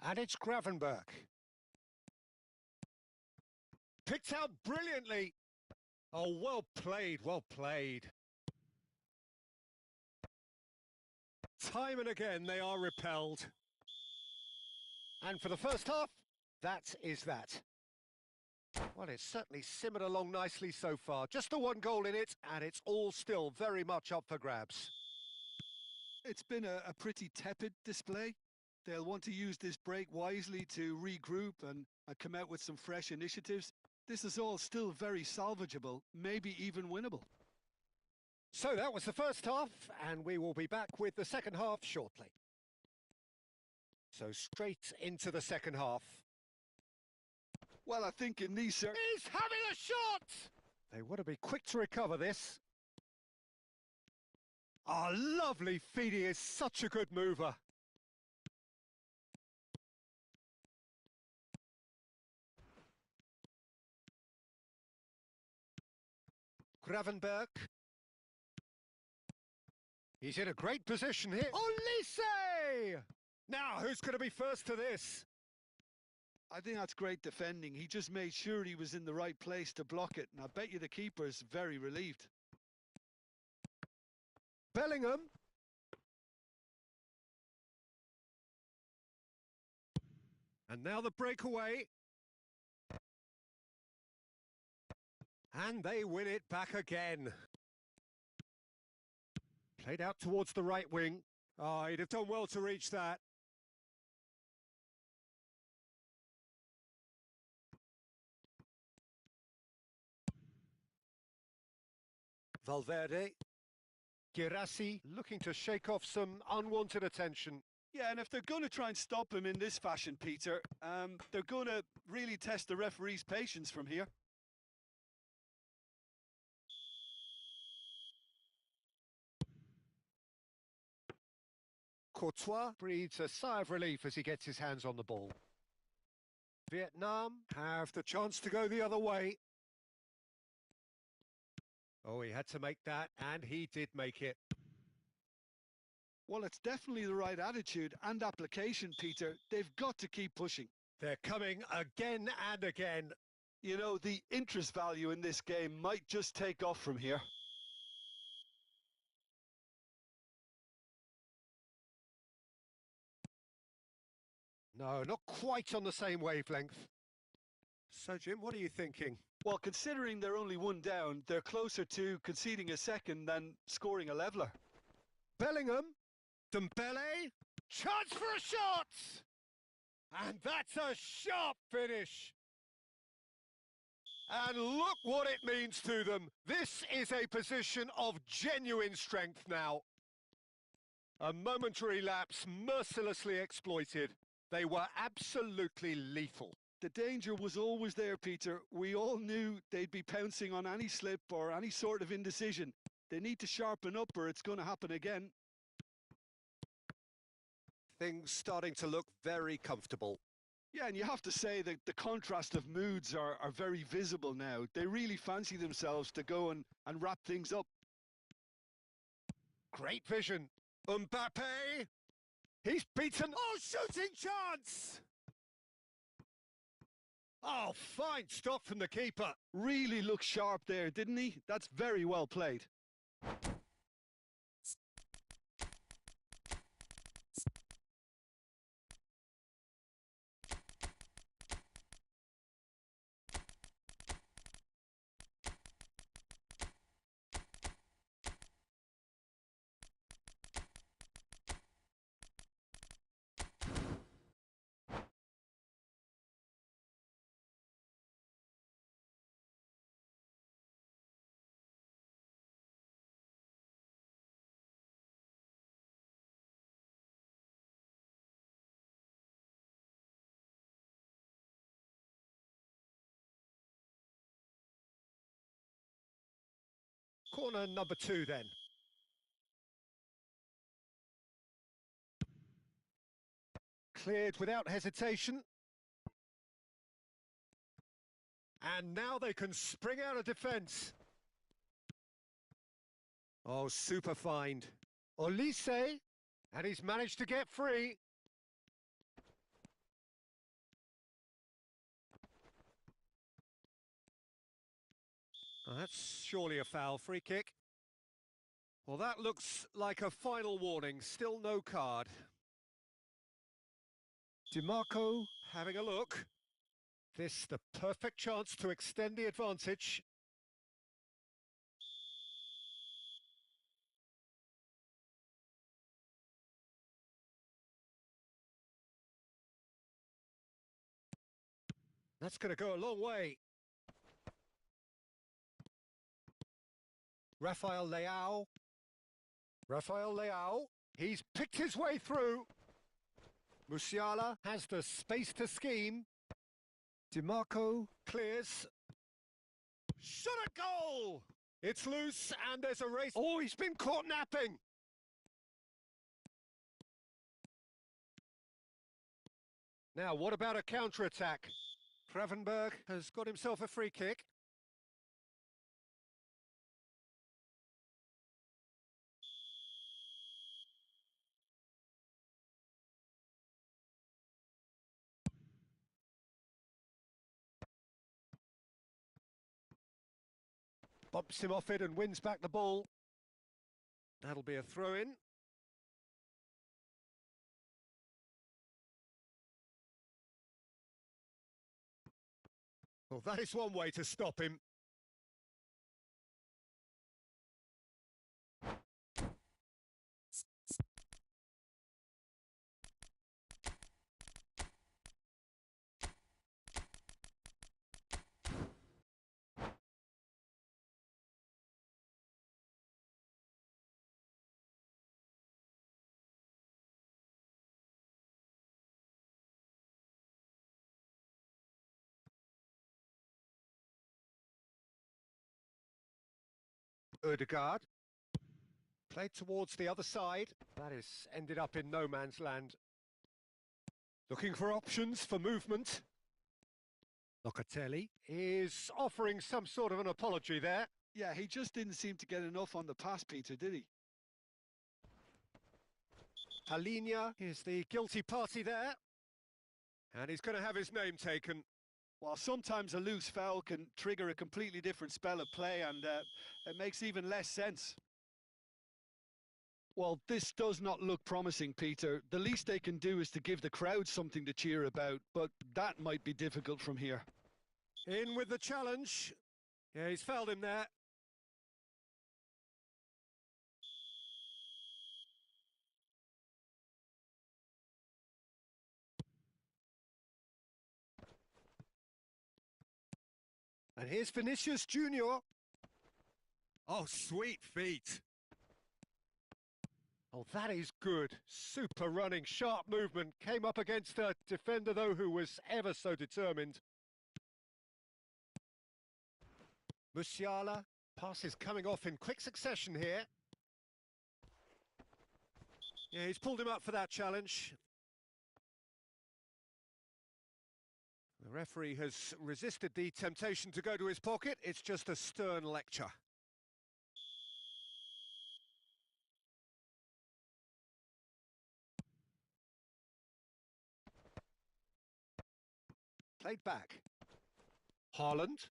And it's Gravenberg. Picked out brilliantly. Oh, well played, well played. Time and again they are repelled. And for the first half, that is that. Well, it's certainly simmered along nicely so far. Just the one goal in it, and it's all still very much up for grabs. It's been a pretty tepid display. They'll want to use this break wisely to regroup and come out with some fresh initiatives. This is all still very salvageable, maybe even winnable. So that was the first half, and we will be back with the second half shortly. So straight into the second half. Well, I think in these... He's having a shot! They want to be quick to recover this. Ah, lovely feed. He is such a good mover. Gravenberg. He's in a great position here. Olise! Now, who's going to be first to this? I think that's great defending. He just made sure he was in the right place to block it, and I bet you the keeper's very relieved. Bellingham. And now the breakaway. And they win it back again. Played out towards the right wing. Oh, he'd have done well to reach that. Valverde. Girassi looking to shake off some unwanted attention. Yeah, and if they're going to try and stop him in this fashion, Peter, they're going to really test the referee's patience from here. Courtois breathes a sigh of relief as he gets his hands on the ball. Vietnam have the chance to go the other way. Oh, he had to make that, and he did make it. Well, it's definitely the right attitude and application, Peter. They've got to keep pushing. They're coming again and again. You know, the interest value in this game might just take off from here. No, not quite on the same wavelength. So, Jim, what are you thinking? Well, considering they're only one down, they're closer to conceding a second than scoring a leveller. Bellingham, Dembele, chance for a shot! And that's a sharp finish. And look what it means to them. This is a position of genuine strength now. A momentary lapse mercilessly exploited. They were absolutely lethal. The danger was always there, Peter. We all knew they'd be pouncing on any slip or any sort of indecision. They need to sharpen up or it's going to happen again. Things starting to look very comfortable. Yeah, and you have to say that the contrast of moods are very visible now. They really fancy themselves to go and wrap things up. Great vision. Mbappe. He's beaten. Oh, shooting chance! Oh, fine stop from the keeper. Really looked sharp there, didn't he? That's very well played. Corner number 2 then. Cleared without hesitation. And now they can spring out of defence. Oh, super find. Olise, and he's managed to get free. Oh, that's surely a foul. Free kick. Well, that looks like a final warning. Still no card. DiMarco having a look. This the perfect chance to extend the advantage. That's going to go a long way. Rafael Leao. He's picked his way through. Musiala has the space to scheme. DiMarco clears. Shot a goal! It's loose and there's a race. Oh, he's been caught napping. Now, what about a counter-attack? Gravenberg has got himself a free kick. Bumps him off it and wins back the ball. That'll be a throw-in. Well, that is one way to stop him. Ødegaard. Played towards the other side. That is ended up in no man's land. Looking for options for movement. Locatelli is offering some sort of an apology there. Yeah, he just didn't seem to get enough on the pass, Peter, did he? Palinha is the guilty party there. And he's going to have his name taken. Well, sometimes a loose foul can trigger a completely different spell of play, and it makes even less sense. Well, this does not look promising, Peter. The least they can do is to give the crowd something to cheer about, but that might be difficult from here. In with the challenge. Yeah, he's fouled him there. And here's Vinicius Junior. Oh, sweet feet. Oh, that is good. Super running, sharp movement. Came up against a defender, though, who was ever so determined. Musiala. Pass is coming off in quick succession here. Yeah, he's pulled him up for that challenge. The referee has resisted the temptation to go to his pocket. It's just a stern lecture. Played back. Haaland.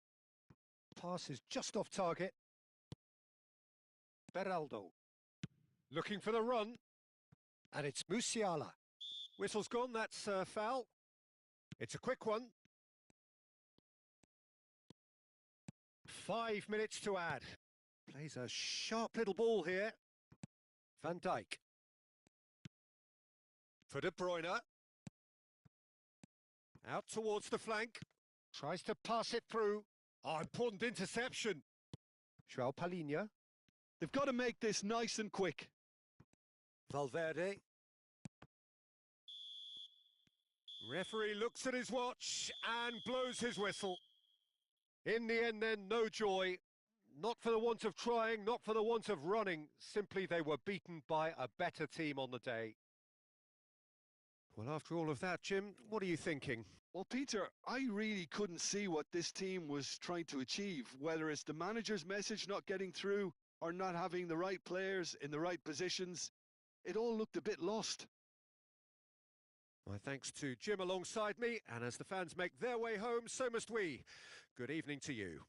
Pass is just off target. Beraldo. Looking for the run. And it's Musiala. Whistle's gone, that's a foul. It's a quick one. 5 minutes to add. Plays a sharp little ball here. Van Dijk. For De Bruyne. Out towards the flank. Tries to pass it through. Oh, important interception. Joao Palinha. They've got to make this nice and quick. Valverde. Referee looks at his watch and blows his whistle. In the end then, no joy. Not for the want of trying, not for the want of running. Simply they were beaten by a better team on the day. Well, after all of that, Jim, what are you thinking? Well, Peter, I really couldn't see what this team was trying to achieve, whether it's the manager's message not getting through or not having the right players in the right positions. It all looked a bit lost. My thanks to Jim alongside me, and as the fans make their way home, so must we. Good evening to you.